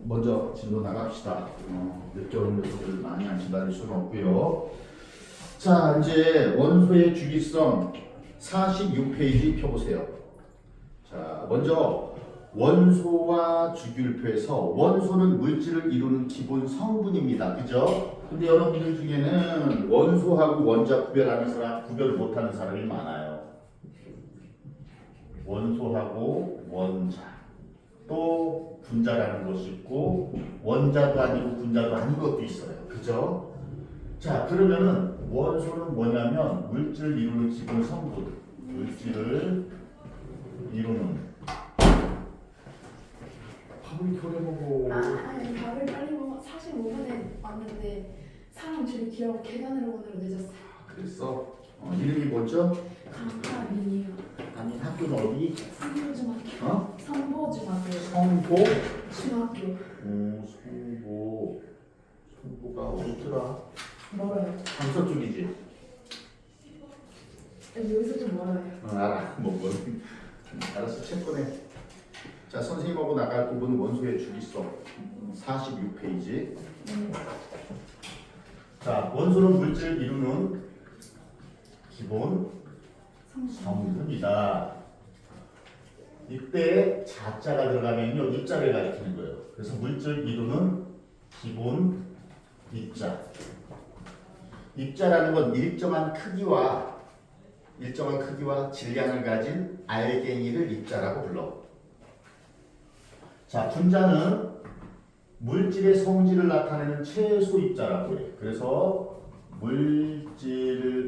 먼저 진도 나갑시다. 늦게 오는 녀석들 많이 안 기다릴 수는 없고요. 자, 이제 원소의 주기성 46페이지 펴보세요. 자, 먼저 원소와 주기율표에서 원소는 물질을 이루는 기본 성분입니다. 그죠? 근데 여러분들 중에는 원소하고 원자 구별하는 사람, 구별을 못하는 사람이 많아요. 원소하고 원자, 또 분자라는 것이 있고 원자도 아니고 분자도 아닌 것도 있어요. 그죠? 자, 그러면은 원소는 뭐냐면 물질을 이루는 기본 성분, 물질을 이루는. 밥을 겨래 먹어. 아니 밥을 빨리 먹어. 45분에 왔는데 사람 줄이 길어 계단으로 오느라 늦었어요. 그랬어. 이름이 뭐죠? 강하민이요. 아니, 학교는 어디? 성보중학교. 성보중학교. 성보? 중학교. 성보가 어디더라? 멀어요. 강서 쪽이지? 여기서 좀 멀어요. 알아. 뭐 알았어. 책 꺼내. 자, 선생님하고 나갈 부분은 원소의 주기성 46페이지. 자, 원소는 물질을 이루는 기본 성분이다. 이때 자자가 들어가면요 입자를 가리키는 거예요. 그래서 물질 이루는 기본 입자. 입자라는 건 일정한 크기와 질량을 가진 알갱이를 입자라고 불러. 자, 분자는 물질의 성질을 나타내는 최소 입자라고 해요. 그래서 물질의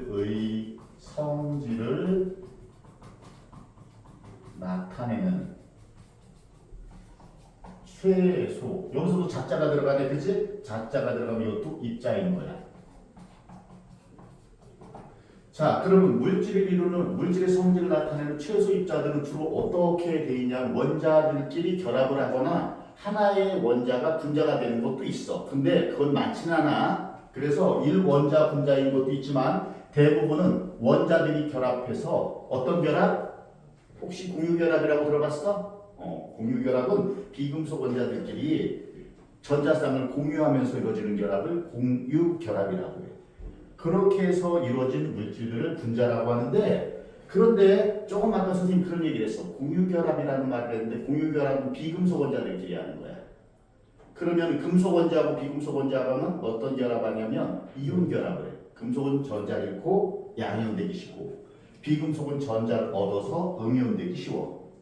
성질을 나타내는 최소. 여기서도 자자가 들어가네, 그치? 자자가 들어가면 이것도 입자인 거야. 자, 그러면 물질을 이루는 물질의 성질을 나타내는 최소 입자들은 주로 어떻게 돼 있냐면 원자들끼리 결합을 하거나 하나의 원자가 분자가 되는 것도 있어. 근데 그건 많지는 않아. 그래서 1원자 분자인 것도 있지만 대부분은 원자들이 결합해서 어떤 결합? 혹시 공유결합이라고 들어봤어? 공유결합은 비금속 원자들끼리 전자쌍을 공유하면서 이루어지는 결합을 공유결합이라고 해요. 그렇게 해서 이루어진 물질들을 분자라고 하는데, 그런데 조금 아까 선생님 그런 얘기를 했어. 공유결합이라는 말을 했는데 공유결합은 비금속 원자들끼리 하는 거야. 그러면 금속 원자하고 비금속 원자하고는 어떤 결합하냐면 이온 결합을 해. 금속은 전자를 잃고 양이온되기 쉽고 비금속은 전자를 얻어서 음이온되기 쉬워.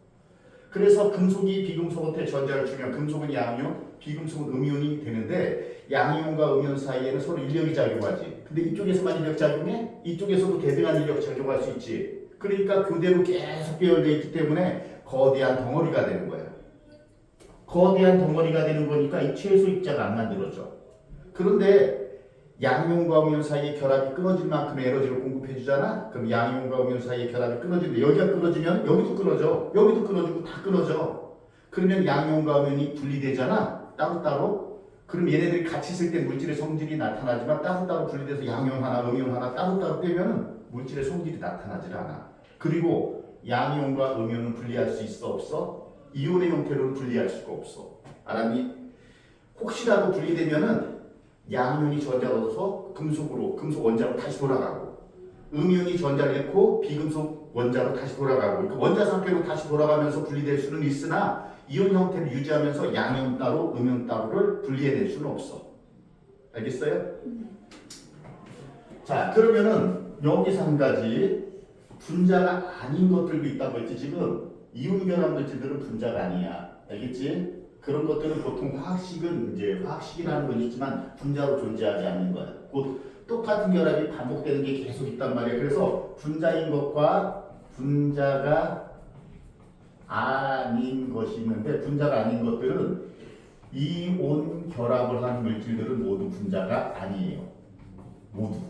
그래서 금속이 비금속한테 전자를 주면 금속은 양이온, 비금속은 음이온이 되는데 양이온과 음이온 사이에는 서로 인력이 작용하지. 근데 이쪽에서만 인력 작용해? 이쪽에서도 대등한 인력 작용할 수 있지. 그러니까 교대로 계속 배열되어 있기 때문에 거대한 덩어리가 되는 거야. 거대한 덩어리가 되는 거니까 이 최소 입자가 안 만들어져. 그런데 양이온과 음이온 사이의 결합이 끊어질 만큼의 에너지를 공급해 주잖아. 그럼 양이온과 음이온 사이의 결합이 끊어지는데 여기가 끊어지면 여기도 끊어져. 여기도 끊어지고 다 끊어져. 그러면 양이온과 음이온이 분리되잖아. 따로따로. 그럼 얘네들이 같이 있을 때 물질의 성질이 나타나지만 따로따로 분리돼서 양이온 하나, 음이온 하나 따로따로 빼면 물질의 성질이 나타나질 않아. 그리고 양이온과 음이온은 분리할 수 있어 없어? 이온의 형태로는 분리할 수가 없어. 알았니? 혹시라도 분리되면은 양이온이 전자를 얻어서 금속 원자로 다시 돌아가고 음이온이 전자를 잃고 비금속 원자로 다시 돌아가고, 그러니까 원자 상태로 다시 돌아가면서 분리될 수는 있으나 이온 형태를 유지하면서 양이온 따로 음이온 따로를 분리해낼 수는 없어. 알겠어요? 자, 그러면은 여기서 한 가지 분자가 아닌 것들도 있다고 했지. 지금 이온 결합 물질들은 분자가 아니야. 알겠지? 그런 것들은 보통 화학식이라는 건 있지만 분자로 존재하지 않는 거야. 곧 똑같은 결합이 반복되는 게 계속 있단 말이야. 그래서 분자인 것과 분자가 아닌 것이 있는데, 분자가 아닌 것들은 이온 결합을 한 물질들은 모두 분자가 아니에요. 모두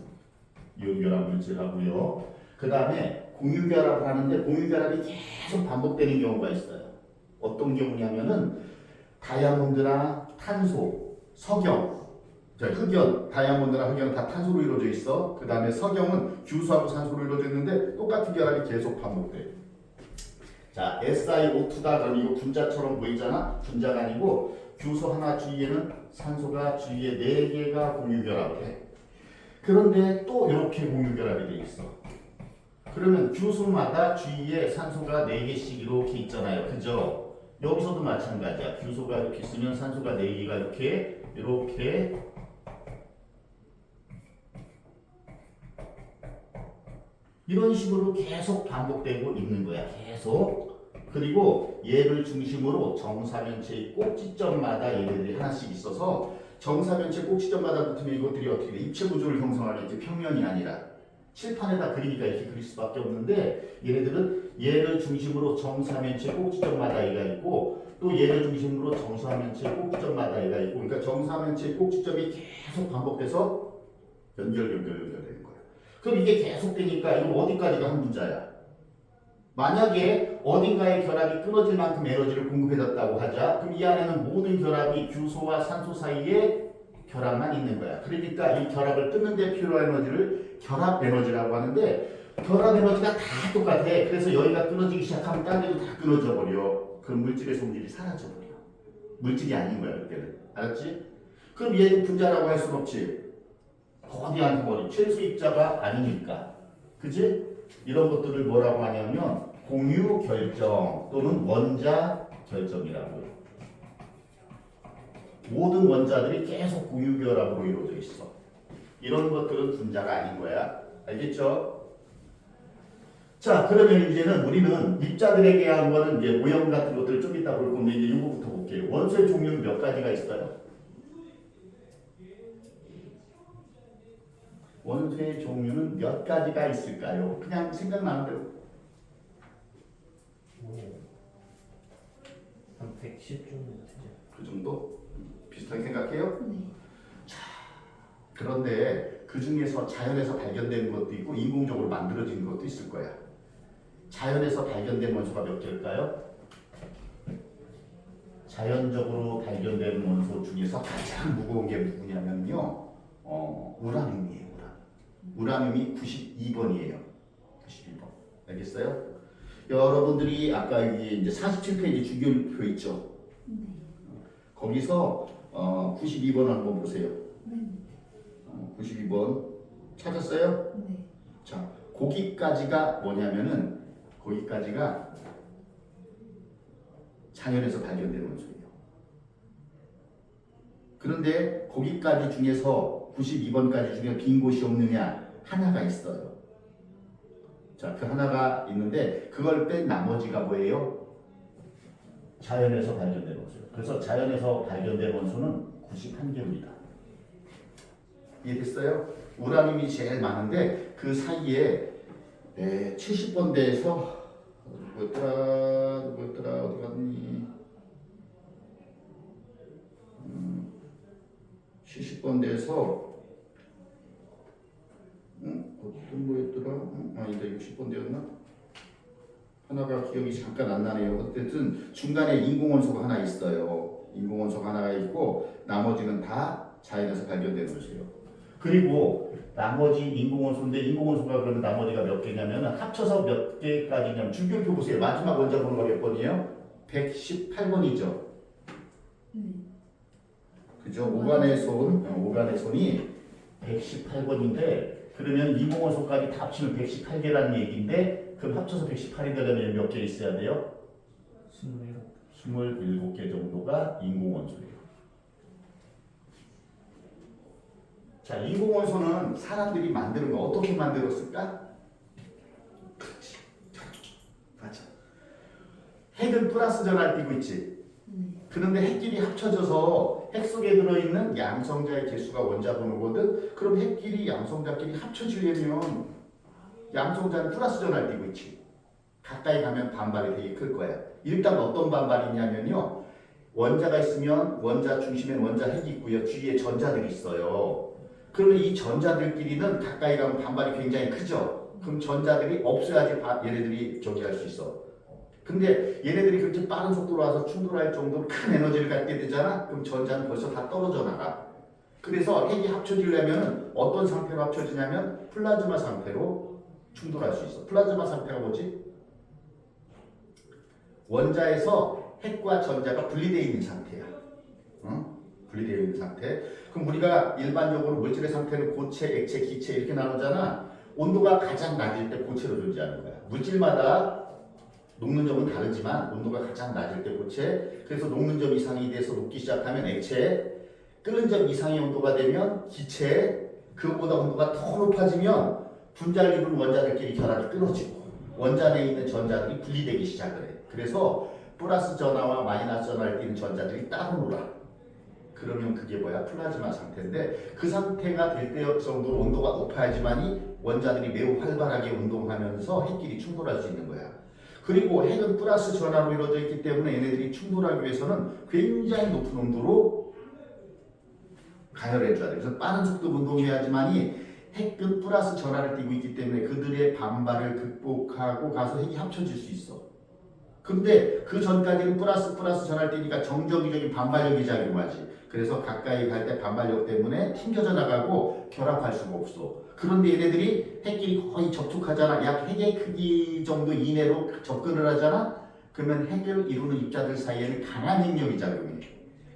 이온 결합 물질하고요. 그 다음에 공유결합을 하는데 공유결합이 계속 반복되는 경우가 있어요. 어떤 경우냐면은 다이아몬드나 탄소, 석영, 흑연, 다이아몬드나 흑연은 다 탄소로 이루어져 있어. 그 다음에 석영은 규수하고 산소로 이루어져 있는데 똑같은 결합이 계속 반복돼. 자, SiO2다 그러면 이거 분자처럼 보이잖아? 분자가 아니고 규소 하나 주위에는 산소가 주위에 4개가 공유결합을 해. 그런데 또 이렇게 공유결합이 돼 있어. 그러면 규소마다 주위에 산소가 4개씩 이렇게 있잖아요. 그죠? 여기서도 마찬가지야. 규소가 이렇게 있으면 산소가 4개가 이렇게 이런 식으로 계속 반복되고 있는 거야. 계속. 그리고 얘를 중심으로 정사면체의 꼭지점마다 얘네들이 하나씩 있어서 정사면체 꼭지점마다 붙으면 이것들이 어떻게 돼? 입체 구조를 형성하겠지. 평면이 아니라. 칠판에다 그리니까 이렇게 그릴 수밖에 없는데 얘네들은 얘를 중심으로 정사면체 꼭지점마다 얘가 있고 또 얘를 중심으로 정사면체 꼭지점마다 얘가 있고 그러니까 정사면체 꼭지점이 계속 반복돼서 연결되는 거야. 그럼 이게 계속되니까 이거 어디까지가 한 분자야? 만약에 어딘가에 결합이 끊어질 만큼 에너지를 공급해줬다고 하자. 그럼 이 안에는 모든 결합이 규소와 산소 사이에 결합만 있는 거야. 그러니까 이 결합을 끊는 데 필요한 에너지를 결합 에너지라고 하는데 결합 에너지가 다 똑같아. 그래서 여기가 끊어지기 시작하면 딴 데도 다 끊어져 버려. 그럼 물질의 성질이 사라져 버려. 물질이 아닌 거야 그때는. 알았지? 그럼 얘도 분자라고 할 순 없지. 거대한 덩어리, 최소 입자가 아니니까. 그지? 이런 것들을 뭐라고 하냐면 공유 결정 또는 원자 결정이라고 해요. 모든 원자들이 계속 공유 결합으로 이루어져 있어. 이런 것들은 분자가 아닌 거야. 알겠죠? 자, 그러면 이제는 우리는 입자들에게 한 거는 이제 모형 같은 것들을 좀 이따 볼 건데 이제 이거부터 볼게요. 원소의 종류는 몇 가지가 있어요? 원소의 종류는 몇 가지가 있을까요? 그냥 생각나는 대로. 한 110 정도 되죠. 그 정도? 비슷하게 생각해요? 네. 그런데 그 중에서 자연에서 발견되는 것도 있고 인공적으로 만들어진 것도 있을 거야. 자연에서 발견된 원소가 몇 개일까요? 자연적으로 발견된 원소 중에서 가장 무거운 게 누구냐면요. 우라늄이에요. 우라늄이 92번이에요. 92번. 알겠어요? 여러분들이 아까 위에 이제 47페이지 주기율표 있죠? 네. 거기서 92번 한번 보세요. 네. 92번 찾았어요? 네. 자, 거기까지가 뭐냐면은 거기까지가 자연에서 발견된 원소예요. 그런데 거기까지 중에서 92번까지 중에 빈 곳이 없느냐? 하나가 있어요. 자, 그 하나가 있는데 그걸 뺀 나머지가 뭐예요? 자연에서 발견된 원소예요. 그래서 자연에서 발견된 원소는 91개입니다. 이해됐어요? 우라늄이 제일 많은데 그 사이에 70번대에서 뭐였더라 어디 갔니? 70번대에서 어떤 거였더라? 아니다 60번대였나? 하나가 기억이 잠깐 안 나네요. 어쨌든 중간에 인공원소가 하나 있어요. 인공원소가 하나가 있고 나머지는 다 자연에서 발견된 원소예요. 그리고 나머지 인공원소인데 인공원소가 그러면 나머지가 몇 개냐면 합쳐서 몇 개까지냐면 주기율표 보세요. 마지막 원자 번호가 몇 번이에요? 118번이죠. 그죠? 오간의 손이 118번인데 그러면 인공원소까지 다 합치면 118개라는 얘기인데 그럼 합쳐서 118이 되려면 몇 개 있어야 돼요? 27개 정도가 인공원소예요. 자, 인공원소는 사람들이 만드는 거 어떻게 만들었을까? 그렇지. 맞아. 핵은 플러스 전화를 띄고 있지. 그런데 핵끼리 합쳐져서 핵 속에 들어있는 양성자의 개수가 원자 번호거든. 그럼 핵끼리 양성자끼리 합쳐지려면 양성자는 플러스 전화를 띄고 있지. 가까이 가면 반발이 되게 클 거야. 일단 어떤 반발이 있냐면요. 원자가 있으면 원자 중심엔 원자 핵이 있고요. 주위에 전자들이 있어요. 그러면 이 전자들끼리는 가까이 가면 반발이 굉장히 크죠. 그럼 전자들이 없어야지 얘네들이 저기 할 수 있어. 근데 얘네들이 그렇게 빠른 속도로 와서 충돌할 정도로 큰 에너지를 갖게 되잖아. 그럼 전자는 벌써 다 떨어져 나가. 그래서 핵이 합쳐지려면 어떤 상태로 합쳐지냐면 플라즈마 상태로 충돌할 수 있어. 플라즈마 상태가 뭐지? 원자에서 핵과 전자가 분리되어 있는 상태야. 되는 상태. 그럼 우리가 일반적으로 물질의 상태를 고체, 액체, 기체 이렇게 나누잖아. 온도가 가장 낮을 때 고체로 존재하는 거야. 물질마다 녹는 점은 다르지만 온도가 가장 낮을 때 고체, 그래서 녹는 점 이상이 돼서 녹기 시작하면 액체, 끓는 점 이상의 온도가 되면 기체, 그것보다 온도가 더 높아지면 분자를 이루는 원자들끼리 결합이 끊어지고 원자 내에 있는 전자들이 분리되기 시작을 해. 그래서 플러스 전하와 마이너스 전하를 띠는 전자들이 따로 놀아. 그러면 그게 뭐야? 플라즈마 상태인데 그 상태가 될 때 정도로 온도가 높아야지만이 원자들이 매우 활발하게 운동하면서 핵끼리 충돌할 수 있는 거야. 그리고 핵은 플러스 전하로 이루어져 있기 때문에 얘네들이 충돌하기 위해서는 굉장히 높은 온도로 가열해줘야 돼. 그래서 빠른 속도 운동해야지만이 핵은 플러스 전하를 띠고 있기 때문에 그들의 반발을 극복하고 가서 핵이 합쳐질 수 있어. 근데 그 전까지는 플러스 전하를 띠니까 정적이적인 반발력이 작용하지. 그래서 가까이 갈 때 반발력 때문에 튕겨져 나가고 결합할 수가 없어. 그런데 얘네들이 핵끼리 거의 접촉하잖아. 약 핵의 크기 정도 이내로 접근을 하잖아. 그러면 핵을 이루는 입자들 사이에는 강한 핵력이 작용해.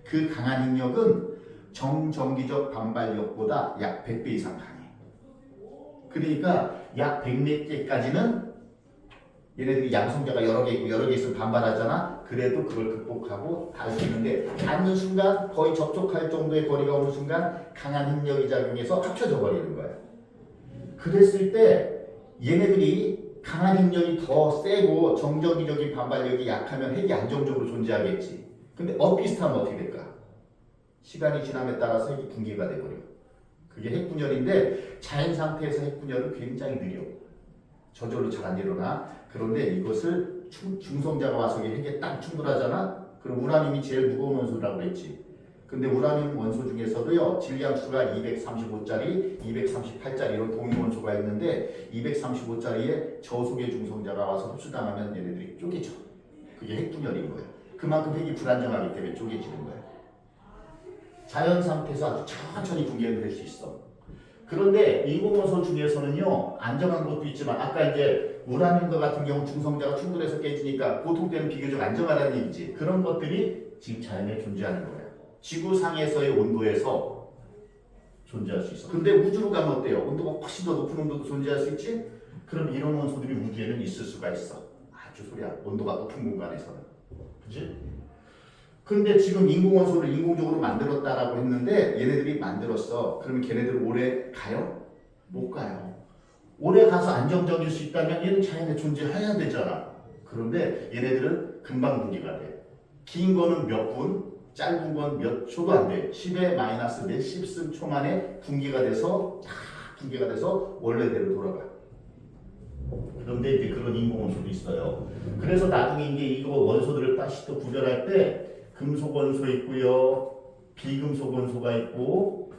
그 강한 핵력은 정전기적 반발력보다 약 100배 이상 강해. 그러니까 약 100몇 개까지는 얘네들이 양성자가 여러 개 있고 여러 개 있으면 반발하잖아. 그래도 그걸 극복하고 닿을 수 있는데 닿는 순간 거의 접촉할 정도의 거리가 오는 순간 강한 핵력이 작용해서 합쳐져 버리는 거야. 그랬을 때 얘네들이 강한 핵력이 더 세고 정전기적인 반발력이 약하면 핵이 안정적으로 존재하겠지. 근데 엇비슷하면 어떻게 될까? 시간이 지남에 따라서 핵이 붕괴가 돼버려. 그게 핵분열인데 자연 상태에서 핵분열은 굉장히 느려. 저절로 잘 안 일어나. 그런데 이것을 중성자가 와서 핵에 딱 충돌하잖아. 그럼 우라늄이 제일 무거운 원소라고 그랬지. 근데 우라늄 원소 중에서도요 질량수가 235짜리, 238짜리 이런 동위 원소가 있는데 235짜리에 저속의 중성자가 와서 흡수당하면 얘네들이 쪼개져. 그게 핵분열인 거예요. 그만큼 핵이 불안정하기 때문에 쪼개지는 거예요. 자연 상태에서 아주 천천히 붕괴될 수 있어. 그런데 인공원소 중에서는요 안정한 것도 있지만 아까 이제 우라늄과 같은 경우 중성자가 충돌해서 깨지니까 보통 때는 비교적 안정하다는 얘기지. 그런 것들이 지금 자연에 존재하는 거예요. 지구상에서의 온도에서 존재할 수 있어. 근데 우주로 가면 어때요? 온도가 훨씬 더 높은 온도도 존재할 수 있지? 그럼 이런 원소들이 우주에는 있을 수가 있어. 아주 소리야. 온도가 높은 공간에서는. 그치? 근데 지금 인공원소를 인공적으로 만들었다라고 했는데 얘네들이 만들었어. 그러면 걔네들 오래 가요? 못 가요. 오래 가서 안정적일 수 있다면 얘는 자연에 존재해야 되잖아. 그런데 얘네들은 금방 붕괴가 돼. 긴 거는 몇 분, 짧은 건 몇 초도 안 돼. 10의 마이너스 몇십승 초 만에 붕괴가 돼서 다 붕괴가 돼서 원래대로 돌아가. 그런데 이제 그런 인공원소도 있어요. 그래서 나중에 이제 이거 원소들을 다시 또 구별할 때 금속 원소 있고요, 비금속 원소가 있고,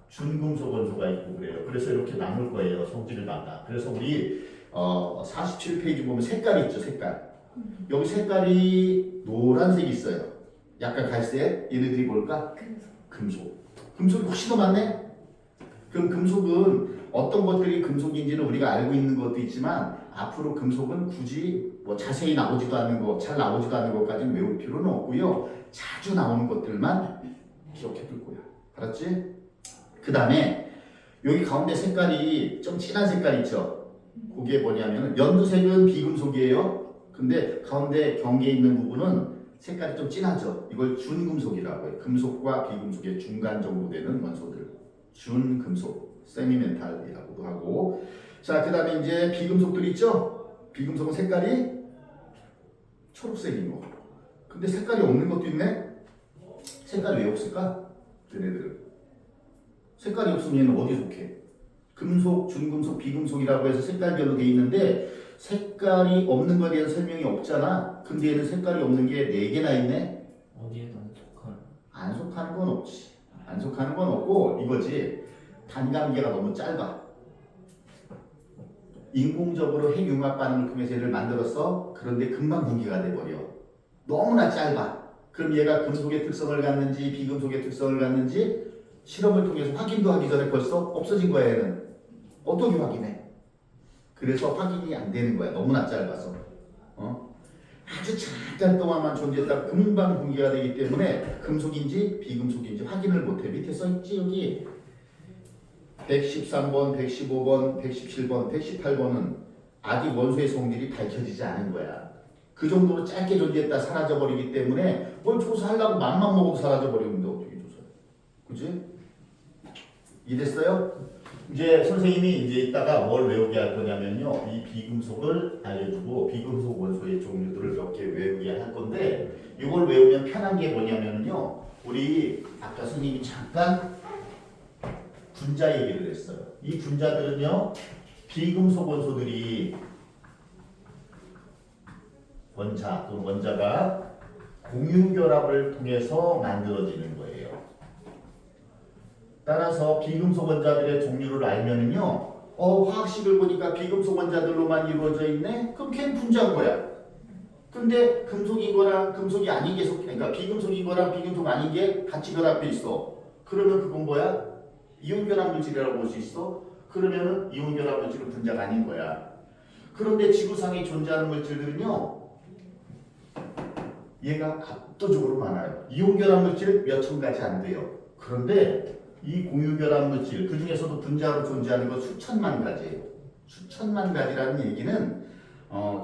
준금속 원소가 있고 그래요. 그래서 이렇게 나눌 거예요. 성질을 갖다. 그래서 우리 47페이지 보면 색깔이 있죠. 색깔. 여기 색깔이 노란색이 있어요. 약간 갈색. 얘네들이 뭘까? 금속. 금속이 훨씬 더 많네. 그럼 금속은 어떤 것들이 금속인지는 우리가 알고 있는 것도 있지만 앞으로 금속은 굳이 뭐 자세히 나오지도 않는 거, 잘 나오지도 않는 것까지는 외울 필요는 없고요. 자주 나오는 것들만 기억해 둘 거야. 알았지? 그 다음에 여기 가운데 색깔이 좀 진한 색깔 있죠? 그게 뭐냐면 연두색은 비금속이에요. 근데 가운데 경계에 있는 부분은 색깔이 좀 진하죠? 이걸 준금속이라고 해요. 금속과 비금속의 중간 정도 되는 원소들. 준금속, 세미멘탈이라고도 하고. 자, 그 다음에 이제 비금속들 있죠? 비금속은 색깔이 초록색인 거. 근데 색깔이 없는 것도 있네? 색깔이 왜 없을까? 얘네들은. 색깔이 없으면 얘는 어디 속해? 금속, 준금속, 비금속이라고 해서 색깔별로 돼 있는데 색깔이 없는 거에 대한 설명이 없잖아. 근데 얘는 색깔이 없는 게 4개나 있네? 어디에도 안 속하는. 안 속하는 건 없지. 안 속하는 건 없고 이거지. 단감계가 너무 짧아. 인공적으로 핵융합 반응을 통해서 얘를 만들었어. 그런데 금방 붕괴가 돼버려. 너무나 짧아. 그럼 얘가 금속의 특성을 갖는지 비금속의 특성을 갖는지 실험을 통해서 확인도 하기 전에 벌써 없어진 거야. 얘는 어떻게 확인해? 그래서 확인이 안 되는 거야. 너무나 짧아서. 아주 잠깐 동안만 존재했다 금방 붕괴가 되기 때문에 금속인지 비금속인지 확인을 못해. 밑에 써있지 여기 113번, 115번, 117번, 118번은 아직 원소의 성질이 밝혀지지 않은 거야. 그 정도로 짧게 존재했다 사라져버리기 때문에 뭘 조사하려고 맘만 먹어도 사라져버리는데 어떻게 조사해? 그지? 이해됐어요? 이제 선생님이 이제 이따가 뭘 외우게 할 거냐면요. 이 비금속을 알려주고 비금속 원소의 종류들을 몇 개 외우게 할 건데 이걸 외우면 편한 게 뭐냐면요. 우리 아까 선생님이 잠깐 분자 얘기를 했어요. 이 분자들은요. 비금속 원소들이 원자 또는 원자가 공유결합을 통해서 만들어지는 거예요. 따라서 비금속 원자들의 종류를 알면은요, 화학식을 보니까 비금속 원자들로만 이루어져 있네? 그럼 걔는 분자인 거야. 근데 금속인 거랑 금속이 아닌 게 그러니까 비금속인 거랑 비금속 아닌 게 같이 결합돼 있어. 그러면 그건 뭐야? 이온 결합 물질이라고 볼 수 있어. 그러면은 이온 결합 물질은 분자가 아닌 거야. 그런데 지구상에 존재하는 물질들은요, 얘가 압도적으로 많아요. 이온 결합 물질은 몇 천 가지 안 돼요. 그런데 이 공유 결합 물질 그 중에서도 분자로 존재하는 건 수천만 가지예요. 수천만 가지라는 얘기는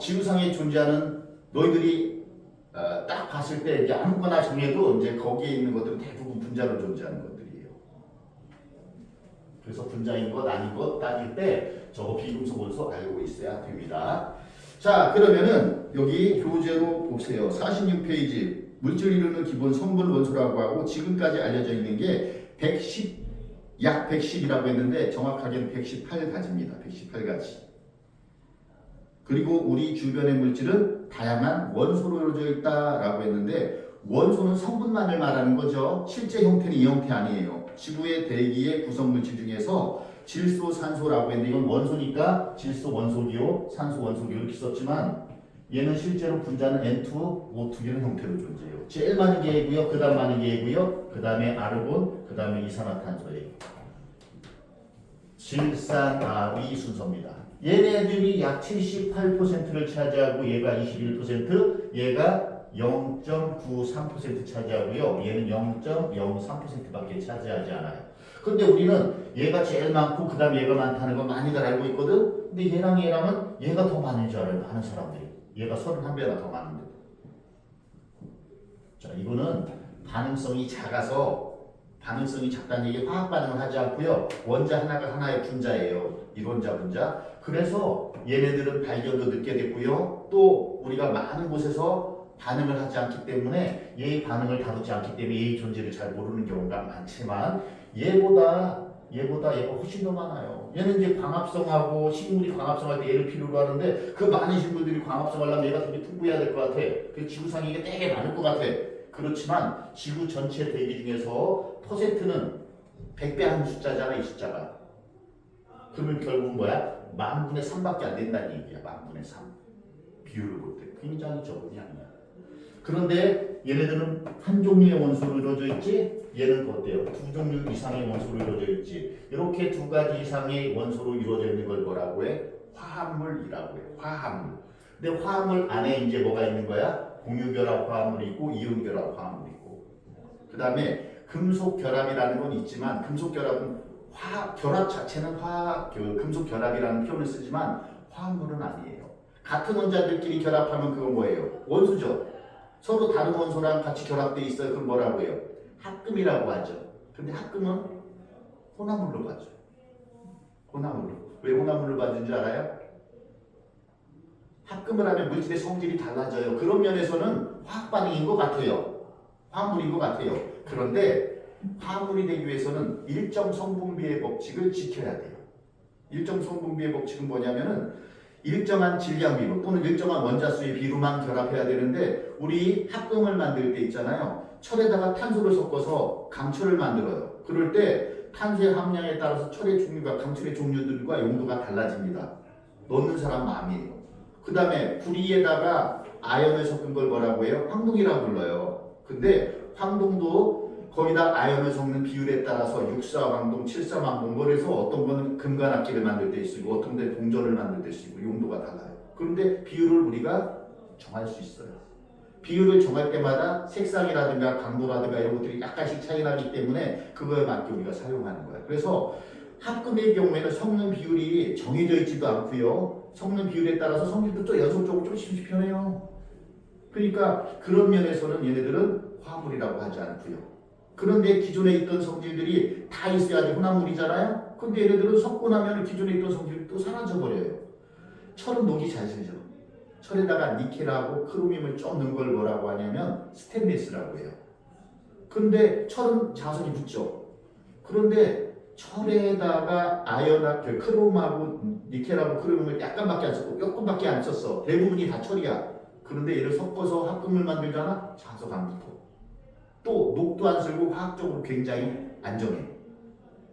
지구상에 존재하는 너희들이 딱 봤을 때 이제 아무거나 정해도 이제 거기에 있는 것들은 대부분 분자로 존재하는 것들이에요. 그래서 분자인 것 아닌 것 따질 때 저거 비금속 원소 알고 있어야 됩니다. 자, 그러면은 여기 교재로 보세요. 46페이지 물질 이루는 기본 성분 원소라고 하고 지금까지 알려져 있는 게 약 110이라고 했는데 정확하게는 118가지입니다. 118가지. 그리고 우리 주변의 물질은 다양한 원소로 이루어져 있다라고 했는데 원소는 성분만을 말하는 거죠. 실제 형태는 이 형태 아니에요. 지구의 대기의 구성 물질 중에서 질소, 산소라고 했는데 이건 원소니까 질소, 원소기호, 산소, 원소기호 이렇게 썼지만 얘는 실제로 분자는 N2, O2 이런 형태로 존재해요. 제일 많은 게 A고요. 그 다음 많은 게 A고요. 그 다음에 아르곤, 그 다음에 이산화탄소예요. 질산아위 순서입니다. 얘네들이 약 78%를 차지하고 얘가 21%, 얘가 0.93% 차지하고요. 얘는 0.03%밖에 차지하지 않아요. 근데 우리는 얘가 제일 많고 그 다음에 얘가 많다는 걸 많이들 알고 있거든. 근데 얘랑은 얘가 더 많은 줄 알아요. 많은 사람들이. 얘가 31배나 더 많은데. 자, 이거는 반응성이 작아서 반응성이 작다는 얘기 화학 반응을 하지 않고요. 원자 하나가 하나의 분자예요. 이론자 분자. 그래서 얘네들은 발견도 늦게 됐고요. 또 우리가 많은 곳에서 반응을 하지 않기 때문에 얘의 반응을 다루지 않기 때문에 얘의 존재를 잘 모르는 경우가 많지만 얘보다 얘가 훨씬 더 많아요. 얘는 이제 광합성하고 식물이 광합성할 때 얘를 필요로 하는데 그 많은 식물들이 광합성하려면 얘가 되게 풍부해야 될 것 같아. 그 지구상에 이게 되게 많을 것 같아. 그렇지만 지구 전체 대기 중에서 퍼센트는 100배 하는 숫자잖아, 이 숫자가. 그러면 결국은 뭐야? 10,000분의 3밖에 안 된다는 얘기야. 10,000분의 3. 비율을 볼 때 굉장히 적은 양이야. 그런데 얘네들은 한 종류의 원소로 이루어져 있지, 얘는 어때요? 두 종류 이상의 원소로 이루어져 있지. 이렇게 두 가지 이상의 원소로 이루어져 있는 걸 뭐라고 해? 화합물이라고 해. 화합물. 근데 화합물 안에 이제 뭐가 있는 거야? 공유결합 화합물이 있고 이온결합 화합물이 있고. 그 다음에 금속결합이라는 건 있지만 금속결합은 결합 자체는 금속결합이라는 표현을 쓰지만 화합물은 아니에요. 같은 원자들끼리 결합하면 그건 뭐예요? 원소죠. 서로 다른 원소랑 같이 결합되어 있어요. 그걸 뭐라고 해요? 합금이라고 하죠. 근데 합금은 혼합물로 봐줘. 혼합물로. 왜 혼합물로 봐준 줄 알아요? 합금을 하면 물질의 성질이 달라져요. 그런 면에서는 화학 반응인 것 같아요. 화합물인 것 같아요. 그런데 화합물이 되기 위해서는 일정 성분비의 법칙을 지켜야 돼요. 일정 성분비의 법칙은 뭐냐면은 일정한 질량비로 또는 일정한 원자수의 비로만 결합해야 되는데 우리 합금을 만들 때 있잖아요. 철에다가 탄소를 섞어서 강철을 만들어요. 그럴 때 탄소의 함량에 따라서 철의 종류가 강철의 종류들과 용도가 달라집니다. 넣는 사람 마음이에요. 그 다음에 구리에다가 아연을 섞은 걸 뭐라고 해요? 황동이라고 불러요. 근데 황동도 거기다 아연을 섞는 비율에 따라서 6사황동, 7사황동 그래서 어떤 거는 금관악기를 만들 때 쓰고 어떤 데 동전을 만들 때 쓰고 용도가 달라요. 그런데 비율을 우리가 정할 수 있어요. 비율을 정할 때마다 색상이라든가 강도라든가 이런 것들이 약간씩 차이 나기 때문에 그거에 맞게 우리가 사용하는 거예요. 그래서 합금의 경우에는 성능 비율이 정해져 있지도 않고요. 성능 비율에 따라서 성질도 또 연속적으로 조금씩 변해요. 그러니까 그런 면에서는 얘네들은 화합물이라고 하지 않고요. 그런데 기존에 있던 성질들이 다 있어야지 혼합물이잖아요. 근데 얘네들은 섞고 나면 기존에 있던 성질이 또 사라져버려요. 철은 녹이 잘 슬죠. 철에다가 니켈하고 크로미움을 좀 넣은 걸 뭐라고 하냐면 스테인리스라고 해요. 근데 철은 자석이 붙죠. 그런데 철에다가 아연하고 크롬하고 니켈하고 크로미움을 약간밖에 안 썼고 조금밖에 안 썼어. 대부분이 다 철이야. 그런데 얘를 섞어서 합금을 만들잖아. 자석 안 붙어. 또 녹도 안 쓸고 화학적으로 굉장히 안정해.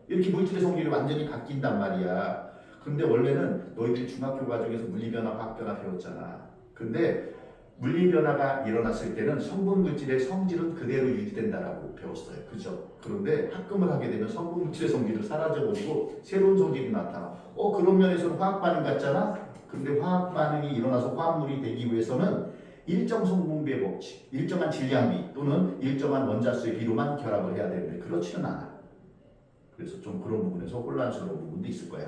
이렇게 물질의 성질이 완전히 바뀐단 말이야. 근데 원래는 너희들이 중학교 과정에서 물리변화, 화학변화 배웠잖아. 근데 물리변화가 일어났을 때는 성분 물질의 성질은 그대로 유지된다라고 배웠어요. 그죠? 그런데 합금을 하게 되면 성분 물질의 성질은 사라져버리고 새로운 성질이 나타나. 그런 면에서는 화학 반응 같잖아? 근데 화학 반응이 일어나서 화합물이 되기 위해서는 일정 성분비의 법칙, 일정한 질량비 또는 일정한 원자수의 비로만 결합을 해야 되는데 그렇지는 않아. 그래서 좀 그런 부분에서 혼란스러운 부분도 있을 거야.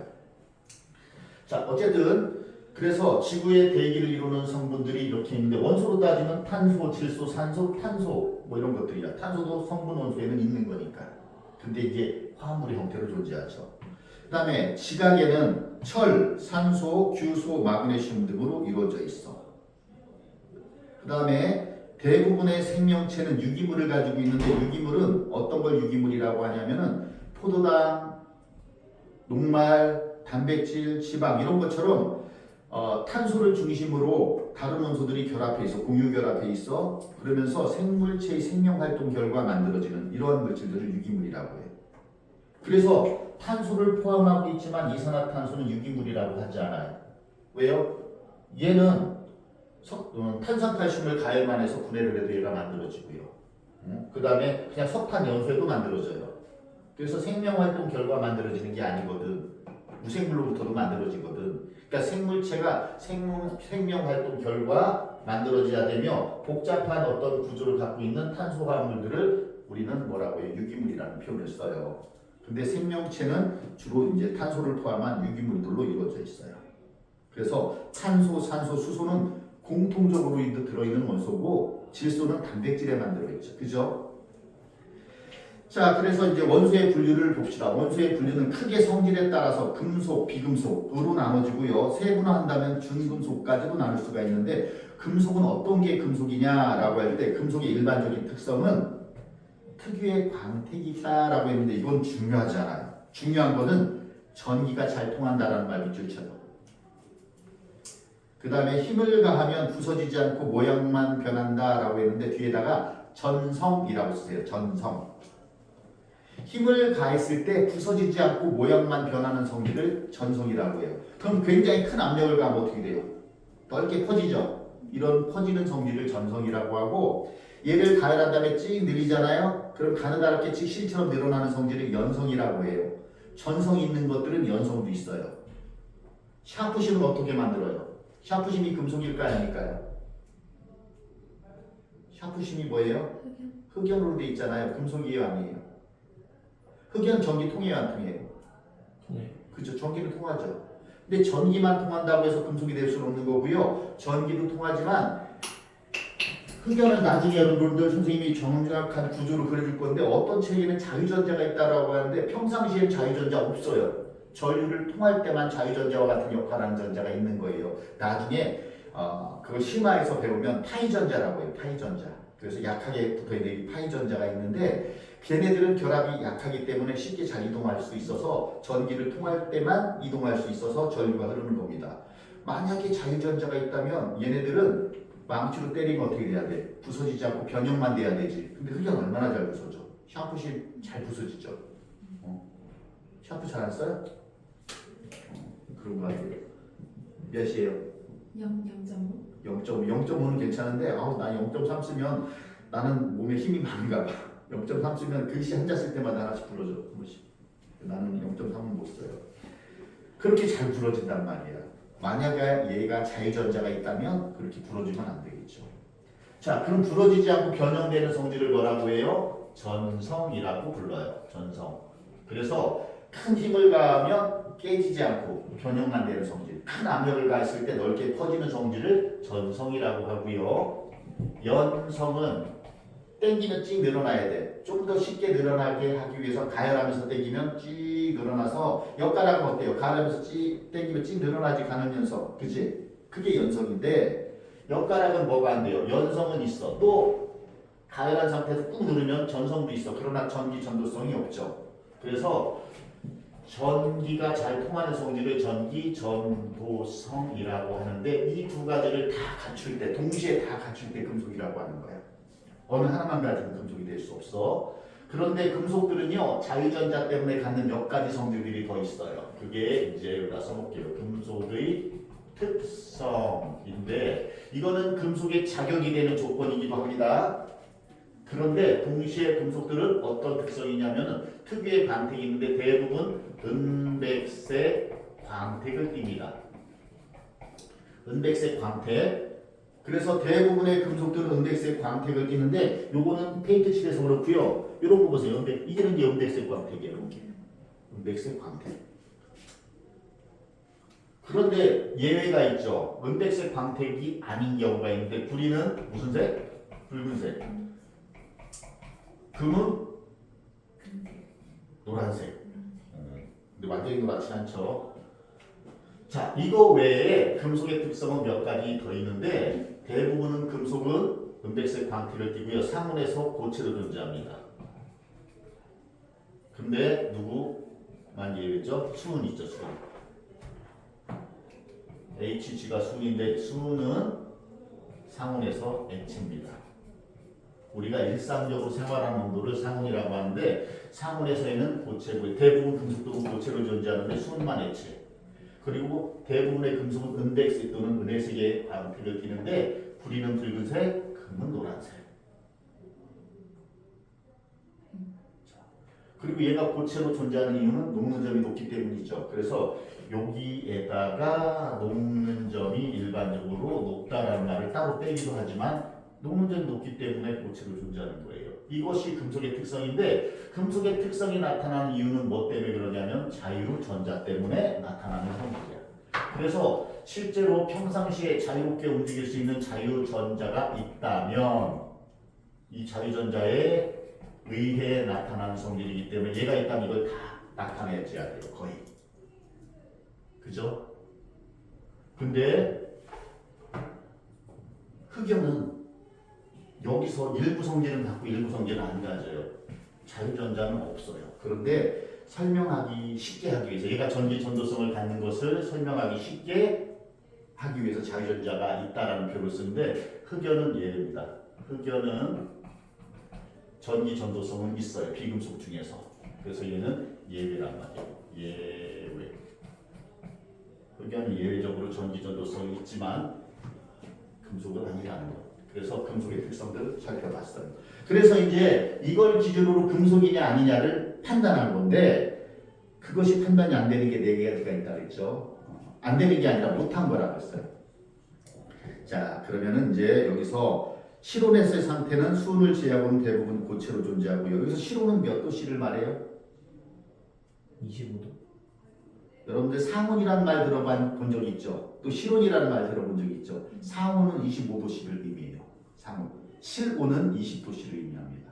자, 어쨌든 그래서 지구의 대기를 이루는 성분들이 이렇게 있는데 원소로 따지면 탄소, 질소, 산소, 탄소 뭐 이런 것들이야. 탄소도 성분 원소에는 있는 거니까. 근데 이게 화합물의 형태로 존재하죠. 그 다음에 지각에는 철, 산소, 규소, 마그네슘 등으로 이루어져 있어. 그 다음에 대부분의 생명체는 유기물을 가지고 있는데 유기물은 어떤 걸 유기물이라고 하냐면은 포도당, 녹말, 단백질, 지방 이런 것처럼 탄소를 중심으로 다른 원소들이 결합해 있어. 공유 결합해 있어. 그러면서 생물체의 생명활동 결과 만들어지는 이러한 물질들을 유기물이라고 해. 그래서 탄소를 포함하고 있지만 이산화탄소는 유기물이라고 하지 않아요. 왜요? 얘는 탄산칼슘을 가열만 해서 분해를 해도 얘가 만들어지고요. 그 다음에 그냥 석탄 연소에도 만들어져요. 그래서 생명활동 결과 만들어지는 게 아니거든. 무생물로부터도 만들어지거든. 그러니까 생물체가 생명활동 결과 만들어져야 되며 복잡한 어떤 구조를 갖고 있는 탄소화합물들을 우리는 뭐라고 해요? 유기물이라는 표현을 써요. 근데 생명체는 주로 이제 탄소를 포함한 유기물들로 이루어져 있어요. 그래서 탄소, 산소, 수소는 공통적으로 들어있는 원소고 질소는 단백질에 만들어 있죠. 그죠? 자, 그래서 이제 원소의 분류를 봅시다. 원소의 분류는 크게 성질에 따라서 금속, 비금속으로 나눠지고요. 세분화한다면 준금속까지도 나눌 수가 있는데 금속은 어떤 게 금속이냐라고 할 때 금속의 일반적인 특성은 특유의 광택이 있다라고 했는데 이건 중요하지 않아요. 중요한 거는 전기가 잘 통한다라는 말 밑줄 쳐요. 그 다음에 힘을 가하면 부서지지 않고 모양만 변한다라고 했는데 뒤에다가 전성이라고 쓰세요. 전성. 힘을 가했을 때 부서지지 않고 모양만 변하는 성질을 전성이라고 해요. 그럼 굉장히 큰 압력을 가하면 어떻게 돼요? 넓게 퍼지죠. 이런 퍼지는 성질을 전성이라고 하고 얘를 가열한 다음에 찍 늘리잖아요. 그럼 가느다랗게 찍 실처럼 늘어나는 성질을 연성이라고 해요. 전성이 있는 것들은 연성도 있어요. 샤프심은 어떻게 만들어요? 샤프심이 금속일까요? 아닐까요? 샤프심이 뭐예요? 흑연으로 돼 있잖아요. 금속이에요? 아니에요? 흑연 전기 통해요? 안 통해요? 네. 그죠? 전기는 통하죠. 근데 전기만 통한다고 해서 금속이 될 수는 없는 거고요. 전기도 통하지만 흑연은 나중에 여러분들 선생님이 정확한 구조를 그려줄 건데 어떤 책에는 자유전자가 있다라고 하는데 평상시엔 자유전자 없어요. 전류를 통할 때만 자유전자와 같은 역할하는 전자가 있는 거예요. 나중에 그걸 심화해서 배우면 파이전자라고 해요. 파이전자. 그래서 약하게 붙어있는 파이전자가 있는데 걔네들은 결합이 약하기 때문에 쉽게 잘 이동할 수 있어서 전기를 통할 때만 이동할 수 있어서 전류가 흐르는 겁니다. 만약에 자유전자가 있다면 얘네들은 망치로 때리면 어떻게 돼야 돼? 부서지지 않고 변형만 돼야 되지. 근데 흑연 얼마나 잘 부서져? 샤프심 잘 부서지죠. 샤프 잘 안 써요? 그런 거 같아요. 몇이에요? 0.5? 0.5는 괜찮은데 난 0.3 쓰면 나는 몸에 힘이 많은가 봐. 0.3 쓰면 글씨 한자 쓸 때마다 하나씩 부러져. 한 번씩. 나는 0.3은 못 써요. 그렇게 잘 부러진단 말이야. 만약에 얘가 자유전자가 있다면 그렇게 부러지면 안 되겠죠. 자, 그럼 부러지지 않고 변형되는 성질을 뭐라고 해요? 전성이라고 불러요. 전성. 그래서 큰 힘을 가하면 깨지지 않고 변형만 되는 성질. 큰 압력을 가했을 때 넓게 퍼지는 성질을 전성이라고 하고요. 연성은 땡기면 쭉 늘어나야 돼. 좀 더 쉽게 늘어나게 하기 위해서 가열하면서 땡기면 쭉 늘어나서 엿가락은 어때요? 가열하면서 쭉 땡기면 쭉 늘어나지 가는 연성. 그치? 그게 연성인데 엿가락은 뭐가 안 돼요? 연성은 있어. 또 가열한 상태에서 꾹 누르면 전성도 있어. 그러나 전기 전도성이 없죠. 그래서 전기가 잘 통하는 성질을 전기 전도성이라고 하는데 이 두 가지를 다 갖출 때 동시에 다 갖출 때 금속이라고 하는 거야. 어느 하나만 가지고 금속이 될 수 없어. 그런데 금속들은요 자유전자 때문에 갖는 몇 가지 성질들이 더 있어요. 그게 이제 여기다 써볼게요. 금속의 특성인데 이거는 금속의 자격이 되는 조건이기도 합니다. 그런데 동시에 금속들은 어떤 특성이냐면 특유의 광택이 있는데 대부분 은백색 광택을 띱니다. 은백색 광택. 그래서 대부분의 금속들은 은백색 광택을 띠는데 요거는 페인트 칠해서 그렇고요. 이런 거 보세요. 이게 이제 은백색 광택이에요. 이렇게. 은백색 광택. 그런데 예외가 있죠. 은백색 광택이 아닌 경우가 있는데 구리는 무슨 색? 붉은색. 금은 노란색. 근데 완전히 노랗지 않죠. 자, 이거 외에 금속의 특성은 몇 가지 더 있는데 대부분은 금속은 은백색 광택을 띠고요. 상온에서 고체로 존재합니다. 근데 누구만 예외죠? 수은 있죠, 수은. HG가 수은인데 수은은 상온에서 액체입니다. 우리가 일상적으로 생활하는 온도를 상온이라고 하는데 상온에서는 고체고 대부분 금속도 고체로 존재하는데 수은만 액체. 그리고 대부분의 금속은 은백색 또는 은혜색의 광택을 띠는데 구리는 붉은색, 금은 노란색. 자, 그리고 얘가 고체로 존재하는 이유는 녹는 점이 높기 때문이죠. 그래서 여기에다가 녹는 점이 일반적으로 높다라는 말을 따로 빼기도 하지만 녹는 점이 높기 때문에 고체로 존재하는 거예요. 이것이 금속의 특성인데 금속의 특성이 나타나는 이유는 뭐 때문에 그러냐면 자유전자 때문에 나타나는 성질이야. 그래서 실제로 평상시에 자유롭게 움직일 수 있는 자유전자가 있다면 이 자유전자에 의해 나타나는 성질이기 때문에 얘가 있다면 이걸 다 나타내줘야 돼요. 거의. 그죠? 근데 흑연은 여기서 일부 성질은 갖고 일부 성질은 안 가져요. 자유전자는 없어요. 그런데 설명하기 쉽게 하기 위해서 얘가 전기 전도성을 갖는 것을 설명하기 쉽게 하기 위해서 자유전자가 있다라는 표를 쓰는데 흑연은 예외입니다. 흑연은 전기 전도성은 있어요. 비금속 중에서. 그래서 얘는 예외란 말이에요. 예외. 흑연은 예외적으로 전기 전도성이 있지만 금속은 아니라는 것. 그래서 금속의 특성들을 살펴봤어요. 그래서 이제 이걸 기준으로 금속이냐 아니냐를 판단하는 건데 그것이 판단이 안 되는 게 4개가 있다 그랬죠. 안 되는 게 아니라 못한 거라고 했어요. 자, 그러면은 이제 여기서 실온에서의 상태는 수은을 제외하고는 대부분 고체로 존재하고요. 여기서 실온은 몇 도씨를 말해요? 25도? 여러분들 상온이라는 말 들어본 적이 있죠? 또 실온이라는 말 들어본 적이 있죠? 상온은 25도씨를 의미해요. 상온. 실온은 20도씨를 의미합니다.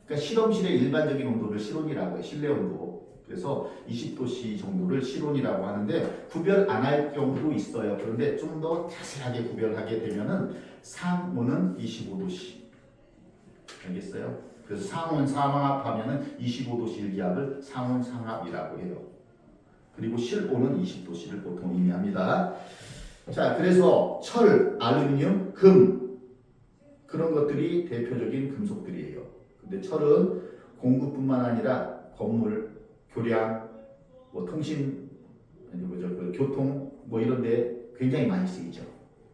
그러니까 실험실의 일반적인 온도를 실온이라고 해요. 실내 온도. 그래서 20도씨 정도를 실온이라고 하는데 구별 안 할 경우도 있어요. 그런데 좀 더 자세하게 구별하게 되면은 상온은 25도씨. 알겠어요? 그래서 상온 상압하면은 25도씨 일기압을 상온 상압이라고 해요. 그리고 실온은 20도씨를 보통 의미합니다. 자, 그래서 철, 알루미늄, 금 그런 것들이 대표적인 금속들이에요. 근데 철은 공구뿐만 아니라 건물, 교량, 뭐 통신, 아니 뭐죠, 그 교통 뭐 이런데 굉장히 많이 쓰이죠.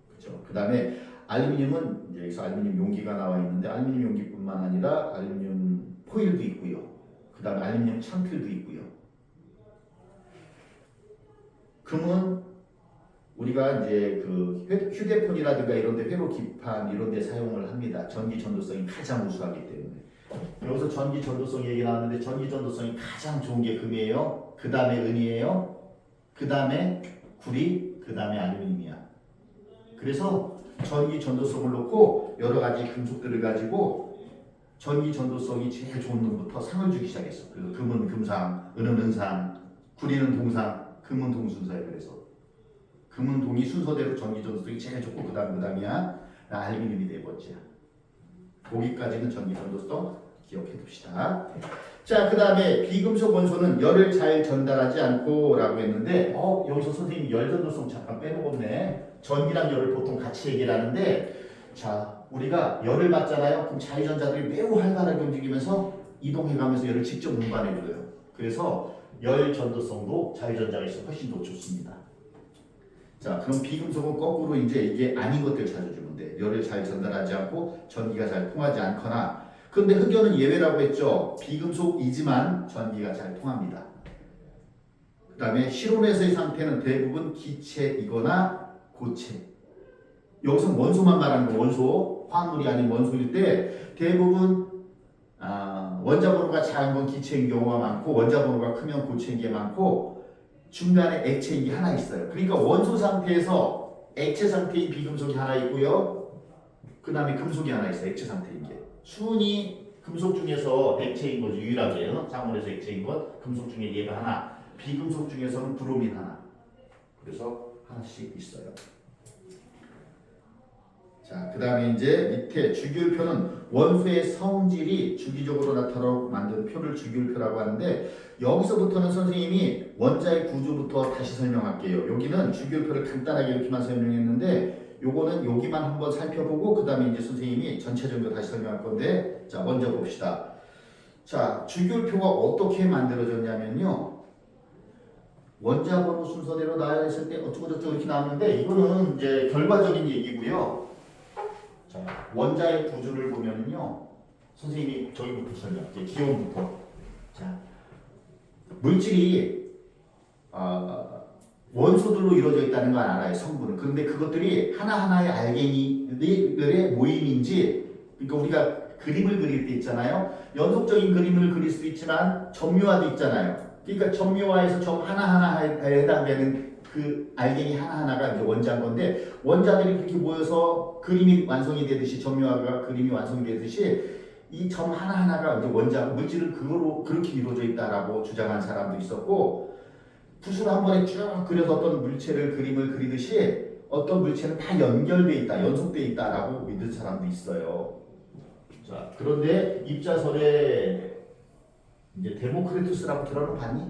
그렇죠. 그다음에 알루미늄은 이제 여기서 알루미늄 용기가 나와 있는데 알루미늄 용기뿐만 아니라 알루미늄 포일도 있고요. 그다음에 알루미늄 창틀도 있고요. 금은 우리가 이제 그 휴대폰이라든가 이런 데 회로 기판 이런 데 사용을 합니다. 전기 전도성이 가장 우수하기 때문에. 여기서 전기 전도성 얘기 나왔는데 전기 전도성이 가장 좋은 게 금이에요. 그 다음에 은이에요. 그 다음에 구리, 그 다음에 알루미늄이야. 그래서 전기 전도성을 놓고 여러 가지 금속들을 가지고 전기 전도성이 제일 좋은 놈부터 상을 주기 시작했어. 그래서 금은 금상, 은은 은상, 구리는 동상, 금은 동순서야. 그래서 금은 동이 순서대로 전기 전도성이 제일 좋고 그 다음이야. 알루미늄이 네 번째야. 거기까지는 전기 전도성 기억해 둡시다. 자, 그 다음에 비금속 원소는 열을 잘 전달하지 않고 라고 했는데 여기서 선생님이 열 전도성 잠깐 빼먹었네. 전기랑 열을 보통 같이 얘기를 하는데 자, 우리가 열을 받잖아요. 그럼 자유전자들이 매우 활발하게 움직이면서 이동해가면서 열을 직접 운반해줘요. 그래서 열 전도성도 자유전자가 있어 훨씬 더 좋습니다. 자, 그럼 비금속은 거꾸로 이제 이게 아닌 것들 찾아주면 돼. 열을 잘 전달하지 않고 전기가 잘 통하지 않거나. 그런데 흑연은 예외라고 했죠. 비금속이지만 전기가 잘 통합니다. 그 다음에 실온에서의 상태는 대부분 기체이거나 고체. 여기서 원소만 말하는 거. 원소, 화학물이 아닌 원소일 때 대부분 원자 번호가 작은 건 기체인 경우가 많고 원자 번호가 크면 고체인 게 많고 중간에 액체인 게 하나 있어요. 그러니까 원소 상태에서 액체 상태인 비금속이 하나 있고요. 그 다음에 금속이 하나 있어요. 액체 상태인 게. 순위 금속 중에서 액체인 거죠. 유일하게요. 상온에서 액체인 것. 금속 중에 얘가 하나. 비금속 중에서는 브로민 하나. 그래서 하나씩 있어요. 자, 그 다음에 이제 밑에 주기율표는 원소의 성질이 주기적으로 나타나도록 만든 표를 주기율표라고 하는데 여기서부터는 선생님이 원자의 구조부터 다시 설명할게요. 여기는 주기율표를 간단하게 이렇게만 설명했는데 요거는 여기만 한번 살펴보고 그 다음에 이제 선생님이 전체적으로 다시 설명할 건데 자, 먼저 봅시다. 자, 주기율표가 어떻게 만들어졌냐면요. 원자 번호 순서대로 나열했을 때 어쩌고저쩌고 이렇게 나왔는데 이거는 이제 결과적인 얘기고요. 자, 원자의 구조를 보면요. 선생님이 저기부터 설명할게요. 기원부터. 자, 물질이 원소들로 이루어져 있다는 걸 알아요. 성분은. 그런데 그것들이 하나하나의 알갱이들의 모임인지 그러니까 우리가 그림을 그릴 때 있잖아요. 연속적인 그림을 그릴 수도 있지만 점유화도 있잖아요. 그러니까 점유화에서 점 하나하나에 해당되는 그 알갱이 하나하나가 이제 원자인 건데 원자들이 그렇게 모여서 그림이 완성이 되듯이 점유화가 그림이 완성이 되듯이 이 점 하나하나가 이제 원자 물질은 그거로 그렇게 이루어져 있다라고 주장한 사람도 있었고 붓으로 한 번에 쭉 그려서 어떤 물체를 그림을 그리듯이 어떤 물체는 다 연결돼 있다, 연속돼 있다라고 믿는 사람도 있어요. 자, 그런데 입자설에 이제 데모크리투스라고 들어봤니?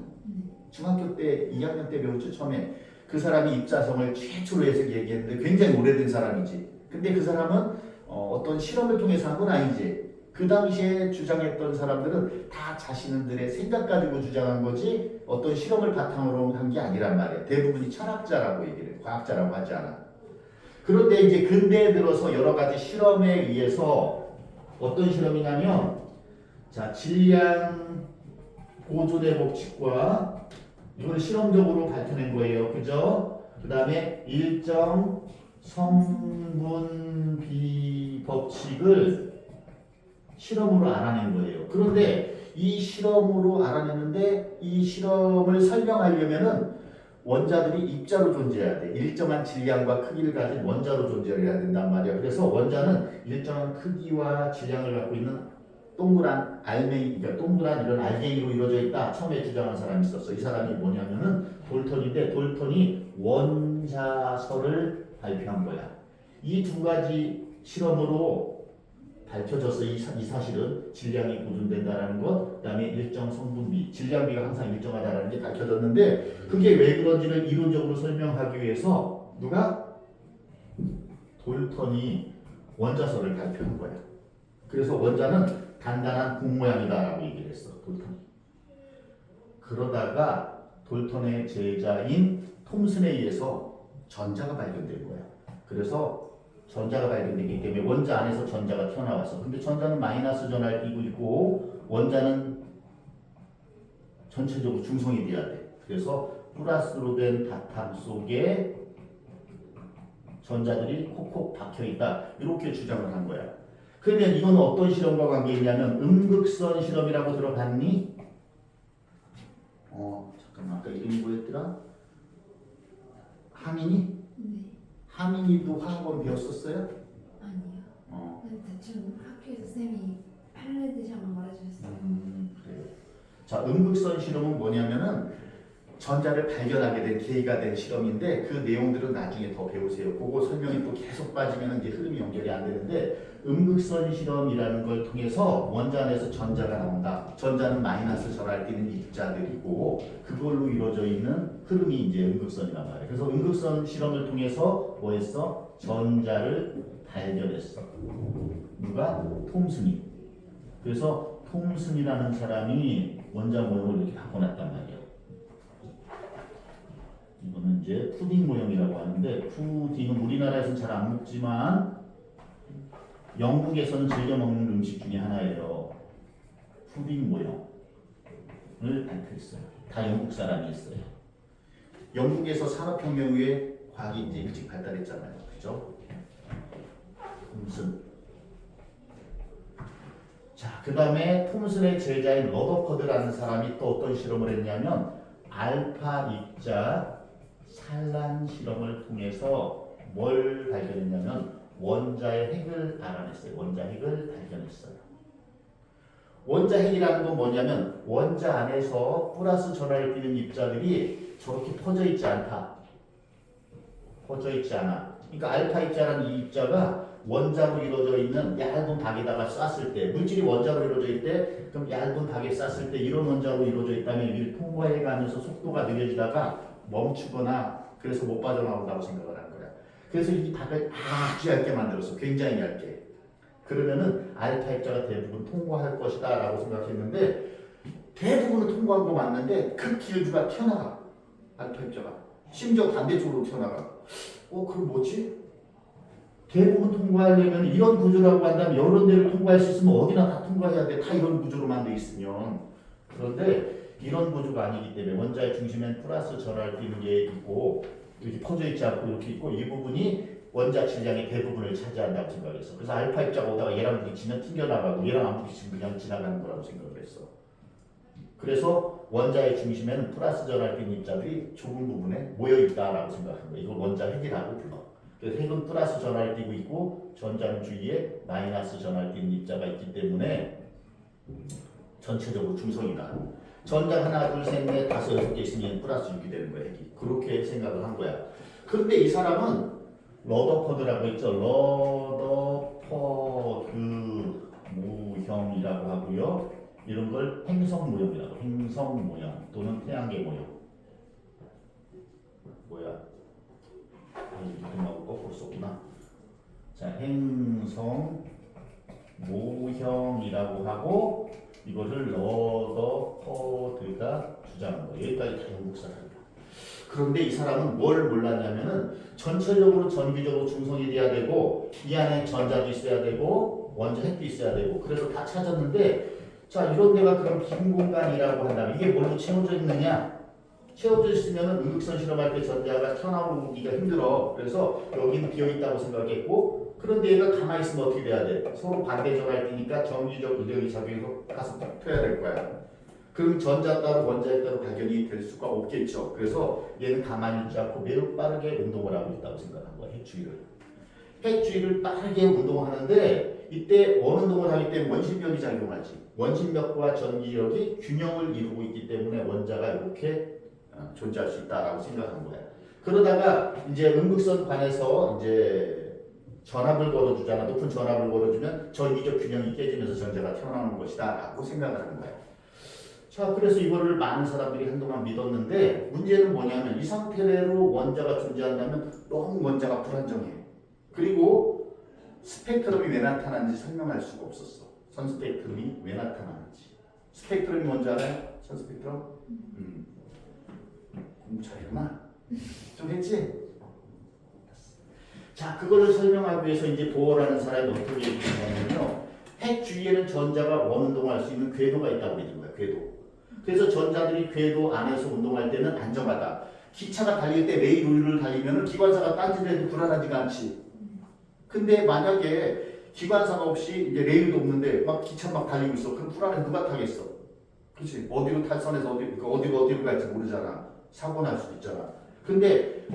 중학교 때 2학년 때 배웠죠 처음에. 그 사람이 입자성을 최초로 해서 얘기했는데 굉장히 오래된 사람이지. 근데 그 사람은 어떤 실험을 통해서 한 건 아니지. 그 당시에 주장했던 사람들은 다 자신들의 생각 가지고 주장한 거지 어떤 실험을 바탕으로 한 게 아니란 말이야. 대부분이 철학자라고 얘기를 해. 과학자라고 하지 않아. 그런데 이제 근대에 들어서 여러 가지 실험에 의해서 어떤 실험이냐면 자, 질량 보존의 법칙과 이걸 실험적으로 밝혀낸 거예요. 그죠? 그 다음에 일정 성분비 법칙을 실험으로 알아낸 거예요. 그런데 이 실험으로 알아냈는데 이 실험을 설명하려면은 원자들이 입자로 존재해야 돼. 일정한 질량과 크기를 가진 원자로 존재해야 된단 말이야. 그래서 원자는 일정한 크기와 질량을 갖고 있는 동그란 알맹이, 그러니까 동그란 이런 알갱이로 이루어져 있다. 처음에 주장한 사람이 있었어. 이 사람이 뭐냐면은 돌턴인데 돌턴이 원자설을 발표한 거야. 이 두 가지 실험으로 밝혀져서 이 사실은 질량이 보존된다는 것, 그 다음에 일정 성분비, 질량비가 항상 일정하다는 게 밝혀졌는데 그게 왜 그런지를 이론적으로 설명하기 위해서 누가? 돌턴이 원자설을 발표한 거야. 그래서 원자는 단단한 공 모양이다라고 얘기를 했어. 돌턴이. 그러다가 돌턴의 제자인 톰슨에 의해서 전자가 발견된 거야. 그래서 전자가 발견되기 때문에 원자 안에서 전자가 튀어나왔어. 근데 전자는 마이너스 전하를 띠고 있고 원자는 전체적으로 중성이 돼야 돼. 그래서 플러스로 된 다탐 속에 전자들이 콕콕 박혀 있다. 이렇게 주장을 한 거야. 그러면 이건 어떤 실험과 관계 있냐면 음극선 실험이라고 들어봤니? 잠깐만 아까 이름이 뭐였더라? 하민이? 네. 하민이도 화학원 배웠었어요? 아니요. 근데 대충 학교에서 쌤이 할래듯이 한번 말해주셨어요. 그래요. 자, 음극선 실험은 뭐냐면은 전자를 발견하게 된 계기가 된 실험인데 그 내용들은 나중에 더 배우세요. 그거 설명이 또 계속 빠지면 이제 흐름이 연결이 안 되는데 음극선 실험이라는 걸 통해서 원자 안에서 전자가 나온다. 전자는 마이너스 전하를 띠는 입자들이고 그걸로 이루어져 있는 흐름이 이제 음극선이란 말이에요. 그래서 음극선 실험을 통해서 뭐 했어? 전자를 발견했어. 누가? 톰슨이. 그래서 톰슨이라는 사람이 원자 모형을 이렇게 바꿔놨단 말이에요. 이거는 이제 푸딩 모형이라고 하는데 푸딩은 우리나라에서는 잘 안 먹지만 영국에서는 즐겨 먹는 음식 중에 하나예요. 푸딩 모형을 발표했어요. 다 영국 사람이 했어요. 영국에서 산업혁명 후에 과학이 이제 일찍 발달했잖아요. 그죠? 톰슨. 자, 그 다음에 톰슨의 제자인 러더퍼드라는 사람이 또 어떤 실험을 했냐면 알파 입자 산란 실험을 통해서 뭘 발견했냐면 원자의 핵을 알아냈어요. 원자 핵을 발견했어요. 원자 핵이라는 건 뭐냐면 원자 안에서 플러스 전하를 띠는 입자들이 저렇게 퍼져 있지 않다. 퍼져 있지 않아. 그러니까 알파 입자라는 이 입자가 원자로 이루어져 있는 얇은 박에다가 쐈을 때 물질이 원자로 이루어져 있대. 그럼 얇은 박에 쐈을 때 이런 원자로 이루어져 있다면 이를 통과해 가면서 속도가 느려지다가 멈추거나 그래서 못 빠져나온다고 생각을 한 거야. 그래서 이 박을 아주 얇게 만들었어. 굉장히 얇게. 그러면은 알파 입자가 대부분 통과할 것이다 라고 생각했는데 대부분은 통과한 거 맞는데 그 기울기가 튀어나가. 알파 입자가. 심지어 반대쪽으로 튀어나가. 그럼 뭐지? 대부분 통과하려면 이런 구조라고 한다면 여러 데를 통과할 수 있으면 어디나 다 통과해야 돼. 다 이런 구조로만 돼 있으면. 그런데 이런 구조가 아니기 때문에 원자의 중심엔 플러스 전하를 띠는 게 있고 이렇게 퍼져 있지 않고 이렇게 있고 이 부분이 원자 질량의 대부분을 차지한다고 생각했어. 그래서 알파 입자가 오다가 얘랑 부딪히면 튕겨나가고 얘랑 안 부딪히면 그냥 지나가는 거라고 생각을 했어. 그래서 원자의 중심에는 플러스 전하를 띠는 입자들이 좁은 부분에 모여있다라고 생각한 거야. 이걸 원자 핵이라고 불러. 그래서 핵은 플러스 전하를 띠고 있고 전자는 주위에 마이너스 전하를 띠는 입자가 있기 때문에 전체적으로 중성이다. 전자 하나, 둘, 셋, 넷, 다섯, 여섯 개 있으면 플러스 6이 되는 거야. 핵이. 그렇게 생각을 한 거야. 그런데 이 사람은 러더퍼드라고 했죠. 러더퍼드 모형이라고 하고요. 이런 걸 행성 모형이라고. 행성 모형 또는 태양계 모형. 뭐야? 이름하고 거꾸로 썼구나. 자, 행성 모형이라고 하고 이거를 러더퍼드가 주장한 거예요. 여기까지 다 영국 사람이야. 그런데 이 사람은 뭘 몰랐냐면은 전체적으로 전기적으로 중성이 돼야 되고 이 안에 전자도 있어야 되고 원자 핵도 있어야 되고 그래서 다 찾았는데 자 이런 데가 그럼 빈 공간이라고 한다면 이게 뭘로 채워져 있느냐? 채워져 있으면 음극선 실험할 때 전자가 튀어나오기가 힘들어. 그래서 여기는 비어있다고 생각했고 그런데 얘가 가만히 있으면 어떻게 돼야 돼? 서로 반대 전하를 띠니까 정기적 이력이 작용해서 가서 펴야 될 거야. 그럼 전자 따로 원자 따로 발견이 될 수가 없겠죠. 그래서 얘는 가만히 있지 않고 매우 빠르게 운동을 하고 있다고 생각한 거야. 핵주위를. 핵주위를 빠르게 운동하는데 이때 원운동을 하기 때문에 원심력이 작용하지. 원심력과 전기력이 균형을 이루고 있기 때문에 원자가 이렇게 존재할 수 있다라고 생각한 거야. 그러다가 이제 음극선 관에서 이제 전압을 걸어주잖아. 높은 전압을 걸어주면 전기적 균형이 깨지면서 전자가 튀어나오는 것이다라고 생각을 하는 거야. 자, 그래서 이거를 많은 사람들이 한동안 믿었는데 문제는 뭐냐면 이 상태로 원자가 존재한다면 너무 원자가 불안정해. 그리고 스펙트럼이 왜 나타나는지 설명할 수가 없었어. 선 스펙트럼이 왜 나타나는지. 스펙트럼이 뭔지 알아요? 선 스펙트럼? 공부 잘했구나. 좀 했지? 자, 그거를 설명하기 위해서 이제 보어라는 사람이 어떻게 얘기했냐면요. 핵 주위에는 전자가 원운동할 수 있는 궤도가 있다고 믿는 거야. 궤도. 그래서 전자들이 궤도 안에서 운동할 때는 안정하다. 기차가 달릴 때 레일 우유를 달리면 기관사가 딴짓해도 불안하지가 않지. 근데 만약에 기관사가 없이 이제 레일도 없는데 막 기차 막 달리고 있어. 그럼 불안해. 누가 타겠어? 그렇지. 어디로 탈선해서 어디로 갈지 모르잖아. 사고 날 수도 있잖아. 근데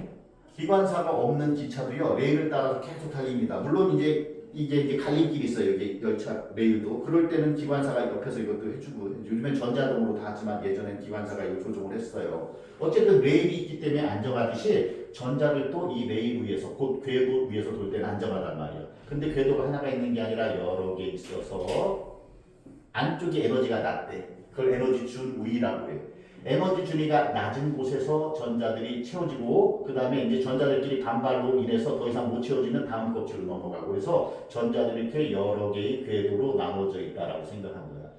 기관사가 없는 기차도요, 레일을 따라서 계속 달립니다. 물론 이게 갈림길이 있어요. 여기 열차 레일도. 그럴 때는 기관사가 옆에서 이것도 해주고, 요즘엔 전자동으로 다 하지만 예전엔 기관사가 이거 조종을 했어요. 어쨌든 레일이 있기 때문에 안정하듯이 전자들도 이 레일 위에서, 곧 궤도 위에서 돌 때는 안정하단 말이에요. 근데 궤도가 하나가 있는 게 아니라 여러 개 있어서 안쪽에 에너지가 낮대. 그걸 에너지 준위라고 해요. 에너지 준위가 낮은 곳에서 전자들이 채워지고 그 다음에 이제 전자들끼리 반발로 인해서 더 이상 못 채워지는 다음 껍질로 넘어가고 그래서 전자들이 이렇게 여러 개의 궤도로 나눠져 있다라고 생각한 거야.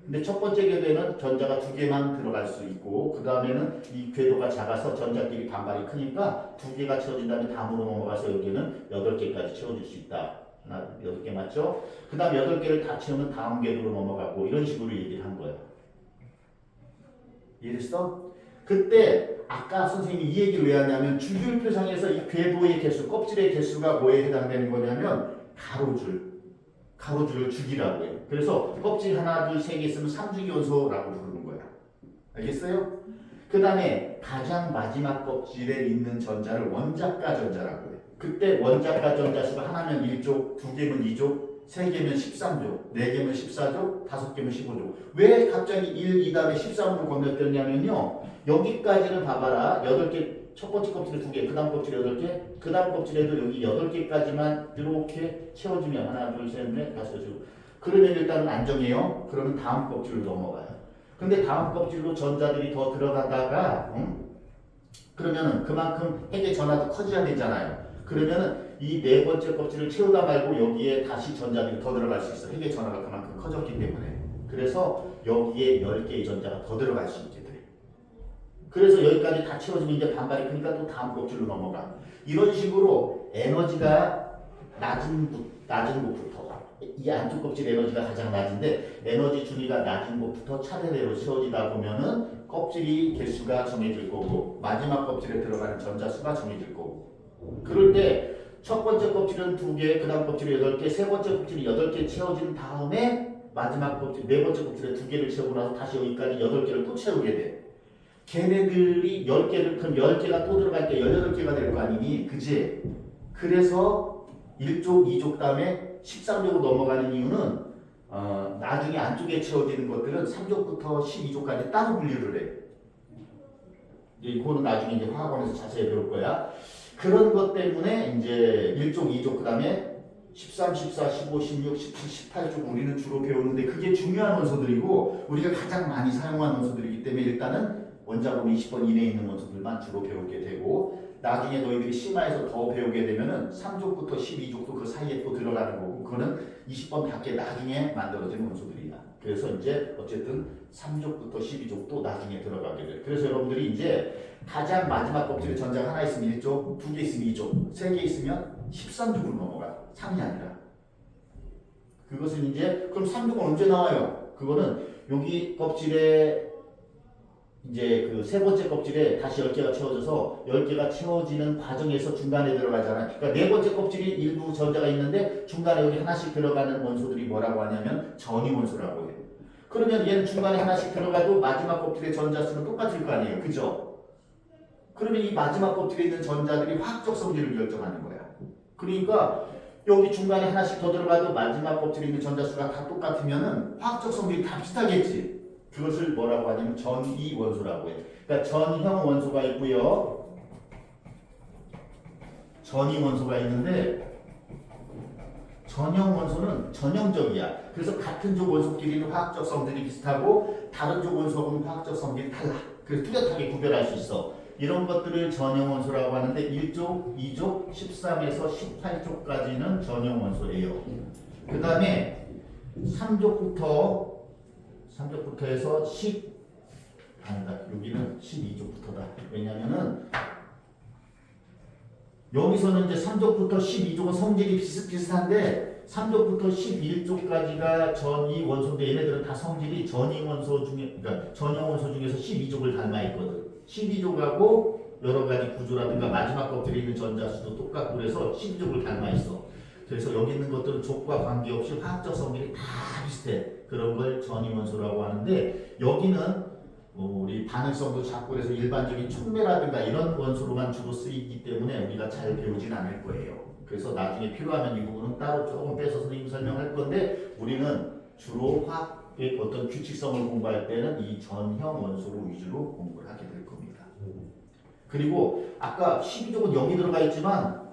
근데 첫 번째 궤도에는 전자가 2개만 들어갈 수 있고 그 다음에는 이 궤도가 작아서 전자끼리 반발이 크니까 2개가 채워진 다음에 다음으로 넘어가서 여기는 8개까지 채워질 수 있다. 하나, 8개 맞죠? 그 다음 8개를 다 채우면 다음 궤도로 넘어가고 이런 식으로 얘기를 한 거야. 이해됐어? 그때 아까 선생님이 이 얘기를 왜 하냐면 주기율표상에서 이 궤도의 개수, 껍질의 개수가 뭐에 해당되는 거냐면 가로줄을 주기라고 해요. 그래서 껍질 하나, 둘, 세 개 있으면 3주기 원소라고 부르는 거야. 알겠어요? 그 다음에 가장 마지막 껍질에 있는 전자를 원자가 전자라고 해요. 그때 원자가 전자 수가 하나면 1조, 2개면 2조, 3개면 13조, 4개면 14조, 5개면 15조. 왜 갑자기 1, 2 다음에 13으로 건너뛰었냐면요. 여기까지는 봐봐라. 8개, 첫 번째 껍질에 2개, 그 다음 껍질에 8개, 그 다음 껍질에도 여기 8개까지만 이렇게 채워주면 하나, 둘, 셋, 넷, 다섯, 여섯. 그러면 일단은 안정해요. 그러면 다음 껍질로 넘어가요. 근데 다음 껍질로 전자들이 더 들어가다가 그러면은 그만큼 핵의 전하도 커져야 되잖아요. 그러면은 이 4번째 껍질을 채우다 말고 여기에 다시 전자들이 더 들어갈 수 있어. 핵의 전하가 그만큼 커졌기 때문에. 그래서 여기에 10개의 전자가 더 들어갈 수 있게 돼. 그래서 여기까지 다 채워지면 이제 반발이 크니까 또 다음 껍질로 넘어가. 이런 식으로 에너지가 낮은 곳부터 이 안쪽 껍질 에너지가 가장 낮은데 에너지 준위가 낮은 곳부터 차례대로 채워지다 보면은 껍질이 개수가 정해질 거고 마지막 껍질에 들어가는 전자 수가 정해질 거고 그럴 때 첫 번째 껍질은 2개, 그 다음 껍질이 8개, 세 번째 껍질이 8개 채워진 다음에 마지막 껍질, 4번째 껍질에 2개를 채우고 나서 다시 여기까지 8개를 또 채우게 돼. 걔네들이 10개를, 그럼 10개가 또 들어갈 때 18개가 될 거 아니니? 그지? 그래서 1족, 2족 다음에 13족으로 넘어가는 이유는 나중에 안쪽에 채워지는 것들은 3족부터 12족까지 따로 분류를 해. 이거는 나중에 이제 화학원에서 자세히 배울 거야. 그런 것 때문에 이제 1족, 2족, 그 다음에 13, 14, 15, 16, 17, 18족 우리는 주로 배우는데 그게 중요한 원소들이고 우리가 가장 많이 사용하는 원소들이기 때문에 일단은 원자번 20번 이내에 있는 원소들만 주로 배우게 되고 나중에 너희들이 심화해서 더 배우게 되면은 3족부터 12족도 그 사이에 또 들어가는 거고 그거는 20번 밖에 나중에 만들어진 원소들이야. 그래서 이제 어쨌든 3족부터 12족도 나중에 들어가게 돼. 그래서 여러분들이 이제 가장 마지막 껍질에 전자가 하나 있으면 1족, 2개 있으면 2족, 3개 있으면 13족으로 넘어가. 3이 아니라. 그것은 이제 그럼 3족은 언제 나와요? 그거는 여기 껍질에 이제 그 세 번째 껍질에 다시 10개가 채워져서 10개가 채워지는 과정에서 중간에 들어가잖아요. 그러니까 네 번째 껍질이 일부 전자가 있는데 중간에 여기 하나씩 들어가는 원소들이 뭐라고 하냐면 전이 원소라고 해요. 그러면 얘는 중간에 하나씩 들어가도 마지막 껍질의 전자 수는 똑같을 거 아니에요. 그죠? 그러면 이 마지막 껍질에 있는 전자들이 화학적 성질을 결정하는 거야. 그러니까 여기 중간에 하나씩 더 들어가도 마지막 껍질에 있는 전자 수가 다 똑같으면은 화학적 성질이 다 비슷하겠지. 그것을 뭐라고 하냐면 전이 원소라고 해요. 그러니까 전형 원소가 있고요. 전이 원소가 있는데 전형 원소는 전형적이야. 그래서 같은 족 원소끼리는 화학적 성질이 비슷하고 다른 족 원소하고는 화학적 성질이 달라. 그래서 뚜렷하게 구별할 수 있어. 이런 것들을 전형 원소라고 하는데 1족, 2족, 13에서 18족까지는 전형 원소예요. 그 다음에 3족부터 해서 아니다. 여기는 12족부터다. 왜냐면은 여기서는 이제 3족부터 12족은 성질이 비슷비슷한데 3족부터 11족까지가 전이 원소인데 얘네들은 다 성질이 전이 원소 중에 그러니까 전형 원소 중에서 12족을 닮아 있거든. 12족하고 여러 가지 구조라든가 마지막 껍질에 있는 전자수도 똑같고 그래서 신족을 닮아 있어. 그래서 여기 있는 것들은 족과 관계없이 화학적 성질이 다 비슷해. 그런 걸 전이원소라고 하는데 여기는 우리 반응성도 작고 그래서 일반적인 촉매라든가 이런 원소로만 주로 쓰이기 때문에 우리가 잘 배우진 않을 거예요. 그래서 나중에 필요하면 이 부분은 따로 조금 빼서 선생님이 설명할 건데 우리는 주로 화학의 어떤 규칙성을 공부할 때는 이 전형 원소로 위주로 공부를 하게 될 겁니다. 그리고 아까 12족은 여기 들어가 있지만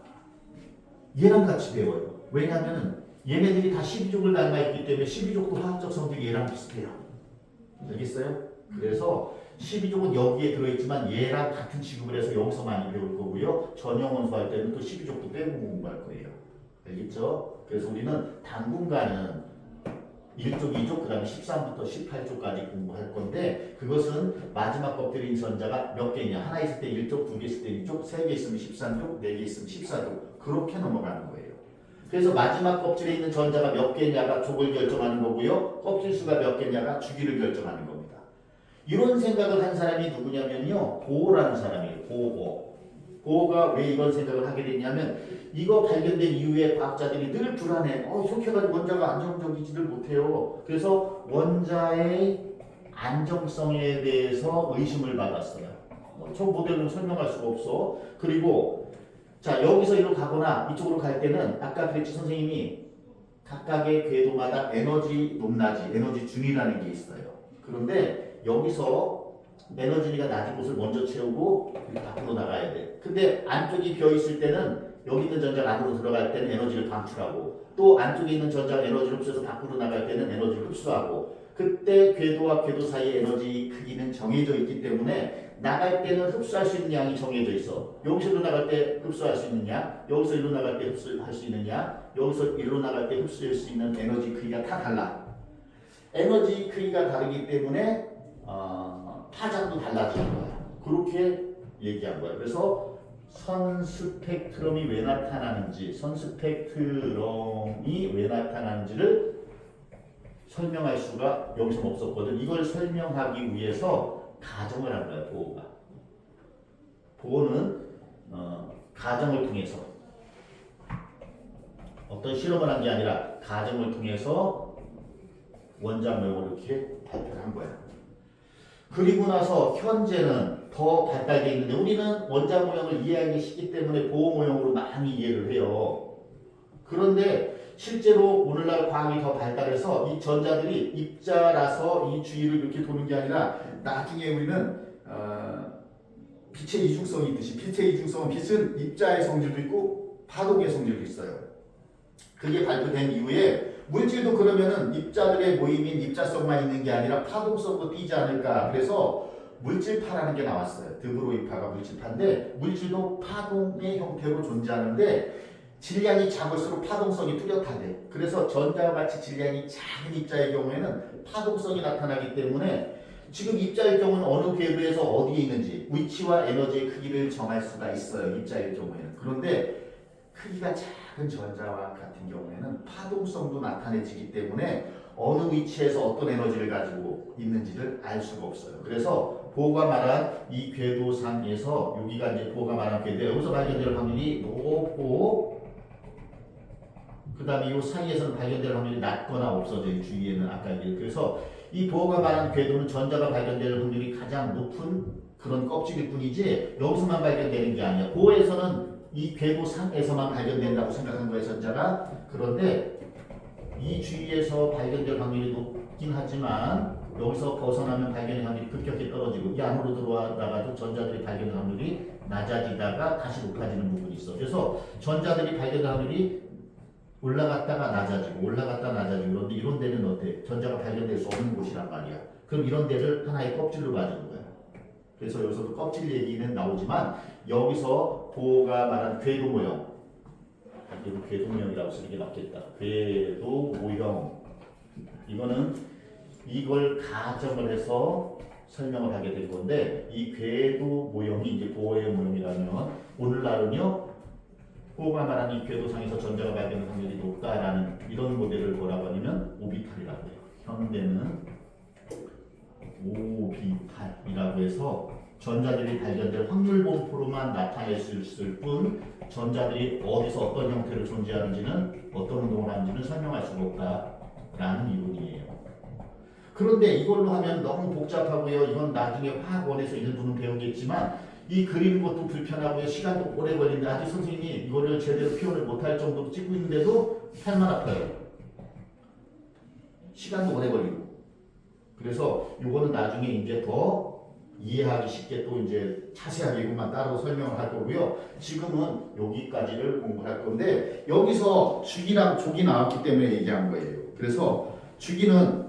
얘랑 같이 배워요. 왜냐하면 얘네들이 다 12족을 닮아 있기 때문에 12족도 화학적 성질이 얘랑 비슷해요. 알겠어요? 그래서 12족은 여기에 들어있지만 얘랑 같은 취급을 해서 여기서 많이 배울 거고요. 전형 원소 할 때는 또 12족도 빼고 공부할 거예요. 알겠죠? 그래서 우리는 당분간은 1족, 2족, 그 다음에 13부터 18족까지 공부할 건데 그것은 마지막 껍질인 전자가 몇 개냐. 하나 있을 때 1족, 두 개 있을 때 2족, 세 개 있으면 13족, 네 개 있으면 14족. 그렇게 넘어가는 거예요. 그래서 마지막 껍질에 있는 전자가 몇 개냐가 족을 결정하는 거고요. 껍질 수가 몇 개냐가 주기를 결정하는 겁니다. 이런 생각을 한 사람이 누구냐면요. 보호라는 사람이에요. 보호가 왜 이런 생각을 하게 됐냐면 이거 발견된 이후에 과학자들이 늘 불안해. 이렇게 해가지고 원자가 안정적이지를 못해요. 그래서 원자의 안정성에 대해서 의심을 받았어요. 저 모델로 설명할 수가 없어. 그리고 자 여기서 이리로 가거나 이쪽으로 갈 때는 아까 그랬지 선생님이 각각의 궤도마다 에너지 높낮이, 에너지 중이라는 게 있어요. 그런데 여기서 에너지가 낮은 곳을 먼저 채우고 밖으로 나가야 돼. 근데 안쪽이 비어 있을 때는 여기 있는 전자가 안으로 들어갈 때는 에너지를 방출하고 또 안쪽에 있는 전자가 에너지를 흡수해서 밖으로 나갈 때는 에너지를 흡수하고 그때 궤도와 궤도 사이의 에너지 크기는 정해져 있기 때문에 나갈 때는 흡수할 수 있는 양이 정해져 있어. 여기서 일로 나갈 때 흡수할 수 있는 양, 여기서 일로 나갈 때 흡수할 수 있는 양, 여기서 일로 나갈 때 흡수할 수 있는 에너지 크기가 다 달라. 에너지 크기가 다르기 때문에 파장도 달라지는 거야. 그렇게 얘기한 거야. 그래서 선 스펙트럼이 왜 나타나는지를 설명할 수가 여기서는 없었거든. 이걸 설명하기 위해서 가정을 한 거야. 보호는 가정을 통해서 어떤 실험을 한 게 아니라 가정을 통해서 원자 모형을 이렇게 발표를 한 거야. 그리고 나서 현재는 더 발달되어 있는데 우리는 원자 모형을 이해하기 쉽기 때문에 보호 모형으로 많이 이해를 해요. 그런데 실제로 오늘날 과학이 더 발달해서 이 전자들이 입자라서 이 주위를 이렇게 도는 게 아니라 나중에 우리는 빛의 이중성이 있듯이 빛의 이중성은 빛은 입자의 성질도 있고 파동의 성질도 있어요. 그게 발표된 이후에 물질도 그러면은 입자들의 모임인 입자성만 있는 게 아니라 파동성도 띄지 않을까. 그래서 물질파라는 게 나왔어요. 드브로이파가 물질파인데 물질도 파동의 형태로 존재하는데 질량이 작을수록 파동성이 뚜렷하대. 그래서 전자와 같이 질량이 작은 입자의 경우에는 파동성이 나타나기 때문에 지금 입자의 경우는 어느 궤도에서 어디에 있는지 위치와 에너지의 크기를 정할 수가 있어요. 입자의 경우에는. 그런데 크기가 작은 전자와 같은 경우에는 파동성도 나타내지기 때문에 어느 위치에서 어떤 에너지를 가지고 있는지를 알 수가 없어요. 그래서 보호가 말한 이 궤도상에서 여기가 이제 보호가 말한 궤도에 여기서 발견될 확률이 높고 그 다음에 이 사이에서는 발견될 확률이 낮거나 없어져요. 주위에는 아까 얘기. 그래서 이 보호가 말한 궤도는 전자가 발견될 확률이 가장 높은 그런 껍질일 뿐이지 여기서만 발견되는 게 아니야. 보호에서는 이 궤도 상에서만 발견된다고 생각한 거예요, 전자가. 그런데 이 주위에서 발견될 확률이 높긴 하지만 여기서 벗어나면 발견의 확률이 급격히 떨어지고 이 안으로 들어와다가도 전자들이 발견될 확률이 낮아지다가 다시 높아지는 부분이 있어. 그래서 전자들이 발견될 확률이 올라갔다가 낮아지고 올라갔다가 낮아지고 그런데 이런 데는 어때? 전자가 발견될 수 없는 곳이란 말이야. 그럼 이런 데를 하나의 껍질로 가지는 거야. 그래서 여기서도 껍질 얘기는 나오지만 여기서 보호가 말한 궤도 모형, 이거 궤도 모형이라고 쓰는 게 낫겠다. 궤도 모형, 이거는 이걸 가정을 해서 설명을 하게 될 건데 이 궤도 모형이 이제 보호의 모형이라면 오늘날은요 보호가 말하는 이 궤도상에서 전자가 발견될 확률이 높다라는 이런 모델을 뭐라고 하냐면 오비탈이라고 해요. 현대는 오비탈이라고 해서 전자들이 발견될 확률 분포로만 나타낼 수 있을 뿐 전자들이 어디서 어떤 형태로 존재하는지는 어떤 운동을 하는지는 설명할 수가 없다라는 이론이에요. 그런데 이걸로 하면 너무 복잡하고요. 이건 나중에 화학원에서 일부는 배우겠지만 이 그리는 것도 불편하고요. 시간도 오래 걸리는데 아직 선생님이 이거를 제대로 표현을 못할 정도로 찍고 있는데도 팔만 아파요. 시간도 오래 걸리고. 그래서 이거는 나중에 이제 더 이해하기 쉽게 또 이제 자세하게 이것만 따로 설명을 할 거고요. 지금은 여기까지를 공부할 건데 여기서 주기랑 족이 나왔기 때문에 얘기한 거예요. 그래서 주기는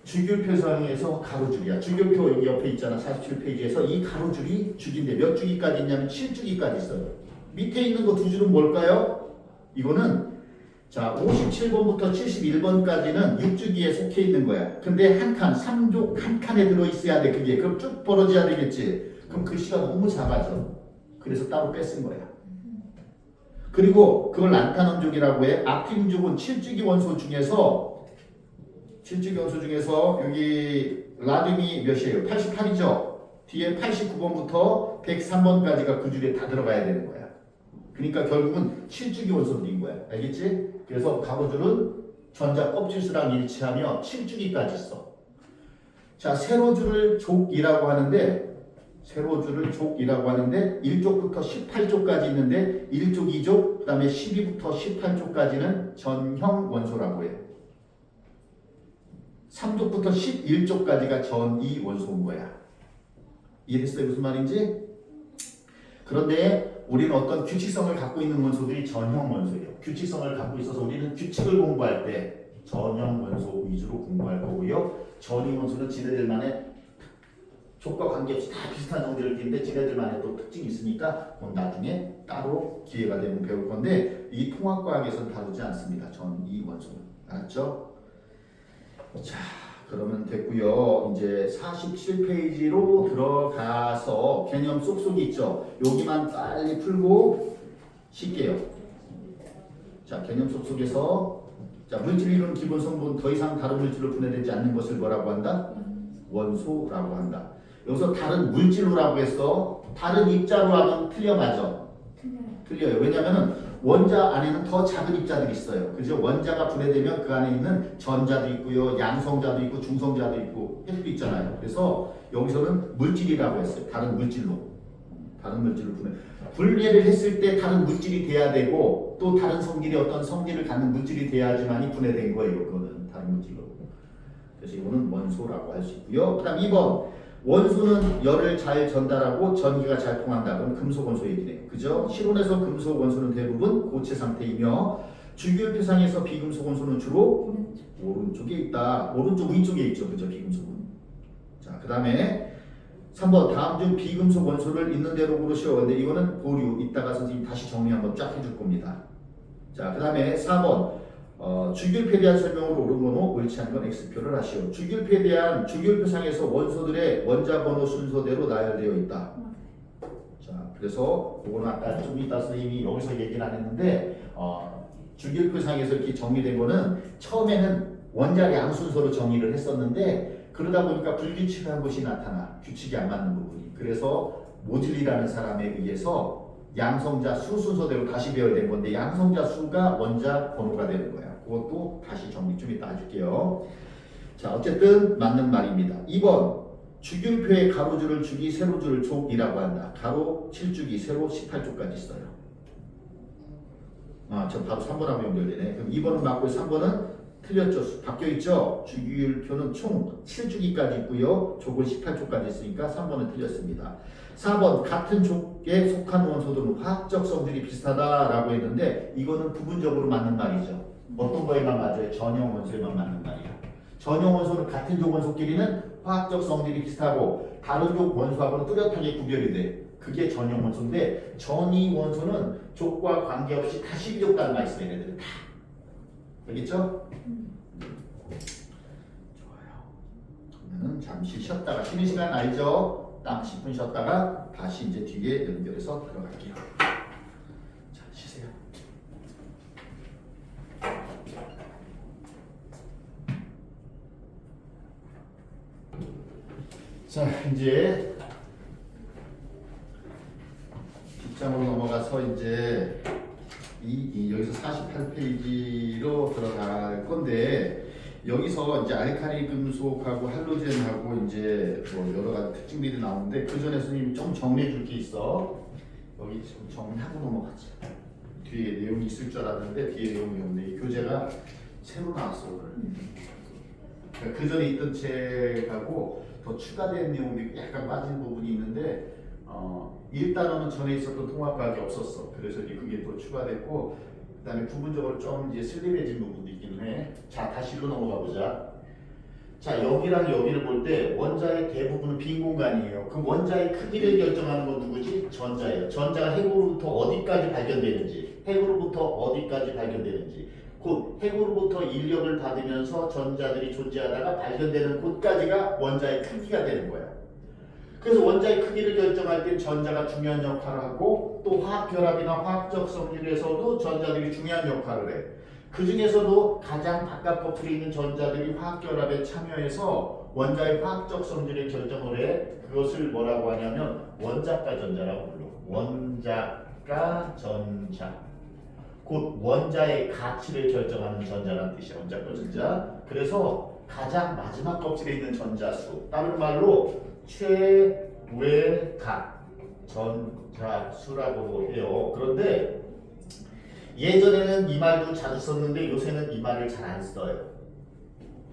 주기율표상에서 가로줄이야. 주기율표 여기 옆에 있잖아. 47페이지에서 이 가로줄이 주기인데 몇 주기까지 있냐면 7주기까지 있어요. 밑에 있는 거 두 줄은 뭘까요? 이거는 자 57번부터 71번까지는 6주기에 속해 있는 거야. 근데 한 칸, 3족 한 칸에 들어있어야 돼. 그게 그럼 쭉 벌어져야 되겠지. 그럼 글씨가 너무 작아져. 그래서 따로 뺐은 거야. 그리고 그걸 란타논족이라고 해. 악틴족은 7주기 원소 중에서 7주기 원소 중에서 여기 라듐이 몇이에요? 88이죠. 뒤에 89번부터 103번까지가 그 줄에 다 들어가야 되는 거야. 그러니까 결국은 7주기 원소들인 거야. 알겠지? 그래서 가로줄은 전자 껍질수랑 일치하며 7주기까지 있어. 자, 세로줄을 족이라고 하는데 세로줄을 족이라고 하는데 1족부터 18족까지 있는데 1족, 2족, 그 다음에 12부터 18족까지는 전형 원소라고 해요. 3족부터 11족까지가 전이 원소인 거야. 이해됐어요? 무슨 말인지? 그런데 우리는 어떤 규칙성을 갖고 있는 원소들이 전형 원소예요. 규칙성을 갖고 있어서 우리는 규칙을 공부할 때 전형 원소 위주로 공부할 거고요. 전이 원소는 지네들만의 족과 관계없이 다 비슷한 성질을 띠는데 지네들만의 또 특징이 있으니까 그건 나중에 따로 기회가 되면 배울 건데 이 통합과학에서는 다루지 않습니다. 전이 원소는. 알았죠? 자, 그러면 됐고요. 이제 47페이지로 들어가서 개념 쏙쏙이 있죠. 여기만 빨리 풀고 쉴게요. 자, 개념 쏙쏙에서 자, 물질 이론 기본 성분 더 이상 다른 물질로 분해되지 않는 것을 뭐라고 한다? 원소라고 한다. 여기서 다른 물질로라고 했어. 다른 입자로 하면 틀려 맞아. 틀려요. 왜냐면은 원자 안에는 더 작은 입자들이 있어요. 그죠? 원자가 분해되면 그 안에 있는 전자도 있고요. 양성자도 있고 중성자도 있고 핵도 있잖아요. 그래서 여기서는 물질이라고 했어요. 다른 물질로. 다른 물질로 분해를 했을 때 다른 물질이 돼야 되고 또 다른 성질이 어떤 성질을 갖는 물질이 돼야지만이 분해된 거예요. 그거는 다른 물질로. 그래서 이거는 원소라고 할 수 있고요. 그 다음 2번. 원소는 열을 잘 전달하고 전기가 잘 통한다. 그럼 금속 원소 얘기네요. 그죠? 실온에서 금속 원소는 대부분 고체 상태이며 주기율표상에서 비금속 원소는 주로 오른쪽에 있다. 오른쪽 위쪽에 있죠. 그죠? 비금속은. 자, 그 다음에 3번 다음 중 비금속 원소를 있는 대로 고르시오. 근데 이거는 보류. 이따가 선생님 다시 정리 한번 쫙 해줄 겁니다. 자, 그 다음에 4번 주기율표에 대한 설명으로 옳은 번호, 옳지 않은 건 X표를 하시오. 주기율표에 대한 주기율표상에서 원소들의 원자 번호 순서대로 나열되어 있다. 자, 그래서 이거는 아까 좀 이따 선생님이 여기서 얘기는 안 했는데 주기율표상에서 이렇게 정리된 거는 처음에는 원자량 순서로 정의를 했었는데 그러다 보니까 불규칙한 것이 나타나. 규칙이 안 맞는 부분이. 그래서 모질리라는 사람에 의해서 양성자 수 순서대로 다시 배열된 건데 양성자 수가 원자 번호가 되는 거야. 그것도 다시 정리 좀 이따 해줄게요. 자, 어쨌든 맞는 말입니다. 2번 주기율표의 가로줄을 주기, 세로줄을 족이라고 한다. 가로 7주기, 세로 18쪽까지 있어요. 저 바로 3번하고 연결되네. 그럼 2번은 맞고 3번은 틀렸죠. 바뀌어있죠. 주기율표는 총 7주기까지 있고요. 족은 18쪽까지 있으니까 3번은 틀렸습니다. 4번 같은 족에 속한 원소들은 화학적 성질이 비슷하다라고 했는데 이거는 부분적으로 맞는 말이죠. 어떤 거에만 맞아요? 전형 원소에만 맞는 말이야. 전형 원소는 같은 족 원소끼리는 화학적 성질이 비슷하고 다른 족 원소하고는 뚜렷하게 구별이 돼. 그게 전형 원소인데 전이 원소는 족과 관계없이 다 12족 닮아 있어. 얘네들은 다. 알겠죠? 좋아요. 그러면 잠시 쉬었다가 쉬는 시간 알죠? 딱 10분 쉬었다가 다시 이제 뒤에 연결해서 들어갈게요. 자, 쉬세요. 자, 이제 입장으로 넘어가서 이제 여기서 48페이지로 들어갈 건데 여기서 이제 알카리 금속하고 할로젠하고 이제 뭐 여러 가지 특징들이 나오는데 그 전에 선생님이 좀 정리해 줄 게 있어. 여기 좀 정리하고 넘어가자. 뒤에 내용이 있을 줄 알았는데 뒤에 내용이 없네. 이 교재가 새로 나왔어 오늘. 그러니까 그 전에 있던 책하고 더 추가된 내용들이 약간 빠진 부분이 있는데 1단원은 전에 있었던 통합각이 없었어. 그래서 이제 그게 또 추가됐고 그다음에 부분적으로 좀 이제 슬림해진 부분도 있긴 해. 자, 다시 일로 넘어가 보자. 자, 여기랑 여기를 볼 때 원자의 대부분은 빈 공간이에요. 그 원자의 크기를 결정하는 건 누구지? 전자예요. 전자가 핵으로부터 어디까지 발견되는지, 핵으로부터 어디까지 발견되는지, 곧 핵으로부터 인력을 받으면서 전자들이 존재하다가 발견되는 곳까지가 원자의 크기가 되는 거야. 그래서 원자의 크기를 결정할 때 전자가 중요한 역할을 하고 또 화학 결합이나 화학적 성질에서도 전자들이 중요한 역할을 해. 그 중에서도 가장 바깥 껍질에 있는 전자들이 화학 결합에 참여해서 원자의 화학적 성질을 결정을 해. 그것을 뭐라고 하냐면 원자가 전자라고 불러. 원자가 전자. 곧 원자의 가치를 결정하는 전자라는 뜻이야. 원자가 전자. 그래서 가장 마지막 껍질에 있는 전자수. 다른 말로 최외각 전자수라고 해요. 그런데 예전에는 이 말도 자주 썼는데 요새는 이 말을 잘 안 써요.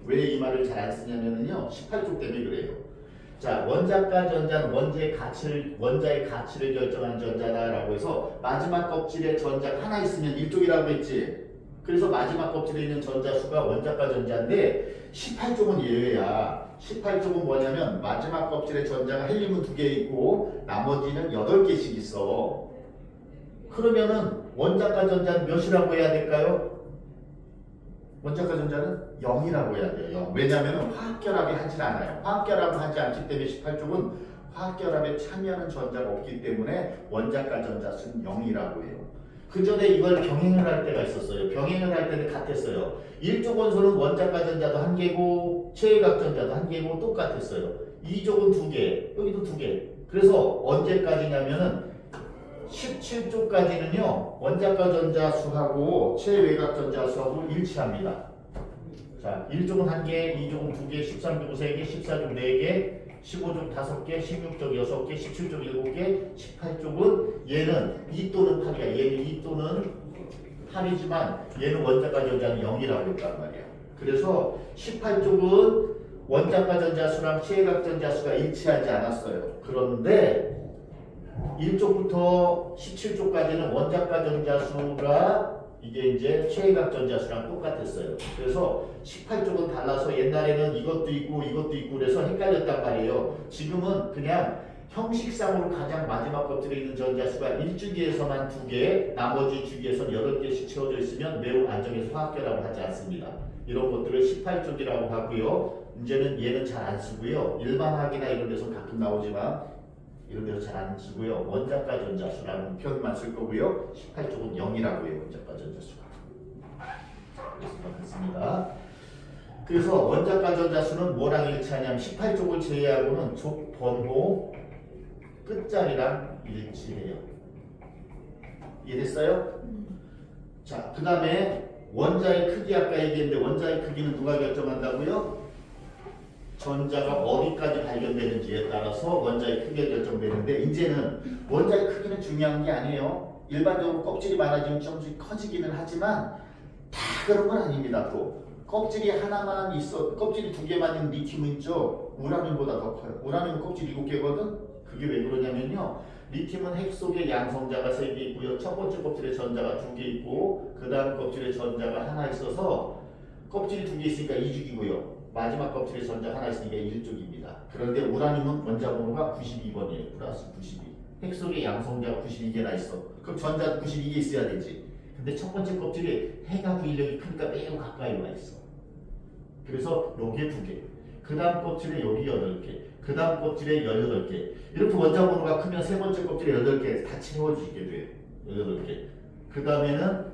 왜 이 말을 잘 안 쓰냐면요 18쪽 때문에 그래요. 자, 원자가 전자는 원자의 가치를 결정하는 전자다라고 해서 마지막 껍질에 전자가 하나 있으면 1쪽이라고 했지. 그래서 마지막 껍질에 있는 전자수가 원자가 전자인데 18쪽은 예외야. 18쪽은 뭐냐면 마지막 껍질에 전자가 헬륨은 2개 있고 나머지는 8개씩 있어. 그러면은 원자가 전자는 몇이라고 해야 될까요? 원자가 전자는 0이라고 해야 돼요. 0. 왜냐하면 화학결합이 하질 않아요. 화학결합을 하지 않기 때문에 18쪽은 화학결합에 참여하는 전자가 없기 때문에 원자가 전자수는 0이라고 해요. 그 전에 이걸 병행을 할 때가 있었어요. 병행을 할 때는 같았어요. 1쪽 원소는 원자가 전자도 1개고 최외각 전자도 1개고 똑같았어요. 2쪽은 2개, 여기도 2개. 그래서 언제까지냐면은 17쪽까지는요 원자가 전자수하고 최외각 전자수하고 일치합니다. 자, 1쪽은 1개, 2쪽은 2개, 13쪽 3개, 14쪽 4개, 15쪽 5개, 16쪽 6개, 17쪽 7개, 18쪽은 얘는 2 또는 8이야. 얘는 2 또는 8이지만 얘는 원자가 전자는 0이라고 했단 말이야. 그래서 18쪽은 원자가 전자수랑 최외각 전자수가 일치하지 않았어요. 그런데 1쪽부터 17쪽까지는 원자가 전자수가 이게 이제 최외각 전자수랑 똑같았어요. 그래서 18쪽은 달라서 옛날에는 이것도 있고 그래서 헷갈렸단 말이에요. 지금은 그냥 형식상으로 가장 마지막 껍질에 있는 전자수가 1주기에서만 2개, 나머지 주기에서는 8개씩 채워져 있으면 매우 안정해서 화학결합을 하지 않습니다. 이런 것들을 18쪽이라고 하고요. 이제는 얘는 잘 안 쓰고요. 일반학이나 이런 데서 가끔 나오지만 이런 데서 잘 안 쓰고요. 원자가 전자수라는 표현만 쓸 거고요. 18쪽은 0이라고 해요. 원자가 전자수가. 그래서 그렇습니다. 그래서 원자가 전자수는 뭐랑 일치하냐면 18쪽을 제외하고는 족, 번호, 끝자리랑 일치해요. 이해됐어요? 자, 그 다음에 원자의 크기 아까 얘기했는데 원자의 크기는 누가 결정한다고요? 전자가 어디까지 발견되는지에 따라서 원자의 크기가 결정되는데 이제는 원자의 크기는 중요한 게 아니에요. 일반적으로 껍질이 많아지면 조금씩 커지기는 하지만 다 그런 건 아닙니다. 또 껍질이 하나만 있어, 껍질이 2개만 있는 리튬은 있죠. 우라늄보다 더 커요. 우라늄 껍질 7개거든. 그게 왜 그러냐면요. 리튬은 핵 속에 양성자가 3개 있고요. 첫 번째 껍질에 전자가 2개 있고 그 다음 껍질에 전자가 하나 있어서 껍질이 2개 있으니까 2주기고요. 마지막 껍질에 전자 하나 있으니까 1쪽입니다. 그런데 우라늄은 원자 번호가 92번이에요. 플러스 92. 핵 속에 양성자가 92개나 있어. 그럼 전자도 92개 있어야 되지. 근데 첫 번째 껍질에 핵하고 인력이 크니까 매우 가까이 와 있어. 그래서 여기에 2개. 그 다음 껍질에 여기 8개. 그 다음 껍질에 18개. 이렇게 원자 번호가 크면 세 번째 껍질에 8개 다 채워지게 돼요. 18개. 그 다음에는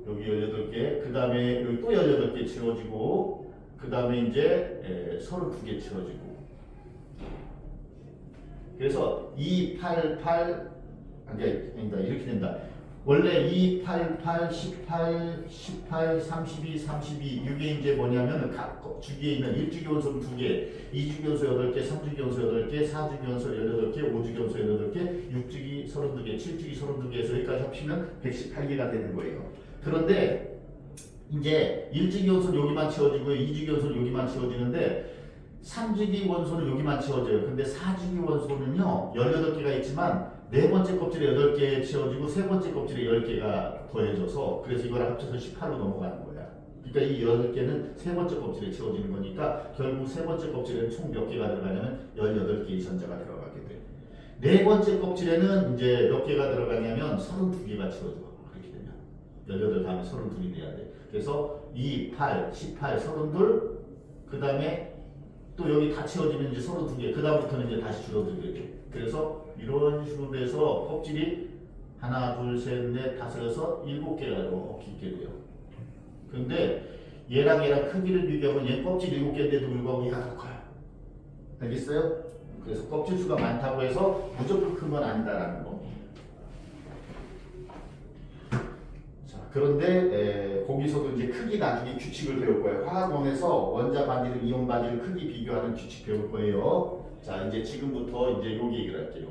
여기 18개, 그 다음에 여기 또 18개 채워지고, 그 다음에 이제 32개 채워지고. 그래서 288 아니다 이렇게 된다. 원래 2, 8, 8, 18, 18, 32, 32 이게 이제 뭐냐면 각 주기에 있는 1주기원소는 2개, 2주기원소 8개, 3주기원소 8개, 4주기원소 18개, 5주기원소 8개, 6주기 32개, 7주기 32개에서 여기까지 합치면 118개가 되는 거예요. 그런데 이제 1주기 원소는 여기만 채워지고요. 2주기 원소는 여기만 채워지는데 3주기 원소는 여기만 채워져요. 근데 4주기 원소는요. 18개가 있지만 네 번째 껍질에 8개 채워지고 세 번째 껍질에 10개가 더해져서 그래서 이걸 합쳐서 18로 넘어가는 거야. 그러니까 이 8개는 세 번째 껍질에 채워지는 거니까 결국 세 번째 껍질에는 총 몇 개가 들어가냐면 18개의 전자가 들어가게 돼. 네 번째 껍질에는 이제 몇 개가 들어가냐면 32개가 채워져. 그렇게 되면 18 다음에 32이 돼야 돼. 그래서 2, 8, 18, 32 그 다음에 또 여기 다 채워지면 이제 32개 그 다음부터는 이제 다시 줄어들게 돼. 그래서 이런 식으로 해서 껍질이 하나, 둘, 셋, 넷, 다섯, 여섯, 7개가 이렇게 있게 돼요. 근데 얘랑 크기를 비교하면 얘 껍질 7개인데도 불구하고 얘가 더 커요. 알겠어요? 그래서 껍질 수가 많다고 해서 무조건 큰 건 아니다라는 거. 자, 그런데 거기서도 이제 크기 나중에 규칙을 배울 거예요. 화학원에서 원자 반지름, 이온 반지름 크기 비교하는 규칙 배울 거예요. 자, 이제 지금부터 이제 여기 얘기를 할게요.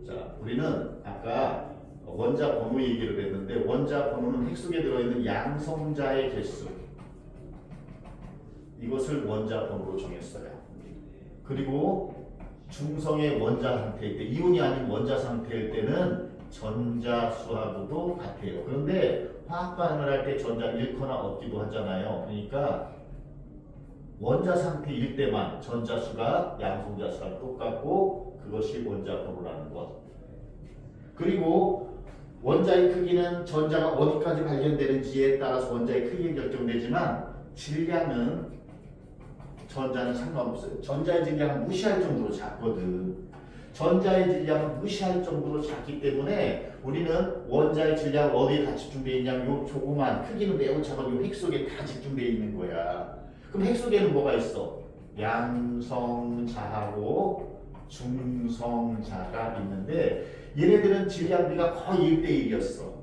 자, 우리는 아까 원자 번호 얘기를 했는데 원자 번호는 핵 속에 들어있는 양성자의 개수 이것을 원자 번호로 정했어요. 그리고 중성의 원자 상태일 때 이온이 아닌 원자 상태일 때는 전자 수하고도 같아요. 그런데 화학 반응을 할 때 전자를 잃거나 얻기도 하잖아요. 그러니까 원자 상태일 때만 전자 수가 양성자 수랑 똑같고 그것이 원자 번호라는 것. 그리고 원자의 크기는 전자가 어디까지 발견되는지에 따라서 원자의 크기가 결정되지만 질량은 전자는 상관없어요. 전자의 질량은 무시할 정도로 작거든. 전자의 질량은 무시할 정도로 작기 때문에 우리는 원자의 질량을 어디에 다 집중되어 있냐면 요 조그만 크기는 매우 작은 요 핵 속에 다 집중되어 있는 거야. 그럼 핵 속에는 뭐가 있어? 양성자하고 중성자가 있는데 얘네들은 질량비가 거의 1대1이었어.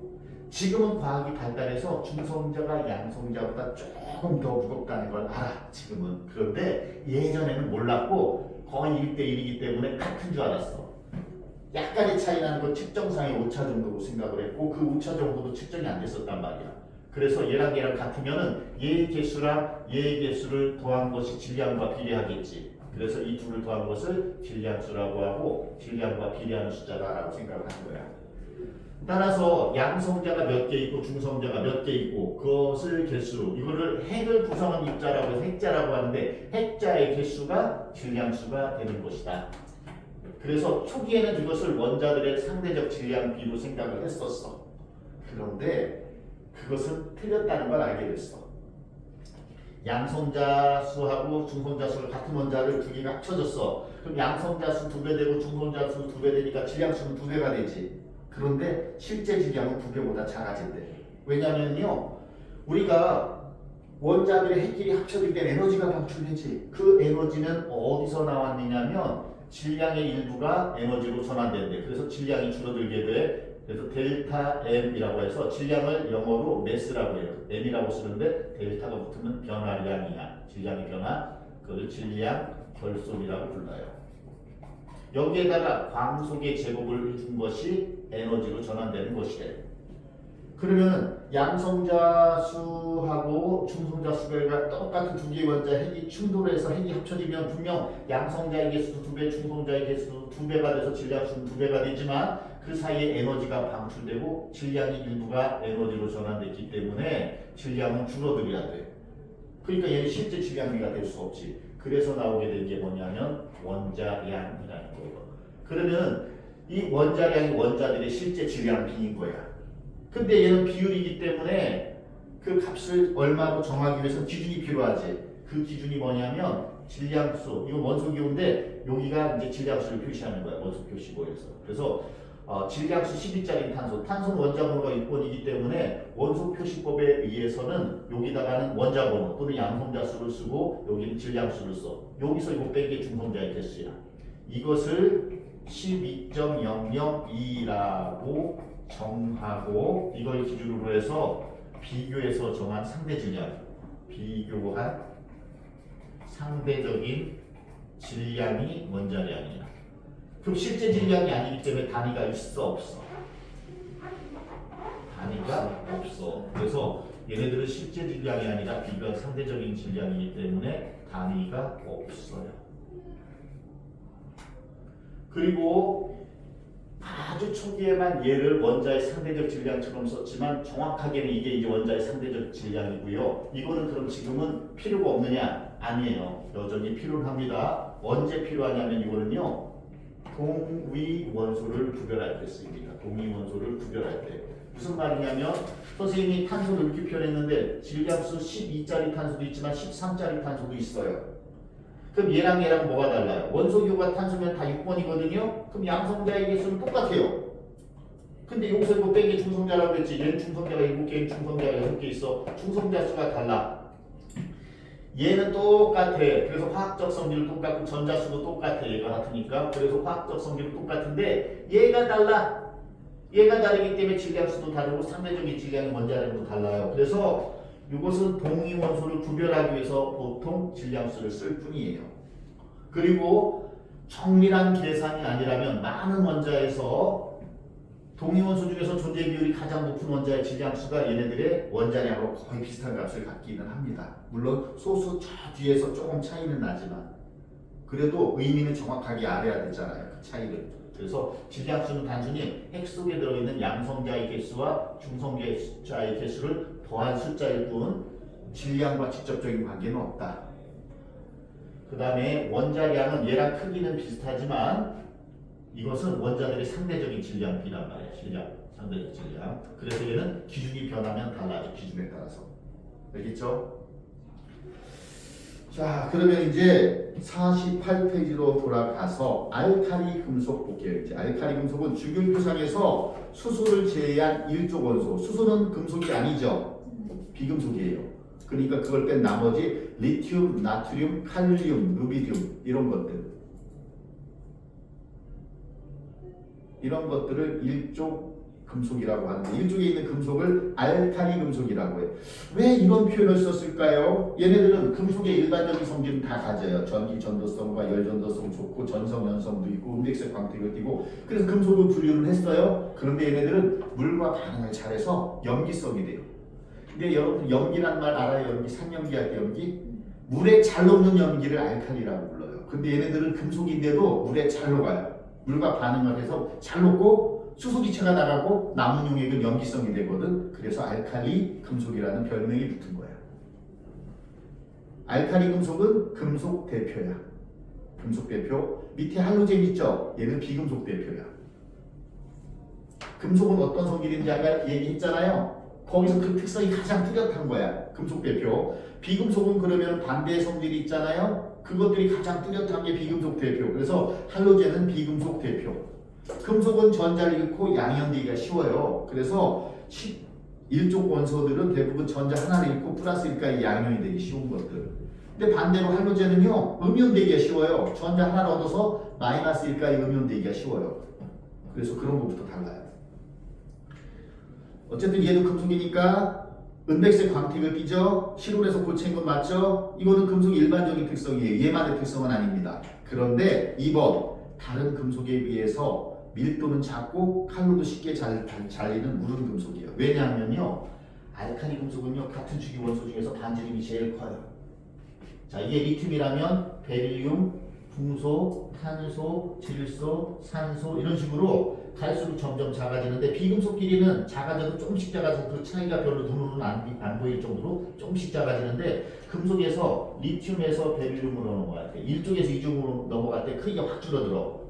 지금은 과학이 발달해서 중성자가 양성자보다 조금 더 무겁다는 걸 알아. 지금은. 그런데 예전에는 몰랐고 거의 1대1이기 때문에 같은 줄 알았어. 약간의 차이 나는 건 측정상의 오차 정도로 생각을 했고 그 오차 정도도 측정이 안 됐었단 말이야. 그래서 얘랑 같으면은 얘의 개수랑 얘의 개수를 더한 것이 질량과 비례하겠지. 그래서 이 둘을 더한 것을 질량수라고 하고 질량과 비례하는 숫자다라고 생각을 한 거야. 따라서 양성자가 몇 개 있고 중성자가 몇 개 있고 그것을 개수 이거를 핵을 구성한 입자라고 해서 핵자라고 하는데 핵자의 개수가 질량수가 되는 것이다. 그래서 초기에는 이것을 원자들의 상대적 질량비로 생각을 했었어. 그런데 그것은 틀렸다는 걸 알게 됐어. 양성자 수하고 중성자 수를 같은 원자를 두 개가 합쳐졌어. 그럼 양성자 수 2배 되고 중성자 수 2배 되니까 질량수는 2배가 되지. 그런데 실제 질량은 2배보다 작아진대. 왜냐면요, 우리가 원자들의 핵끼리 합쳐질 때 에너지가 방출되지. 그 에너지는 어디서 나왔느냐면 질량의 일부가 에너지로 전환된대. 그래서 질량이 줄어들게 돼. 그래서 델타 M이라고 해서 질량을 영어로 매스라고 해요. M이라고 쓰는데 델타가 붙으면 변화량이야. 질량의 변화. 그걸 질량 결손이라고 불러요. 여기에다가 광속의 제곱을 준 것이 에너지로 전환되는 것이래. 그러면 양성자 수하고 중성자 수가 똑같은 두 개의 원자 핵이 충돌해서 핵이 합쳐지면 분명 양성자의 개수도 2배, 중성자의 개수도 2배가 돼서 질량수는 2배가 되지만 그 사이에 에너지가 방출되고 질량의 일부가 에너지로 전환됐기 때문에 질량은 줄어들어야 돼. 그러니까 얘는 실제 질량비가 될 수 없지. 그래서 나오게 된 게 뭐냐면 원자량이라는 거예요. 그러면 이 원자량이 원자들의 실제 질량비인 거야. 근데 얘는 비율이기 때문에 그 값을 얼마로 정하기 위해서 기준이 필요하지. 그 기준이 뭐냐면 질량수. 이거 원소기호인데 여기가 이제 질량수를 표시하는 거야. 원소 표시고에서. 그래서 질량수 12짜리 탄소. 탄소는 원자번호가 6번이기 때문에 원소 표시법에 의해서는 여기다가는 원자번호 또는 양성자수를 쓰고 여기는 질량수를 써. 여기서 이거 뺀 게 중성자의 개수야. 이것을 12.002라고 정하고 이걸 기준으로 해서 비교해서 정한 상대 질량, 비교한 상대적인 질량이 원자량이야. 그럼 실제 질량이 아니기 때문에 단위가 있어 없어? 단위가 없어. 그래서 얘네들은 실제 질량이 아니라 비교한 상대적인 질량이기 때문에 단위가 없어요. 그리고 아주 초기에만 얘를 원자의 상대적 질량처럼 썼지만 정확하게는 이게 이제 원자의 상대적 질량이고요. 이거는 그럼 지금은 필요가 없느냐? 아니에요. 여전히 필요합니다. 언제 필요하냐면 이거는요. 동위 원소를 구별할 때 쓰입니다. 동위 원소를 구별할 때. 무슨 말이냐면 선생님이 탄소를 이렇게 표현했는데 질량수 12짜리 탄소도 있지만 13짜리 탄소도 있어요. 그럼 얘랑 얘랑 뭐가 달라요? 원소기호가 탄소면 다 6번이거든요. 그럼 양성자의 개수는 똑같아요. 근데 여기서 이거 뺀 게 중성자라고 했지. 얘는 중성자가 7개, 얘는 중성자가 6개 있어. 중성자 수가 달라. 얘는 똑같아. 그래서 화학적 성질은 똑같고 전자수도 똑같아. 얘가 같으니까. 그래서 화학적 성질은 똑같은데 얘가 달라. 얘가 다르기 때문에 질량수도 다르고 상대적인 질량의 원자량도 달라요. 그래서 이것은 동위 원소를 구별하기 위해서 보통 질량수를 쓸 뿐이에요. 그리고 정밀한 계산이 아니라면 많은 원자에서 동위 원소 중에서 존재 비율이 가장 높은 원자의 질량수가 얘네들의 원자량으로 거의 비슷한 값을 갖기는 합니다. 물론 소수 저 뒤에서 조금 차이는 나지만 그래도 의미는 정확하게 알아야 되잖아요. 그 차이를. 그래서 질량수는 단순히 핵 속에 들어있는 양성자의 개수와 중성자의 개수를 더한 숫자일 뿐 질량과 직접적인 관계는 없다. 그 다음에 원자량은 얘랑 크기는 비슷하지만 이것은 원자들의 상대적인 질량비란 말이야. 질량, 상대적 질량. 그래서 얘는 기준이 변하면 달라져. 기준에 따라서. 알겠죠? 자, 그러면 이제 48페이지로 돌아가서 알카리 금속 볼게요. 이제 알카리 금속은 주균구상에서 수소를 제외한 일족 원소. 수소는 금속이 아니죠. 비금속이에요. 그러니까 그걸 뺀 나머지 리튬, 나트륨, 칼륨, 루비듐 이런 것들을 일족 금속이라고 하는데 일족에 있는 금속을 알카리 금속이라고 해요. 왜 이런 표현을 썼을까요? 얘네들은 금속의 일반적인 성질은 다 가져요. 전기 전도성과 열 전도성 좋고 전성 연성도 있고 음백색 광택을 띠고 그래서 금속을 분류를 했어요. 그런데 얘네들은 물과 반응을 잘해서 염기성이 돼요. 근데 여러분 염기란 말 알아요? 염기 산염기 할 때 염기? 물에 잘 녹는 염기를 알칼리라고 불러요. 근데 얘네들은 금속인데도 물에 잘 녹아요. 물과 반응을 해서 잘 녹고 수소기체가 나가고 남은 용액은 염기성이 되거든. 그래서 알칼리 금속이라는 별명이 붙은 거야. 알칼리 금속은 금속 대표야. 금속 대표. 밑에 할로젠 있죠? 얘는 비금속 대표야. 금속은 어떤 성질인지 아까 얘기했잖아요. 거기서 그 특성이 가장 뚜렷한 거야. 금속 대표. 비금속은 그러면 반대의 성질이 있잖아요. 그것들이 가장 뚜렷한 게 비금속 대표. 그래서 할로젠은 비금속 대표. 금속은 전자를 잃고 양이되기가 쉬워요. 그래서 일족 원소들은 대부분 전자 하나를 잃고 플러스일까 양이온이 되기 쉬운 것들. 근데 반대로 할로젠은요 음이온되기가 쉬워요. 전자 하나를 얻어서 마이너스일까 음이온되기가 쉬워요. 그래서 그런 것부터 달라요. 어쨌든 얘도 금속이니까 은백색 광택을 띠죠. 실온에서 고체인 건 맞죠? 이거는 금속의 일반적인 특성이에요. 얘만의 특성은 아닙니다. 그런데 2번 다른 금속에 비해서 밀도는 작고 칼로도 쉽게 잘리는 무른 금속이에요. 왜냐하면요 알칼리 금속은요 같은 주기 원소 중에서 반지름이 제일 커요. 자 이게 리튬이라면 베릴륨, 붕소, 탄소, 질소, 산소 이런 식으로 갈수록 점점 작아지는데 비금속끼리는 작아져도 조금씩 작아져서 그 차이가 별로 눈으로는 안 보일 정도로 조금씩 작아지는데 금속에서 리튬에서 베릴륨으로 넘어갈 때 1쪽에서 2쪽으로 넘어갈 때 크기가 확 줄어들어.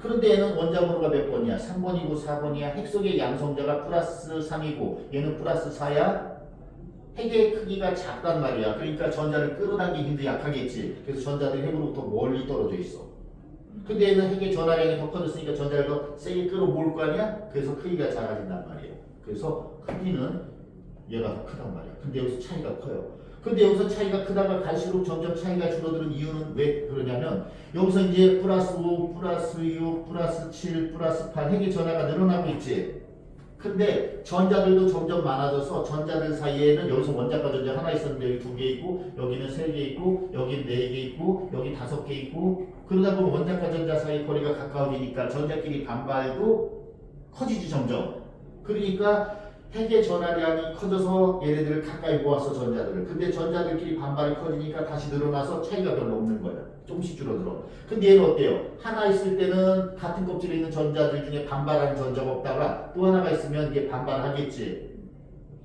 그런데 얘는 원자번호가 몇 번이야? 3번이고 4번이야. 핵 속의 양성자가 플러스 3이고 얘는 플러스 4야. 핵의 크기가 작단 말이야. 그러니까 전자를 끌어당기기 힘도 약하겠지. 그래서 전자들이 핵으로부터 멀리 떨어져 있어. 근데 얘는 핵의 전하량이 더 커졌으니까 전자를 더 세게 끌어모을 거 아니야? 그래서 크기가 작아진단 말이에요. 그래서 크기는 얘가 더 크단 말이야. 근데 여기서 차이가 커요. 근데 여기서 차이가 크다가 갈수록 점점 차이가 줄어드는 이유는 왜 그러냐면 여기서 이제 플러스 5, 플러스 6, 플러스 7, 플러스 8 핵의 전하가 늘어나고 있지. 근데 전자들도 점점 많아져서 전자들 사이에는 여기서 원자과 전자 하나 있었는데 여기 2개 있고 여기는 3개 있고 여기는 4개 있고 여기 5개 있고 그러다 보면 원자과 전자 사이 거리가 가까워지니까 전자끼리 반발도 커지지 점점. 그러니까 핵의 전하량이 커져서 얘네들을 가까이 모았어 전자들을. 근데 전자들끼리 반발이 커지니까 다시 늘어나서 차이가 별로 없는 거야. 조금씩 줄어들어. 근데 얘는 어때요? 하나 있을 때는 같은 껍질에 있는 전자들 중에 반발하는 전자가 없다가 또 하나가 있으면 이게 반발하겠지.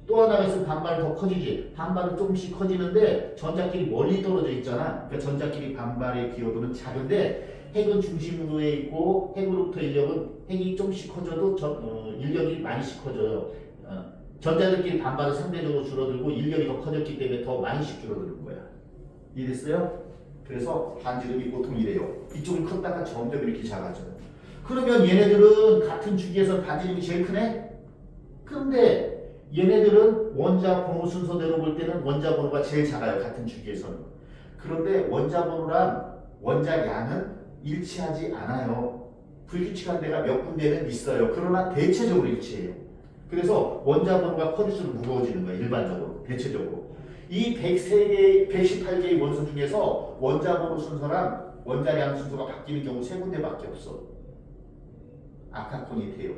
또 하나가 있으면 반발이 더 커지지. 반발은 조금씩 커지는데 전자끼리 멀리 떨어져 있잖아. 그러니까 전자끼리 반발의 기여도는 작은데 핵은 중심부에 있고 핵으로부터 핵이 조금씩 커져도 인력이 많이씩 커져요. 전자들끼리 반발은 상대적으로 줄어들고 인력이 더 커졌기 때문에 더 많이씩 줄어드는 거야. 이해됐어요? 그래서 반지름이 보통 이래요. 이쪽은 컸다가 점점 이렇게 작아져요. 그러면 얘네들은 같은 주기에서 반지름이 제일 크네? 그런데 얘네들은 원자 번호 순서대로 볼 때는 원자 번호가 제일 작아요. 같은 주기에서는. 그런데 원자 번호랑 원자량은 일치하지 않아요. 불규칙한 데가 몇 군데는 있어요. 그러나 대체적으로 일치해요. 그래서 원자 번호가 커질수록 무거워지는 거예요. 일반적으로, 대체적으로. 이 118개의 원소 중에서 원자 번호 순서랑 원자량 순서가 바뀌는 경우 세 군데밖에 없어. 아카콘이 돼요.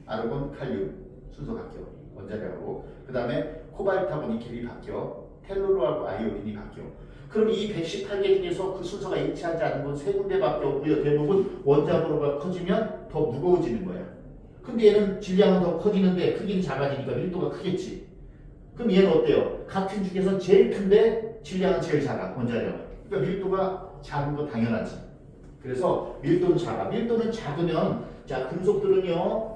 아르곤, 칼륨 순서 바뀌어. 원자량으로. 그 다음에 코발트하고 니켈이 바뀌어. 텔루로하고 아이오딘이 바뀌어. 그럼 이 118개 중에서 그 순서가 일치하지 않은 건 세 군데밖에 없고요. 대부분 원자 번호가 커지면 더 무거워지는 거야. 근데 얘는 질량은 더 커지는데 크기는 작아지니까 밀도가 크겠지. 그럼 얘는 어때요? 같은 중에서 제일 큰데 질량은 제일 작아. 원자량. 그러니까 밀도가 작은 건 당연하지. 그래서 밀도는 작아. 밀도는 작으면 자 금속들은요.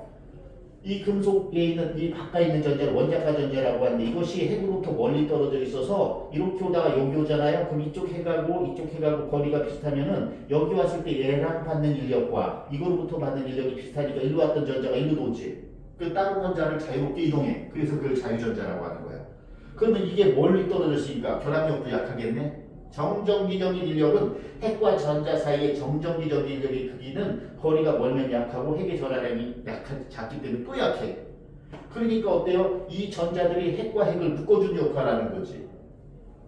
이 금속에 있는 이 바깥에 있는 전자를 원자과 전자라고 하는데 이것이 핵으로부터 멀리 떨어져 있어서 이렇게 오다가 여기 오잖아요. 그럼 이쪽 핵하고 이쪽 핵하고 거리가 비슷하면은 여기 왔을 때 얘랑 받는 인력과 이거로부터 받는 인력이 비슷하니까 일로 왔던 전자가 일로도 오지. 그 다른 원자를 자유롭게 이동해. 그래서 그걸 자유전자라고 하는 거야. 그러면 이게 멀리 떨어졌으니까 결합력도 약하겠네. 정전기적인 인력은 핵과 전자 사이의 정전기적인 인력의 크기는 거리가 멀면 약하고 핵의 전하량이 작기 때문에 또 약해. 그러니까 어때요? 이 전자들이 핵과 핵을 묶어주는 역할을 하는 거지.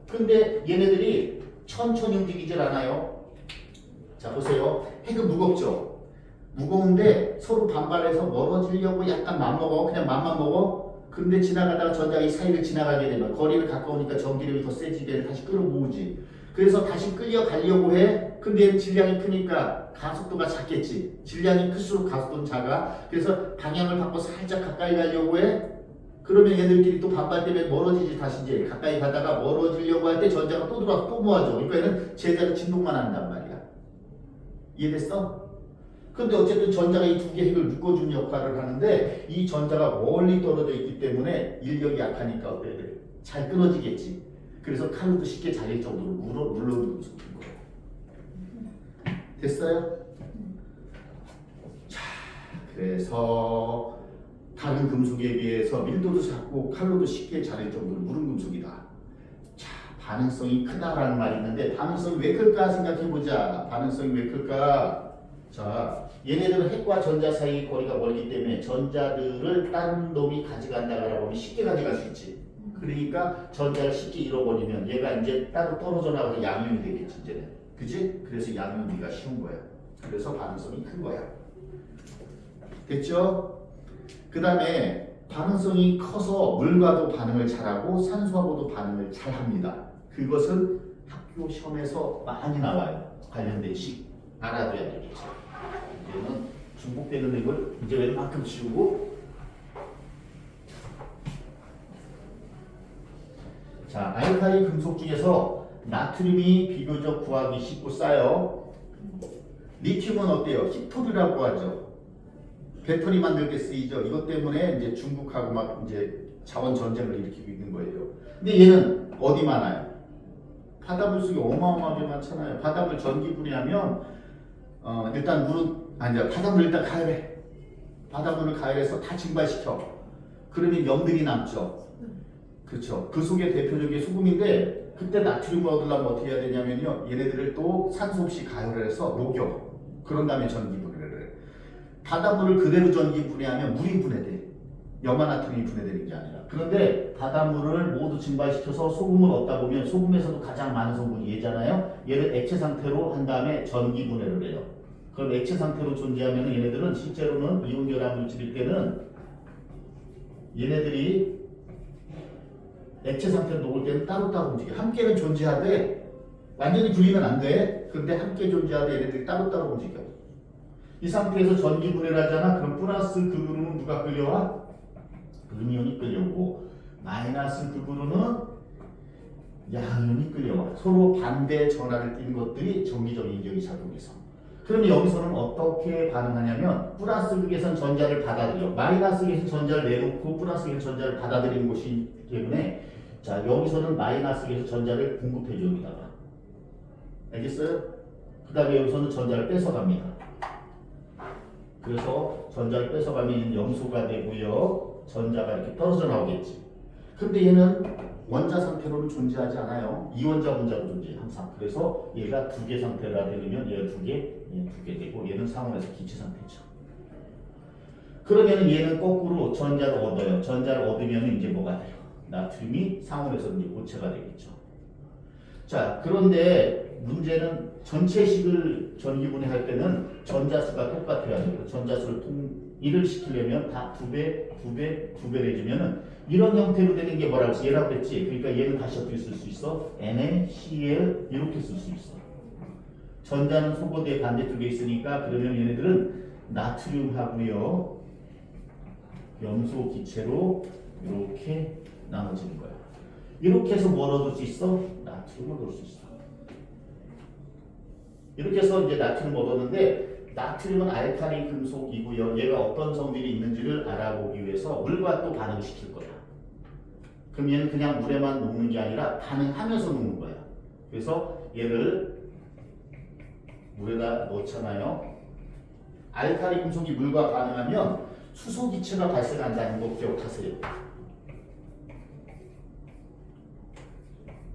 근데 얘네들이 천천히 움직이질 않아요. 자 보세요. 핵은 무겁죠. 무거운데 서로 반발해서 멀어지려고 약간 맘먹어. 그냥 맘만 먹어. 근데 지나가다가 전자가 이 사이를 지나가게 되면 거리를 가까우니까 전기력이 더 세지게 다시 끌어모으지. 그래서 다시 끌려가려고 해. 근데 질량이 크니까 가속도가 작겠지. 질량이 클수록 가속도는 작아. 그래서 방향을 바꿔 살짝 가까이 가려고 해. 그러면 얘들끼리 또 반발 때문에 멀어지지. 다시 이제 가까이 가다가 멀어지려고 할 때 전자가 또 들어와서 또 모아줘. 그러니까 얘는 제자로 진동만 한단 말이야. 이해됐어? 근데 어쨌든 전자가 이 두 개 핵을 묶어주는 역할을 하는데 이 전자가 멀리 떨어져 있기 때문에 인력이 약하니까 어때야 돼? 잘 끊어지겠지. 그래서 칼로도 쉽게 잘릴 정도로 물러는 금속인 거예요. 됐어요? 자, 그래서 다른 금속에 비해서 밀도도 작고 칼로도 쉽게 잘릴 정도로 무른 금속이다. 자, 반응성이 크다라는 말이 있는데 반응성이 왜 클까 생각해보자. 반응성이 왜 클까? 자, 얘네들은 핵과 전자 사이 거리가 멀기 때문에 전자들을 다른 놈이 가져간다라고 하면 쉽게 가져갈 수 있지. 그러니까 전자를 쉽게 잃어버리면 얘가 이제 따로 떨어져 나가서 양면이 되겠지 이제는. 그지? 그래서 양면기가 쉬운 거야. 그래서 반응성이 큰 거야. 됐죠? 그 다음에 반응성이 커서 물과도 반응을 잘하고 산소하고도 반응을 잘합니다. 그것은 학교 시험에서 많이 나와요. 관련된 식 알아둬야 되겠죠. 이제는 중복되는 이걸 이제 웬만큼 지우고 자, 알칼리 금속 중에서 나트륨이 비교적 구하기 쉽고 싸요. 리튬은 어때요? 히토류라고 하죠. 배터리 만들 때 쓰이죠. 이것 때문에 이제 중국하고 막 이제 자원 전쟁을 일으키고 있는 거예요. 근데 얘는 어디 많아요? 바닷물 속에 어마어마하게 많잖아요. 바닷물 전기 분해하면 일단 물은 아니야. 바닷물 일단 가열해. 바닷물을 가열해서 다 증발시켜. 그러면 염들이 남죠. 그렇죠. 그 속에 대표적인 소금인데 그때 나트륨을 얻으려면 어떻게 해야 되냐면요. 얘네들을 또 산소 없이 가열을 해서 녹여. 그런 다음에 전기 분해를 해. 바닷물을 그대로 전기 분해하면 물이 분해돼. 염화나트륨이 분해되는 게 아니라. 그런데 바닷물을 모두 증발시켜서 소금을 얻다 보면 소금에서도 가장 많은 성분이 얘잖아요. 얘를 액체 상태로 한 다음에 전기 분해를 해요. 그럼 액체 상태로 존재하면 얘네들은 실제로는 이온 결합 물질일 때는 얘네들이 액체 상태로 녹을 때는 따로따로 움직여. 함께는 존재하되 완전히 분리는 안 돼. 근데 함께 존재하되 얘네들이 따로따로 움직여. 이 상태에서 전기 분해를 하잖아. 그럼 플러스 극으로는 누가 끌려와? 음이온이 끌려오고 마이너스 극으로는 양이온이 끌려와. 서로 반대 전하를 띈 것들이 정기적 인격이 작용해서. 그러면 여기서는 어떻게 반응하냐면 플러스 극에선 전자를 받아들여. 마이너스 극에서 전자를 내놓고 플러스 극에서 전자를 받아들이는 것이기 때문에 자 여기서는 마이너스 극에서 전자를 공급해줘 여기다가. 알겠어요? 그 다음에 여기서는 전자를 뺏어갑니다. 그래서 전자를 뺏어가면 염소가 되고요. 전자가 이렇게 떨어져 나오겠지. 근데 얘는 원자 상태로는 존재하지 않아요. 이원자 분자로 존재해 항상. 그래서 얘가 두 개 상태라 되면 얘가 두 개, 얘는 두 개 되고 얘는 상온에서 기체 상태죠. 그러면 얘는 거꾸로 전자를 얻어요. 전자를 얻으면 이제 뭐가 돼요? 나트륨이 상온에서 이제 고체가 되겠죠. 자, 그런데 문제는 전체식을 전기분해할 때는 전자수가 똑같아야 돼요. 전자수를 통일을 시키려면 다 두 배 해주면은 이런 형태로 되는 게 뭐라고 했지? 얘라고 했지? 그러니까 얘는 다시 어떻게 쓸 수 있어? NaCl 이렇게 쓸 수 있어. 전자는 소거대 반대쪽에 있으니까 그러면 얘네들은 나트륨하고요. 염소 기체로 이렇게 나눠지는 거야. 이렇게 해서 뭘 얻을 수 있어? 나트륨을 얻을 수 있어. 이렇게 해서 이제 나트륨을 얻었는데 나트륨은 알칼리 금속이고요. 얘가 어떤 성질이 있는지를 알아보기 위해서 물과 또 반응을 시킬 거야. 그럼 얘는 그냥 물에만 녹는 게 아니라 반응하면서 녹는 거야. 그래서 얘를 물에다 넣잖아요. 알칼리 금속이 물과 반응하면 수소 기체가 발생한다는 거 기억하세요.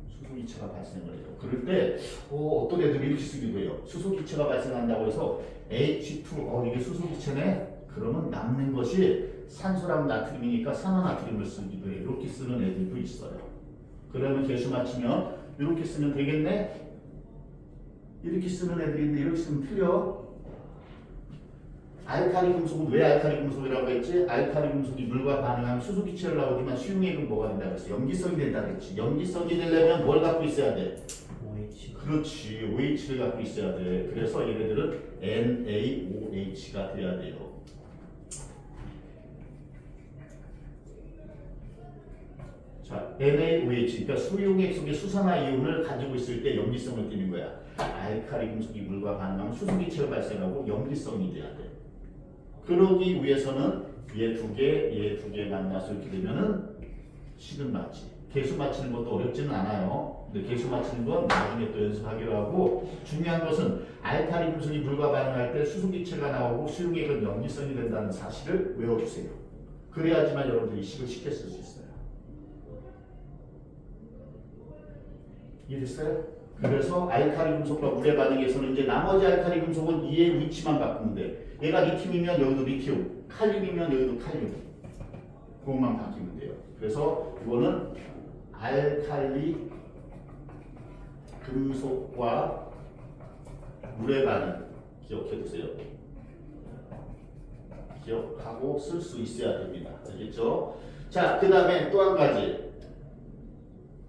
수소 기체가 발생을 해요. 그럴 때 어떤 애들이 이렇게 쓰기도 해요. 수소 기체가 발생한다고 해서 H2 이게 수소 기체네. 그러면 남는 것이 산소랑 나트륨이니까 산화나트륨을 쓰기도 해요. 이렇게 쓰는 애들도 있어요. 그러면 개수 맞추면 이렇게 쓰면 되겠네. 이렇게 쓰는 애들이 있는데 이렇게 쓰면 틀려. 알칼리 금속은 왜 알칼리 금속이라고 했지? 알칼리 금속이 물과 반응하면 수소 기체를 나오지만 수용액은 뭐가 된다고 했어? 염기성이 된다고 했지. 염기성이 되려면 뭘 갖고 있어야 돼? OH. 그렇지. OH를 갖고 있어야 돼. 그래서 얘네들은 NaOH가 돼야 돼요. 자, NaOH, 그러니까 수용액 속에 수산화 이온을 가지고 있을 때 염기성을 띠는 거야. 알칼리 금속이 물과 반응하면 수소 기체가 발생하고 염기성이 돼야 돼. 그러기 위해서는 얘 두 개 만나서 이렇게 되면은 식은 맞지. 개수 맞추는 것도 어렵지는 않아요. 근데 개수 맞추는 건 나중에 또 연습하기로 하고 중요한 것은 알칼리 금속이 물과 반응할 때 수소 기체가 나오고 수용액은 염기성이 된다는 사실을 외워주세요. 그래야지만 여러분들이 식을 쉽게 쓸 수 있어요. 이해됐어요? 그래서 알칼리 금속과 물의 반응에서는 이제 나머지 알칼리 금속은 이의 위치만 바꾸면 돼. 얘가 리튬이면 여기도 리튬, 칼륨이면 여기도 칼륨. 그것만 바뀌면 돼요. 그래서 이거는 알칼리 금속과 물의 반응 기억해 두세요. 기억하고 쓸 수 있어야 됩니다. 알겠죠? 자, 그 다음에 또 한 가지.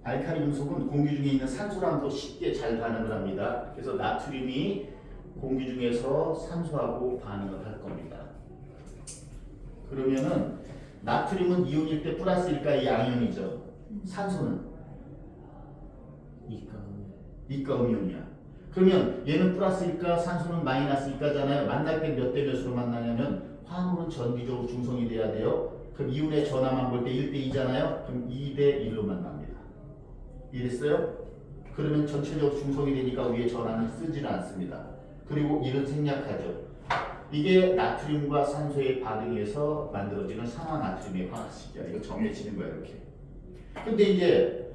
알칼리 금속은 공기 중에 있는 산소랑도 쉽게 잘 반응을 합니다. 그래서 나트륨이 공기 중에서 산소하고 반응을 할 겁니다. 그러면은 나트륨은 이온일 때 플러스일까 양이온이죠. 산소는 이가 음이온이야. 그러면 얘는 플러스일까 산소는 마이너스일까잖아요. 만날 때 몇 대 몇으로 만나냐면 화물은 전기적으로 중성이 돼야 돼요. 그럼 이온의 전화만 볼 때 1대 2잖아요. 그럼 2대 1로 만납니다. 이해됐어요? 그러면 전체적으로 중성이 되니까 위에 전화는 쓰지는 않습니다. 그리고 1은 생략하죠. 이게 나트륨과 산소의 반응에서 만들어지는 산화나트륨의 화학식이야. 이거 정해지는 거야 이렇게. 근데 이제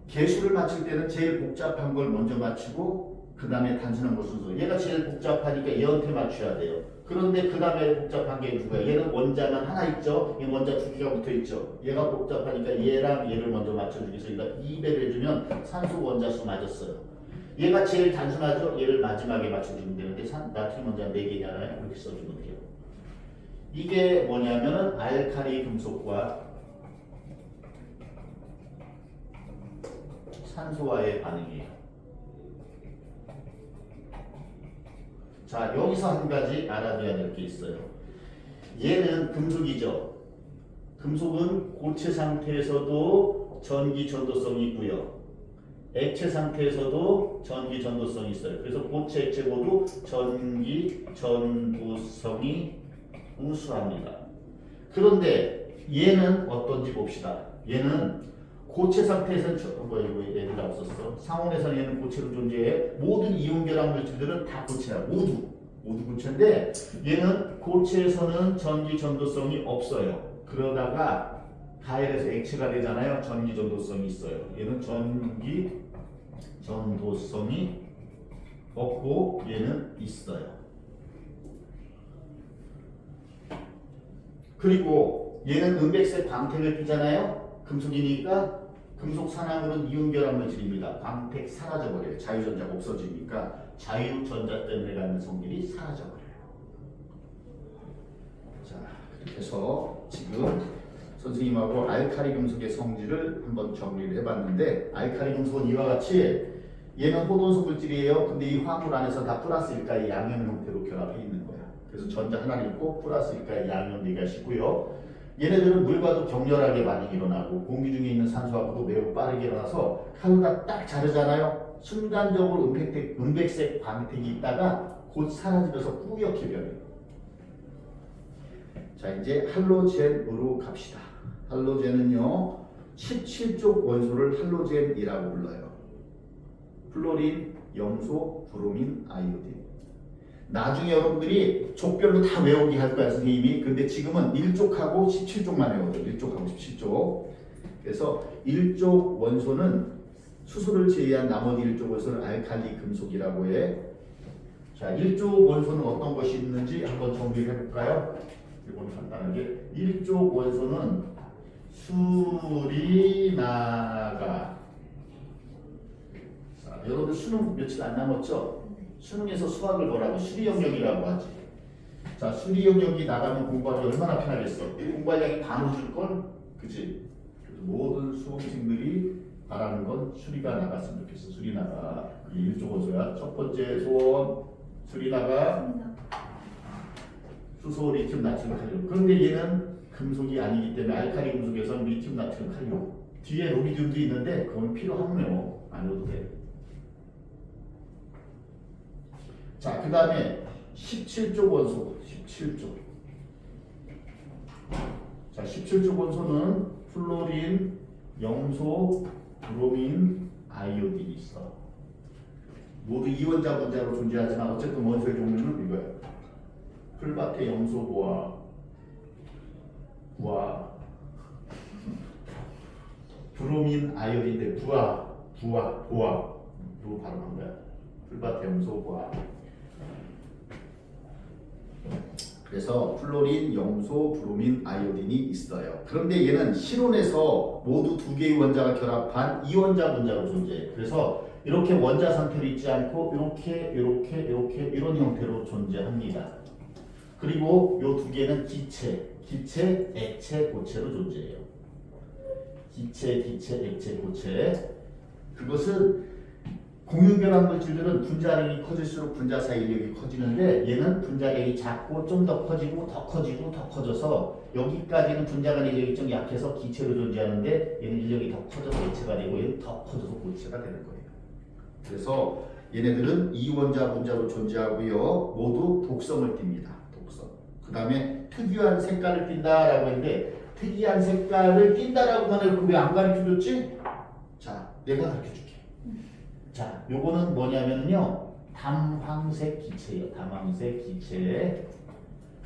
개수를 맞출 때는 제일 복잡한 걸 먼저 맞추고 그 다음에 단순한 걸 순서. 얘가 제일 복잡하니까 얘한테 맞춰야 돼요. 그런데 그 다음에 복잡한 게 누구야? 얘는 원자만 하나 있죠. 얘 원자 두 개가 붙어 있죠. 얘가 복잡하니까 얘랑 얘를 먼저 맞춰주기 위해서 여기다 2배를 해주면 산소 원자수 맞았어요. 얘가 제일 단순하죠. 얘를 마지막에 맞춰주면 되는데 나트륨 원자 4개잖아요. 이렇게 써주면 돼요. 이게 뭐냐면은 알칼리 금속과 산소와의 반응이에요. 자, 여기서 한 가지 알아둬야 될 게 있어요. 얘는 금속이죠. 금속은 고체 상태에서도 전기 전도성이 있고요. 액체 상태에서도 전기 전도성이 있어요. 그래서 고체, 액체 모두 전기 전도성이 우수합니다. 그런데 얘는 어떤지 봅시다. 얘는 고체 상태에서는 이거 얘들 없었어. 상온에서는 얘는 고체로 존재해. 모든 이온 결합 물질들은 다 고체야. 모두 고체인데 얘는 고체에서는 전기 전도성이 없어요. 그러다가 가열해서 액체가 되잖아요. 전기 전도성이 있어요. 얘는 전기 전도성이 없고 얘는 있어요. 그리고 얘는 은백색 광택을 띠잖아요. 금속이니까 금속 산화물은 이온 결합 물질입니다. 광택 사라져버려요. 자유전자가 없어지니까 자유전자 때문에 갖는 성질이 사라져버려요. 자, 그렇게 해서 지금 선생님하고 알칼리 금속의 성질을 한번 정리를 해봤는데 알칼리 금속은 이와 같이 얘는 호돈소 물질이에요. 근데 이 화물 안에서 다 플러스일까의 양형 형태로 결합해 있는 거야. 그래서 전자 하나를 있고 플러스일까의 양형 4개씩이고요. 얘네들은 물과도 격렬하게 반응이 일어나고 공기 중에 있는 산소하고도 매우 빠르게 일어나서 칼로가 딱 자르잖아요. 순간적으로 은백색 광택이 있다가 곧 사라지면서 뿌옇게 변해요. 자, 이제 할로젠으로 갑시다. 할로젠은요 17쪽 원소를 할로젠이라고 불러요. 플로린, 염소, 브로민, 아이오딘. 나중에 여러분들이 족별로 다 외우게 할 거야 선생님이. 근데 지금은 1쪽하고 17쪽만 외워요. 1쪽하고 17쪽. 그래서 1쪽 원소는 수소를 제외한 나머지 1쪽 원소를 알칼리 금속이라고 해. 자, 1쪽 원소는 어떤 것이 있는지 한번 정리를 해볼까요? 이건 간단하게 1쪽 원소는 수리나가. 자, 여러분들 수능 며칠 안 남았죠? 수능에서 수학을 뭐라고? 수리 영역이라고 하지. 자, 수리 영역이 나가면 공부하기 얼마나 편하겠어. 공부할 양이 반으로 줄걸? 그치? 그래서 모든 수험생들이 바라는 건 수리가 나갔으면 좋겠어. 수리나가. 이게 1쪽 원소야. 첫 번째 소원 수리나가 수소, 리튬, 나트륨, 칼륨. 그런데 얘는 금속이 아니기 때문에 알칼리 금속에서는 리튬, 나트륨, 칼륨. 뒤에 루비듐도 있는데 그건 필요하면 안 해도 돼. 자, 그 다음에 17쪽 원소. 17쪽. 자, 17쪽 원소는 플로린, 염소, 브로민, 아이오딘이 있어. 모두 이원자 분자로 존재하지만 어쨌든 원소의 종류는 이거야. 풀밭의 염소 부화, 브로민 아이오딘인데 보아로 발음한 거야. 풀밭의 염소 부화. 그래서 플로린, 염소, 브로민, 아이오딘이 있어요. 그런데 얘는 실온에서 모두 2개의 원자가 결합한 이원자 분자로 존재해. 그래서 이렇게 원자 상태로 있지 않고 이렇게 이런 형태로 존재합니다. 그리고 요 2개는 기체, 액체, 고체로 존재해요. 기체, 액체, 고체. 그것은 공유결합 물질들은 분자량이 커질수록 분자 사이 인력이 커지는데 얘는 분자량이 작고 좀 더 커지고 더 커져서 여기까지는 분자 간 인력이 좀 약해서 기체로 존재하는데 얘는 인력이 더 커져서 액체가 되고 얘는 더 커져서 고체가 되는 거예요. 그래서 얘네들은 이원자 분자로 존재하고요. 모두 독성을 띱니다. 독성. 그 다음에 특이한 색깔을 띈다라고 했는데 특이한 색깔을 띈다라고 하는 왜 안 가르쳐줬지? 자, 내가 가르쳐줄게. 자, 요거는 뭐냐면요 담황색 기체예요. 담황색 기체.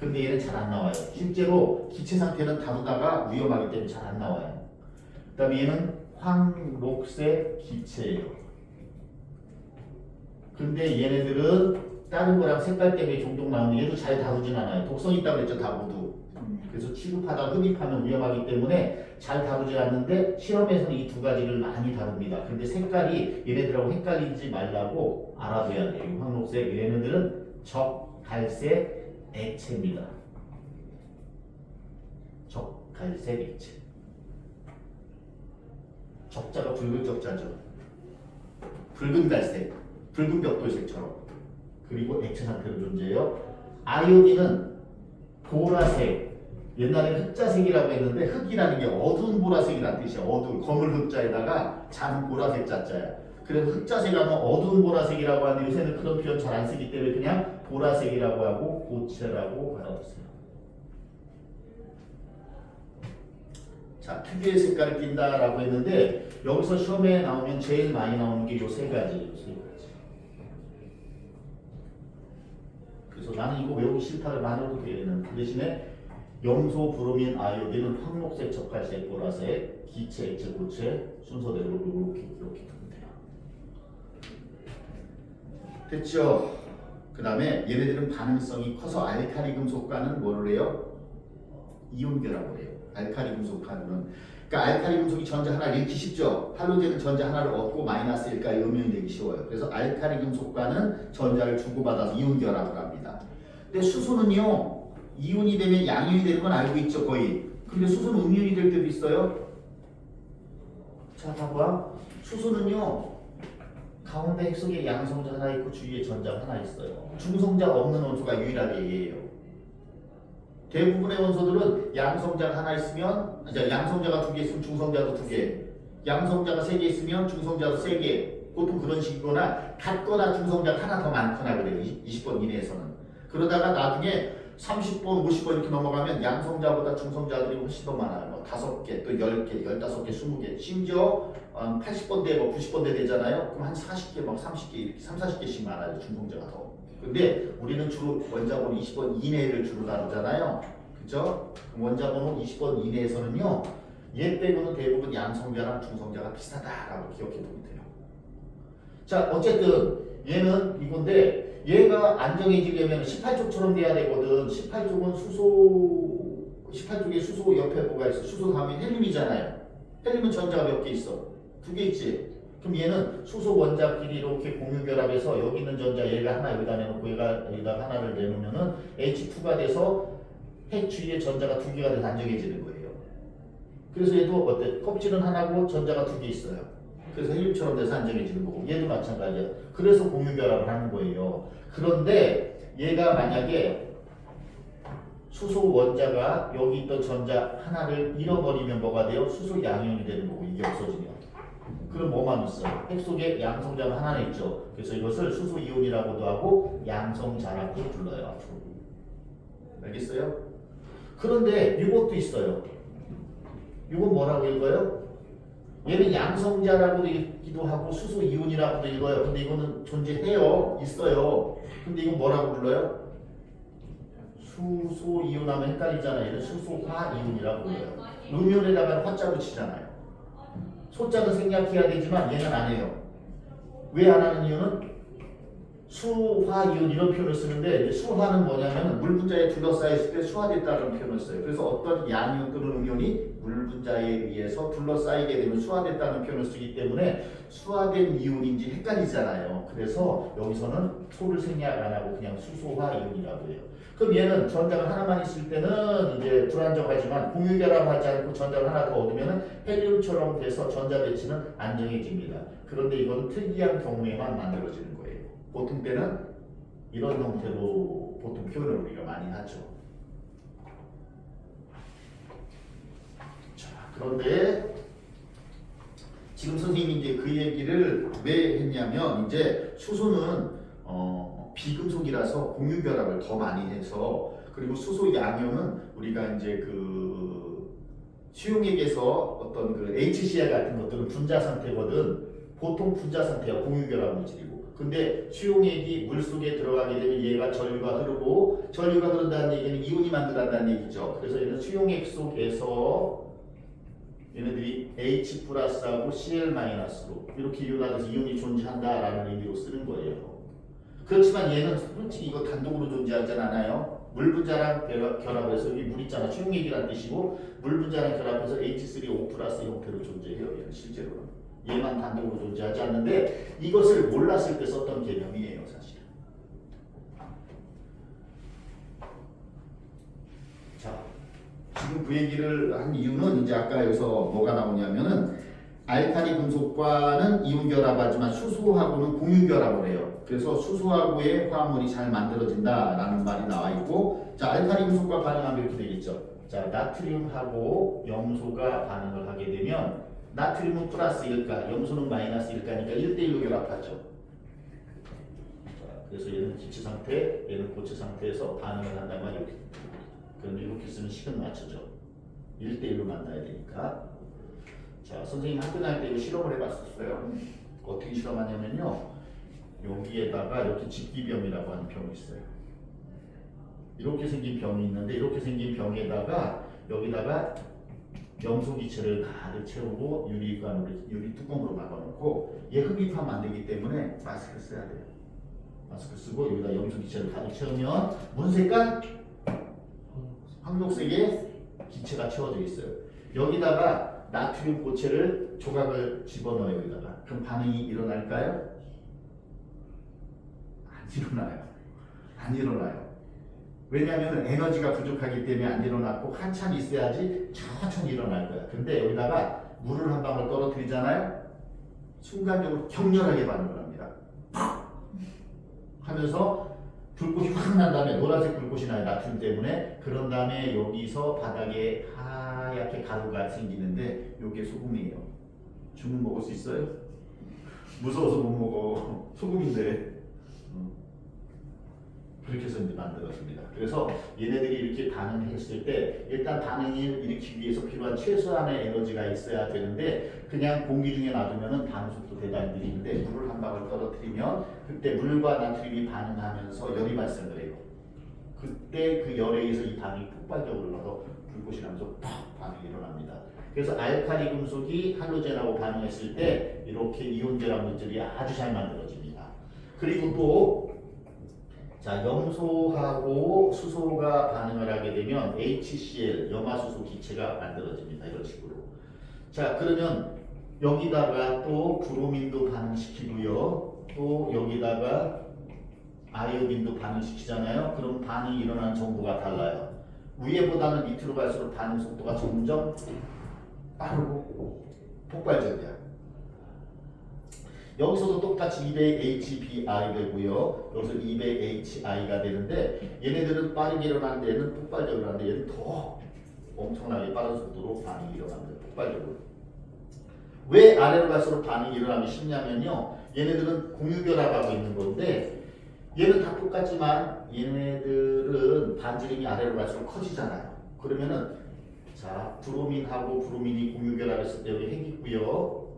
근데 얘는 잘 안 나와요. 실제로 기체 상태는 다루다가 위험하기 때문에 잘 안 나와요. 그다음에 얘는 황록색 기체예요. 근데 얘네들은 다른 거랑 색깔 때문에 종종 나오는데 얘도 잘 다루진 않아요. 독성 있다고 그랬죠, 다 모두. 그래서 취급하다 흡입하면 위험하기 때문에 잘 다루지 않는데 실험에서는 이 두 가지를 많이 다룹니다. 근데 색깔이 얘네들하고 헷갈리지 말라고 알아둬야 돼요. 이 황록색 얘네들은 적갈색 액체입니다. 적갈색 액체. 적자가 붉은 적자죠. 붉은 갈색, 붉은 벽돌색처럼. 그리고 액체 상태로 존재해요. 아이오딘은 보라색. 옛날에는 흑자색이라고 했는데 흑이라는 게 어두운 보라색이라는 뜻이야. 어두운 검은 흑자에다가 작은 보라색 자자야. 그래서 흑자색 하면 어두운 보라색이라고 하는데 요새는 그런 표현 잘 안 쓰기 때문에 그냥 보라색이라고 하고 고체라고 알아두세요. 자, 특유의 색깔을 띈다라고 했는데 여기서 시험에 나오면 제일 많이 나오는 게 요 세 가지예요. 세 가지. 그래서 나는 이거 외우기 싫다를 말해도 되는 그 대신에 염소, 브로민, 아이오딘은 황록색, 적갈색, 보라색, 기체, 액체, 고체 순서대로 이렇게 두면 돼요. 됐죠? 그 다음에 얘네들은 반응성이 커서 알칼리 금속과는 뭐를 해요? 이온계라고 해요. 알칼리 금속과는 그러니까 알칼리 금속이 전자 하나를 잃기 쉽죠? 할로젠은 전자 하나를 얻고 마이너스 1까지 음연이 되기 쉬워요. 그래서 알칼리 금속과는 전자를 주고받아서 이온 결합을 합니다. 근데 수소는요 이온이 되면 양이온이 되는 건 알고 있죠 거의. 근데 수소는 음이온이 될 때도 있어요. 자 봐봐. 수소는요 가운데 핵 속에 양성자 하나 있고 주위에 전자가 하나 있어요. 중성자 없는 원소가 유일하게 얘예요. 대부분의 원소들은 양성자가 하나 있으면 양성자가 두 개 있으면 중성자도 두 개, 양성자가 세 개 있으면 중성자도 세 개. 보통 그런 식이거나 같거나 중성자가 하나 더 많거나 그래요. 20번 이내에서는. 그러다가 나중에 30번, 50번 이렇게 넘어가면 양성자보다 중성자들이 훨씬 더 많아요. 뭐 5개, 또 10개, 15개, 20개, 심지어 80번대, 뭐 90번대 되잖아요. 그럼 한 40개, 막 30개, 이렇게 3, 40개씩 많아요. 중성자가 더. 근데 우리는 주로 원자번호 20번 이내를 주로 다루잖아요. 그죠? 원자번호 20번 이내에서는요, 얘 빼고는 대부분 양성자랑 중성자가 비슷하다라고 기억해 두면 돼요. 자, 어쨌든 얘는 이건데 얘가 안정해지려면 18쪽처럼 돼야 되거든. 18쪽은 수소, 18쪽에 수소 옆에 뭐가 있어? 수소 다음에 헬륨이잖아요. 헬륨은 전자가 몇 개 있어? 2개 있지? 그럼 얘는 수소 원자끼리 이렇게 공유 결합해서 여기 있는 전자 얘가 하나 여기다 내놓고 얘가 여기다 하나를 내놓으면은 H2가 돼서 핵 주위에 전자가 2개가 돼서 안정해지는 거예요. 그래서 얘도 어때? 껍질은 하나고 전자가 2개 있어요. 그래서 헬륨처럼 돼서 안정해지는 거고 얘도 마찬가지야. 그래서 공유 결합을 하는 거예요. 그런데 얘가 만약에 수소 원자가 여기 있던 전자 하나를 잃어버리면 뭐가 돼요? 수소 양이온이 되는 거고 이게 없어지면. 그럼 뭐만 있어요? 핵 속에 양성자가 하나 있죠. 그래서 이것을 수소 이온이라고도 하고 양성자라고 불러요. 앞으로. 알겠어요? 그런데 이것도 있어요. 이건 뭐라고 읽어요? 얘는 양성자라고도 읽기도 하고 수소 이온이라고도 읽어요. 근데 이거는 존재해요. 있어요. 근데 이건 뭐라고 불러요? 수소 이온하면 헷갈리잖아요. 얘는 수소화 이온이라고 불러요. 음이온에다가 화자 붙이잖아요. 소자는 생략해야 되지만 얘는 안 해요. 왜 안 하는 이유는 수화 이온 이런 표현을 쓰는데 수화는 뭐냐면 물 분자에 둘러싸였을 때 수화됐다는 표현을 써요. 그래서 어떤 양이온 또는 음이온이 물 분자에 의해서 둘러싸이게 되면 수화됐다는 표현을 쓰기 때문에 수화된 이온인지 헷갈리잖아요. 그래서 여기서는 소를 생략 안 하고 그냥 수소화 이온이라고 해요. 그럼 얘는 전자가 하나만 있을 때는 이제 불안정하지만 공유 결합하지 않고 전자를 하나 더 얻으면 헬륨처럼 돼서 전자 배치는 안정해집니다. 그런데 이건 특이한 경우에만 만들어지는 거예요. 보통 때는 이런 형태로 보통 표현을 우리가 많이 하죠. 자, 그런데 지금 선생님이 이제 그 얘기를 왜 했냐면 이제 수소는 비금속이라서 공유 결합을 더 많이 해서 그리고 수소 양이온은 우리가 이제 그 수용액에서 어떤 그 HCl 같은 것들은 분자 상태거든. 보통 분자 상태야 공유 결합 물질이고. 근데 수용액이 물 속에 들어가게 되면 얘가 전류가 흐르고 전류가 흐른다는 얘기는 이온이 만들어낸다는 얘기죠. 그래서 얘는 수용액 속에서 얘네들이 H 플러스하고 Cl 마이너스로 이렇게 이온화돼서 이온이 존재한다라는 의미로 쓰는 거예요. 그렇지만 얘는 솔직히 이거 단독으로 존재하진 않아요. 물 분자랑 결합해서 여기 물 있잖아. 충액이라는 뜻이고 물 분자랑 결합해서 H3O 플러스 형태로 존재해요. 얘는 실제로는. 얘만 단독으로 존재하지 않는데 이것을 몰랐을 때 썼던 개념이에요. 사실. 자, 지금 그 얘기를 한 이유는 이제 아까 여기서 뭐가 나오냐면은 알칼리 금속과는 이온 결합하지만 수소하고는 공유 결합을 해요. 그래서 수소하고의 화합물이 잘 만들어진다라는 말이 나와 있고, 자 알칼리 금속과 반응하면 이렇게 되겠죠. 자 나트륨하고 염소가 반응을 하게 되면 나트륨은 플러스일까, 염소는 마이너스일까니까 1대1로 결합하죠. 자, 그래서 얘는 기체 상태, 얘는 고체 상태에서 반응을 한다면 이렇게. 그럼 이렇게 쓰면 식은 맞추죠. 1대1로 만나야 되니까. 자, 선생님 학교 다닐 때 이거 실험을 해봤었어요. 어떻게 실험하냐면요. 여기에다가 이렇게 직기병이라고 하는 병이 있어요. 이렇게 생긴 병이 있는데 이렇게 생긴 병에다가 여기다가 염소 기체를 가득 채우고 유리 뚜껑으로 막아놓고 얘 흡입하면 안 되기 때문에 마스크 써야 돼요. 마스크 쓰고 여기다 염소 기체를 가득 채우면 무슨 색깔? 황록색의 기체가 채워져 있어요. 여기다가 나트륨 고체를 조각을 집어넣어요. 여기다가. 그럼 반응이 일어날까요? 안 일어나요. 안 일어나요. 왜냐하면 에너지가 부족하기 때문에 안 일어났고 한참 있어야지 천천히 일어날 거야. 근데 여기다가 물을 한 방울 떨어뜨리잖아요. 순간적으로 격렬하게 반응을 합니다. 팍! 하면서 불꽃이 확 난 다음에 노란색 불꽃이 나요. 나트륨 때문에. 그런 다음에 여기서 바닥에 하얗게 가루가 생기는데 이게 소금이에요. 주문 먹을 수 있어요? 무서워서 못 먹어. 소금인데. 그렇게 해서 이제 만들어집니다. 그래서 얘네들이 이렇게 반응했을 때 일단 반응을 일으키기 위해서 필요한 최소한의 에너지가 있어야 되는데 그냥 공기 중에 놔두면 반응 속도 대단히 느리는데 물을 한 방울 떨어뜨리면 그때 물과 나트륨이 반응하면서 열이 발생을 해요. 그때 그 열에 의해서 이 반응이 폭발적으로 일어나서 불꽃이 나면서 팍 반응이 일어납니다. 그래서 알칼리 금속이 할로젠하고 반응했을 때 이렇게 이온 결합 물질이 아주 잘 만들어집니다. 그리고 또 자, 염소하고 수소가 반응을 하게 되면 HCl, 염화수소 기체가 만들어집니다. 이런 식으로. 자, 그러면 여기다가 또 브로민도 반응시키고요. 또 여기다가 아이오딘도 반응시키잖아요. 그럼 반응이 일어나는 정도가 달라요. 위에보다는 밑으로 갈수록 반응 속도가 점점 빠르고 폭발적이야. 여기서도 똑같이 200HBI 되고요. 여기서 200HI가 되는데 얘네들은 빠르게 일어나는데 얘는 폭발적으로 일어나는데 얘는 더 엄청나게 빠른 속도로 반응이 일어납니다. 폭발적으로. 왜 아래로 갈수록 반응이 일어나기 쉽냐면요. 얘네들은 공유결합하고 있는 건데 얘는 다 똑같지만 얘네들은 반지름이 아래로 갈수록 커지잖아요. 그러면은 자 브로민하고 브로민이 공유결합했을 때 여기 핵 있고요.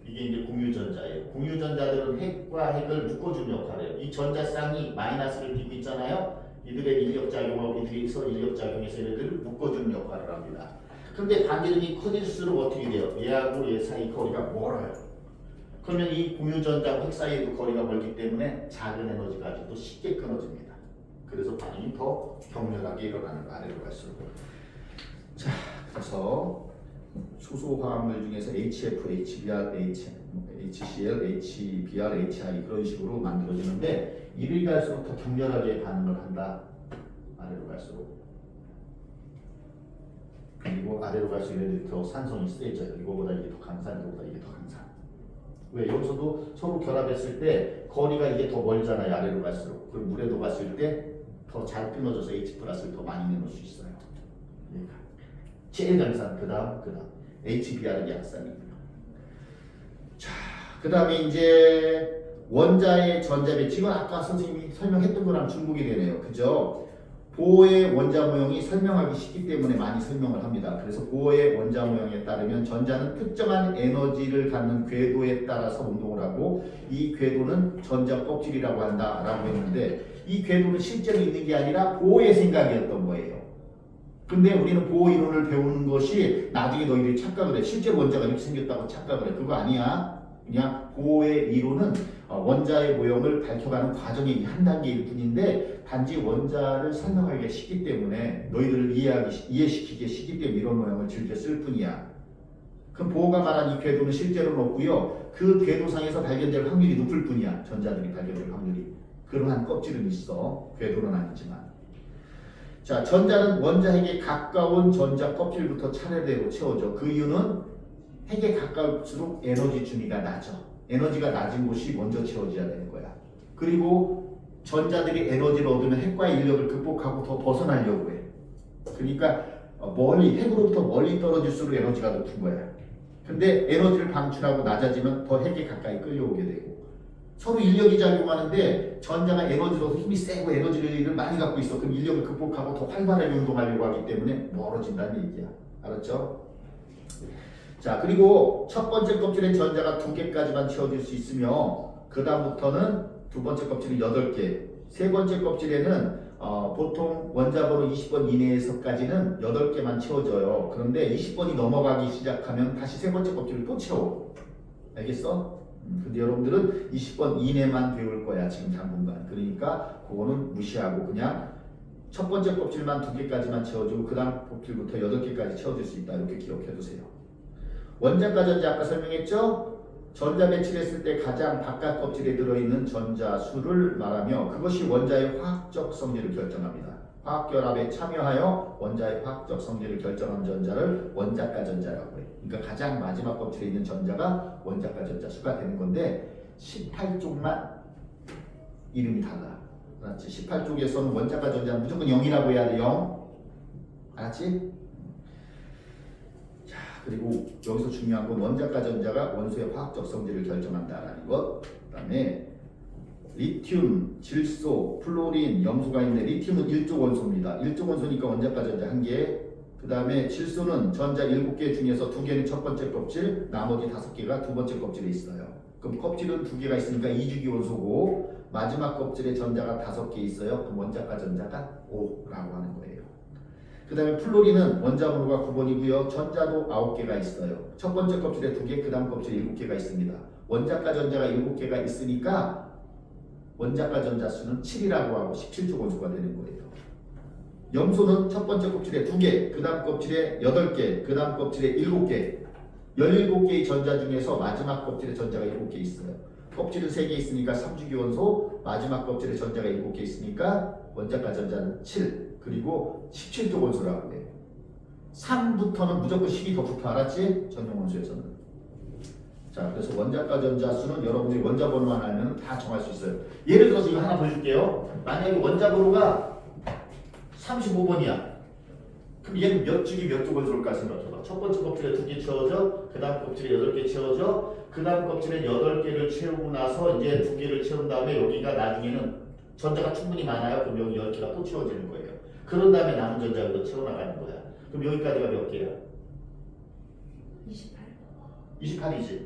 이게 이제 공유전자예요. 공유전자들은 핵과 핵을 묶어주는 역할을 해요. 이 전자쌍이 마이너스를 띠고 있잖아요. 이들의 인력작용하고 이들이서 인력작용해서 얘네들을 묶어주는 역할을 합니다. 근데 반지름이 커질수록 어떻게 돼요? 얘하고 얘 사이 거리가 멀어요. 그러면 이 공유전자와 핵 사이에도 거리가 멀기 때문에 작은 에너지 가지고도 쉽게 끊어집니다. 그래서 반응이 더 격렬하게 일어나는 아래로 갈수록. 자, 그래서 수소 화합물 중에서 HF, HBr, HCl, HBr, HI 그런 식으로 만들어지는데 이를 갈수록 더 격렬하게 반응을 한다. 아래로 갈수록. 그리고 아래로 갈수록 얘네들이 더 산성이 세져요. 이거보다 이게 더 강산, 이거보다 이게 더 강산. 왜? 여기서도 서로 결합했을 때 거리가 이게 더 멀잖아요. 아래로 갈수록. 그리고 물에 녹았을 때 더 잘 끊어져서 H 플러스를 더 많이 내놓을 수 있어요. 얘가. 제일 강산, 그 다음 HBr은 약산이고요. 자, 그 다음에 이제 원자의 전자 배치는 아까 선생님이 설명했던 거랑 중복이 되네요. 그죠? 보어의 원자 모형이 설명하기 쉽기 때문에 많이 설명을 합니다. 그래서 보어의 원자 모형에 따르면 전자는 특정한 에너지를 갖는 궤도에 따라서 운동을 하고 이 궤도는 전자 껍질이라고 한다라고 했는데 이 궤도는 실제로 있는 게 아니라 보어의 생각이었던 거예요. 근데 우리는 보호 이론을 배우는 것이 나중에 너희들이 착각을 해. 실제 원자가 이렇게 생겼다고 착각을 해. 그거 아니야. 그냥 보호의 이론은 원자의 모형을 밝혀가는 과정의 한 단계일 뿐인데 단지 원자를 설명하기가 쉽기 때문에 너희들을 이해시키기 쉽기 때문에 이런 모형을 즐겨 쓸 뿐이야. 그럼 보호가 말한 이 궤도는 실제로는 없고요. 그 궤도상에서 발견될 확률이 높을 뿐이야. 전자들이 발견될 확률이. 그러한 껍질은 있어. 궤도는 아니지만. 자, 전자는 원자 핵에 가까운 전자 껍질부터 차례대로 채워져. 그 이유는 핵에 가까울수록 에너지 준위가 낮아. 에너지가 낮은 곳이 먼저 채워져야 되는 거야. 그리고 전자들이 에너지를 얻으면 핵과의 인력을 극복하고 더 벗어나려고 해. 그러니까 핵으로부터 멀리 떨어질수록 에너지가 높은 거야. 근데 에너지를 방출하고 낮아지면 더 핵에 가까이 끌려오게 되고 서로 인력이 작용하는데 전자가 에너지로서 힘이 세고 에너지를 많이 갖고 있어. 그럼 인력을 극복하고 더 활발하게 운동하려고 하기 때문에 멀어진다는 얘기야. 알았죠? 자, 그리고 첫 번째 껍질엔 전자가 2개까지만 채워질 수 있으며 그 다음부터는 두 번째 껍질이 8개, 세 번째 껍질에는 보통 원자번호 20번 이내에서까지는 8개만 채워져요. 그런데 20번이 넘어가기 시작하면 다시 세 번째 껍질을 또 채워. 알겠어? 근데 여러분들은 20번 이내만 배울 거야 지금 당분간. 그러니까 그거는 무시하고 그냥 첫 번째 껍질만 2개까지만 채워주고 그 다음 껍질부터 8개까지 채워질 수 있다. 이렇게 기억해 두세요. 원자과 전자 아까 설명했죠? 전자 배치했을 때 가장 바깥 껍질에 들어있는 전자 수를 말하며 그것이 원자의 화학적 성질을 결정합니다. 화학결합에 참여하여 원자의 화학적 성질을 결정한 전자를 원자과 전자라고 해. 그러니까 가장 마지막 껍질에 있는 전자가 원자과 전자 수가 되는 건데 18쪽만 이름이 달라. 알았지? 18쪽에서는 원자과 전자는 무조건 0이라고 해야 돼. 0. 알았지? 자, 그리고 여기서 중요한 건 원자과 전자가 원소의 화학적 성질을 결정한다라는 것. 그 다음에 리튬, 질소, 플로린, 염소가 있는데 리튬은 1조 원소입니다. 1조 원소니까 원자과 전자 1개. 그 다음에 질소는 전자 7개 중에서 2개는 첫 번째 껍질, 나머지 5개가 두 번째 껍질에 있어요. 그럼 껍질은 2개가 있으니까 2주기 원소고 마지막 껍질에 전자가 5개 있어요. 그럼 원자과 전자가 5라고 하는 거예요. 그 다음에 플로린은 원자 번호가 9번이고요. 전자도 9개가 있어요. 첫 번째 껍질에 2개, 그 다음 껍질에 7개가 있습니다. 원자과 전자가 7개가 있으니까 원자과 전자 수는 7이라고 하고 17조 원소가 되는 거예요. 염소는 첫 번째 껍질에 2개, 그 다음 껍질에 8개, 그 다음 껍질에 7개. 17개의 전자 중에서 마지막 kop질에 전자가 7개 있어요. 껍질은 3개 있으니까 3주기 원소, 마지막 껍질에 전자가 7개 있으니까 원자과 전자는 7, 그리고 17조 원소라고 해요. 3부터는 무조건 10이 더 붙어. 알았지? 전용 원소에서는. 자, 그래서 원자과 전자 수는 여러분들이 원자 번호만 알면 다 정할 수 있어요. 예를 들어서 이거 하나 보여줄게요. 만약에 원자 번호가 35번이야. 그럼 얘는 몇 주기 몇 조 원소일까 생각해봐. 첫 번째 껍질에 2개 채워져, 그 다음 껍질에 8개 채워져, 그 다음 껍질에 8개를 채우고 나서 이제 2개를 채운 다음에 여기가 나중에는 전자가 충분히 많아요. 그럼 여기 10개가 또 채워지는 거예요. 그런 다음에 남은 전자를 채워나가는 거야. 그럼 여기까지가 몇 개야? 28. 28이지.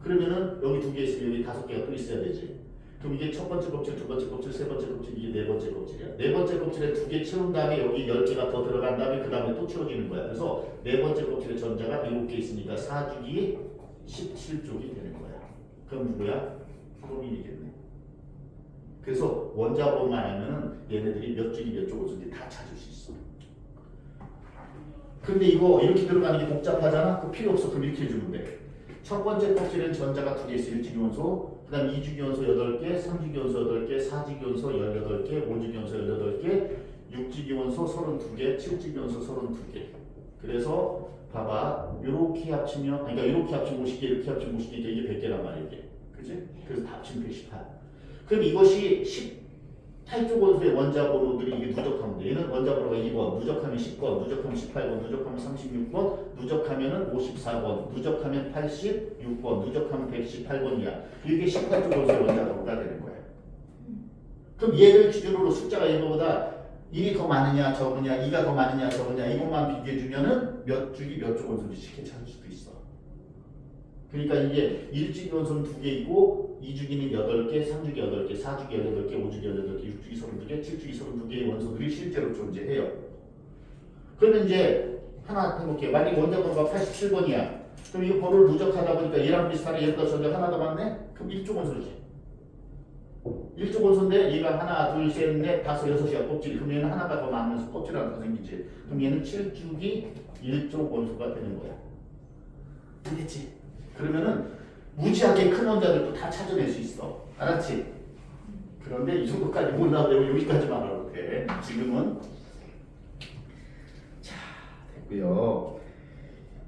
그러면은 여기 2개 있으면 여기 5개가 또 있어야 되지. 그럼 이게 첫 번째 껍질, 두 번째 껍질, 세 번째 껍질, 이게 네 번째 껍질이야. 네 번째 껍질에 2개 채운 다음에 여기 10개가 더 들어간 다음에 그 다음에 또 채워지는 거야. 그래서 네 번째 껍질에 전자가 7개 있으니까 4주기 17쪽이 되는 거야. 그럼 누구야? 크로민이겠네. 그래서 원자번만 하면은 얘네들이 몇 주기 몇 조 원소인지 다 찾을 수 있어. 근데 이거 이렇게 들어가는 게 복잡하잖아? 그 필요 없어. 그럼 이렇게 해주면 돼. 첫 번째 껍질에는 전자가 2개 있어. 1주기 원소. 그 다음 2주기 원소 8개, 3주기 원소 8개, 4주기 원소 18개, 5주기 원소 18개, 6주기 원소 32개, 7주기 원소 32개. 그래서 봐봐. 요렇게 합치면, 그러니까 이렇게 합치면 50개, 이렇게 합치면 50개, 이게 100개란 말이야 이게. 그지? 그래서 다 합치면 118. 그럼 이것이 18조 원소의 원자 번호들이 이게 누적하면 돼. 얘는 원자 번호가 2번, 누적하면 10번, 누적하면 18번, 누적하면 36번, 누적하면은 54번, 누적하면 86번, 누적하면 118번이야. 이게 18조 원소의 원자 번호가 되는 거야. 그럼 얘를 기준으로 숫자가 이거보다 1이 더 많으냐 적으냐, 2가 더 많으냐 적으냐 이것만 비교해주면은 몇 주기 몇 조 원소인지 쉽게 찾을 수도 있어. 그러니까 이게 1주기 원소는 2개 있고 2주기는 8개, 3주기 8개, 4주기 18개, 5주기 18개, 6주기 32개, 7주기 32개의 원소들이 실제로 존재해요. 그러면 이제 하나 해볼게요. 만약에 원자 번호가 87번이야. 그럼 이 번호를 누적하다 보니까 얘랑 비슷하네. 얘보다 전자 하나 더 많네? 그럼 1조 원소지. 1조 원소인데 얘가 하나, 둘, 셋, 넷, 다섯, 여섯이야 껍질이. 그럼 얘는 하나가 더 많으면서 껍질 하나 더 생기지. 그럼 얘는 7주기 1조 원소가 되는 거야. 알겠지? 그러면은 무지하게 큰 원자들도 다 찾아낼 수 있어. 알았지? 그런데 이 정도까지 몰라도 여기까지만 알아도 돼. 지금은. 자, 됐고요.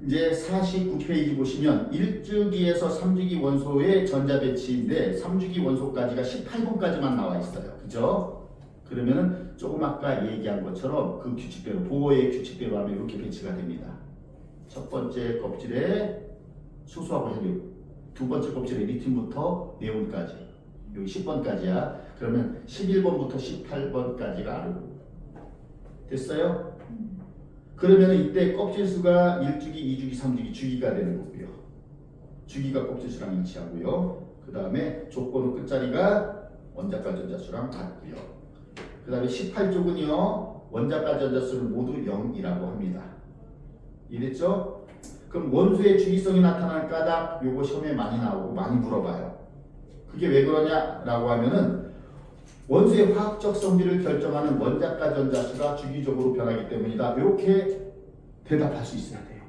이제 49페이지 보시면 1주기에서 3주기 원소의 전자 배치인데 3주기 원소까지가 18번까지만 나와 있어요. 그죠? 그러면은 조금 아까 얘기한 것처럼 그 규칙대로 보어의 규칙대로 하면 이렇게 배치가 됩니다. 첫 번째 껍질에 수소하고 헬륨, 두 번째 껍질에 리튬부터 네온까지, 여기 10번까지야. 그러면 11번부터 18번까지가 아르고 됐어요? 그러면 이때 껍질 수가 1주기, 2주기, 3주기, 주기가 되는 거고요. 주기가 껍질 수랑 일치하고요. 그 다음에 조건의 끝자리가 원자과 전자 수랑 같고요. 그 다음에 18쪽은요. 원자과 전자 수는 모두 0이라고 합니다. 이해됐죠? 그럼 원소의 주기성이 나타날 까닭 요거 시험에 많이 나오고 많이 물어봐요. 그게 왜 그러냐라고 하면은 원소의 화학적 성질을 결정하는 원자과 전자수가 주기적으로 변하기 때문이다. 이렇게 대답할 수 있어야 돼요.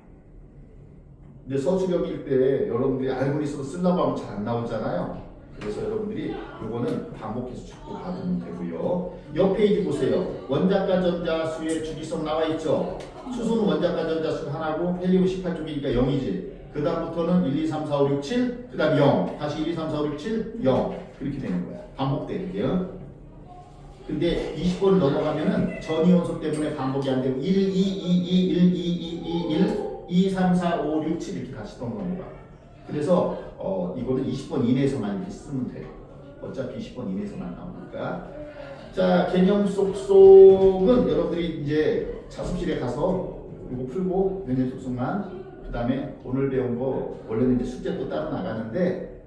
근데 서술형일 때 여러분들이 알고 있어도 쓰려고 하면 잘 안 나오잖아요. 그래서 여러분들이 이거는 반복해서 자꾸 받으면 되고요. 옆 페이지 보세요. 원자과 전자수의 주기성 나와 있죠. 수소는 원자과 전자수가 하나고 헬륨은 18쪽이니까 0이지. 그 다음부터는 1, 2, 3, 4, 5, 6, 7, 그 다음 0. 다시 1, 2, 3, 4, 5, 6, 7, 0. 이렇게 되는 거야. 반복되는 게요. 근데 20번을 넘어가면은 전이원소 때문에 반복이 안 되고 1, 2, 2, 2, 1, 2, 2, 2, 1, 2, 3, 4, 5, 6, 7 이렇게 같이 넘어갑니다. 그래서 이거는 20번 이내에서만 이렇게 쓰면 돼요. 어차피 20번 이내에서만 나오니까. 자, 개념 속속은 여러분들이 이제 자습실에 가서 이거 풀고 개념 속속만 그 다음에 오늘 배운 거 원래는 이제 숙제 또 따로 나가는데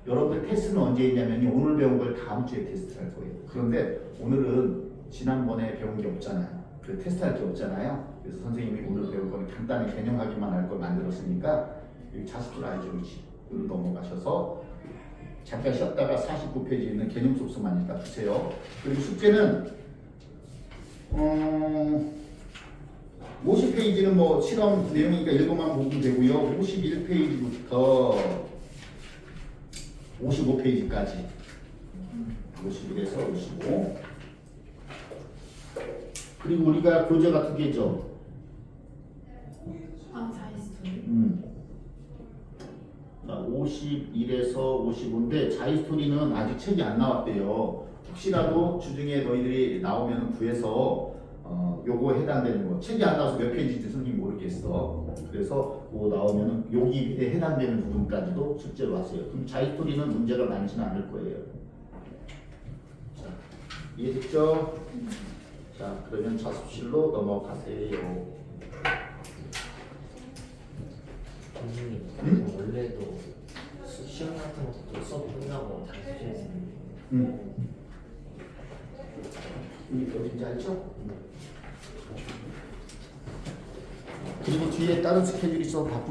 여러분들 테스트는 언제 있냐면 오늘 배운 걸 다음 주에 테스트 할 거예요. 그런데 오늘은 지난번에 배운 게 없잖아요. 그 테스트 할 게 없잖아요. 그래서 선생님이 오늘 배운 거는 간단히 개념 확인만 할 걸 만들었으니까 여기 자습실 알죠? 여기 넘어가셔서 잠깐 쉬었다가 49페이지에 있는 개념 속성만 일단 보세요. 그리고 숙제는 50페이지는 뭐 실험 내용이니까 읽어만 보면 되고요. 51페이지부터 55페이지까지 51에서 55 그리고 우리가 교재가 두 개죠. 자이스토리. 51에서 55인데 자이스토리는 아직 책이 안 나왔대요. 혹시라도 주중에 너희들이 나오면 구해서 요거 해당되는 거 책이 안 나와서 몇 페이지인지 선생님 모르겠어. 그래서 그거 나오면은 여기에 해당되는 부분까지도 숙제로 왔어요. 그럼 자이스토리는 문제가 많지는 않을 거예요. 자, 이해됐죠? 자, 그러면 자습실로 넘어가세요. 선생님 원래도 시험 같은 것도 수업 끝나고 자습실에서 이게 어딘지 알죠? 그리고 뒤에 다른 스케줄이 있어서 바쁘면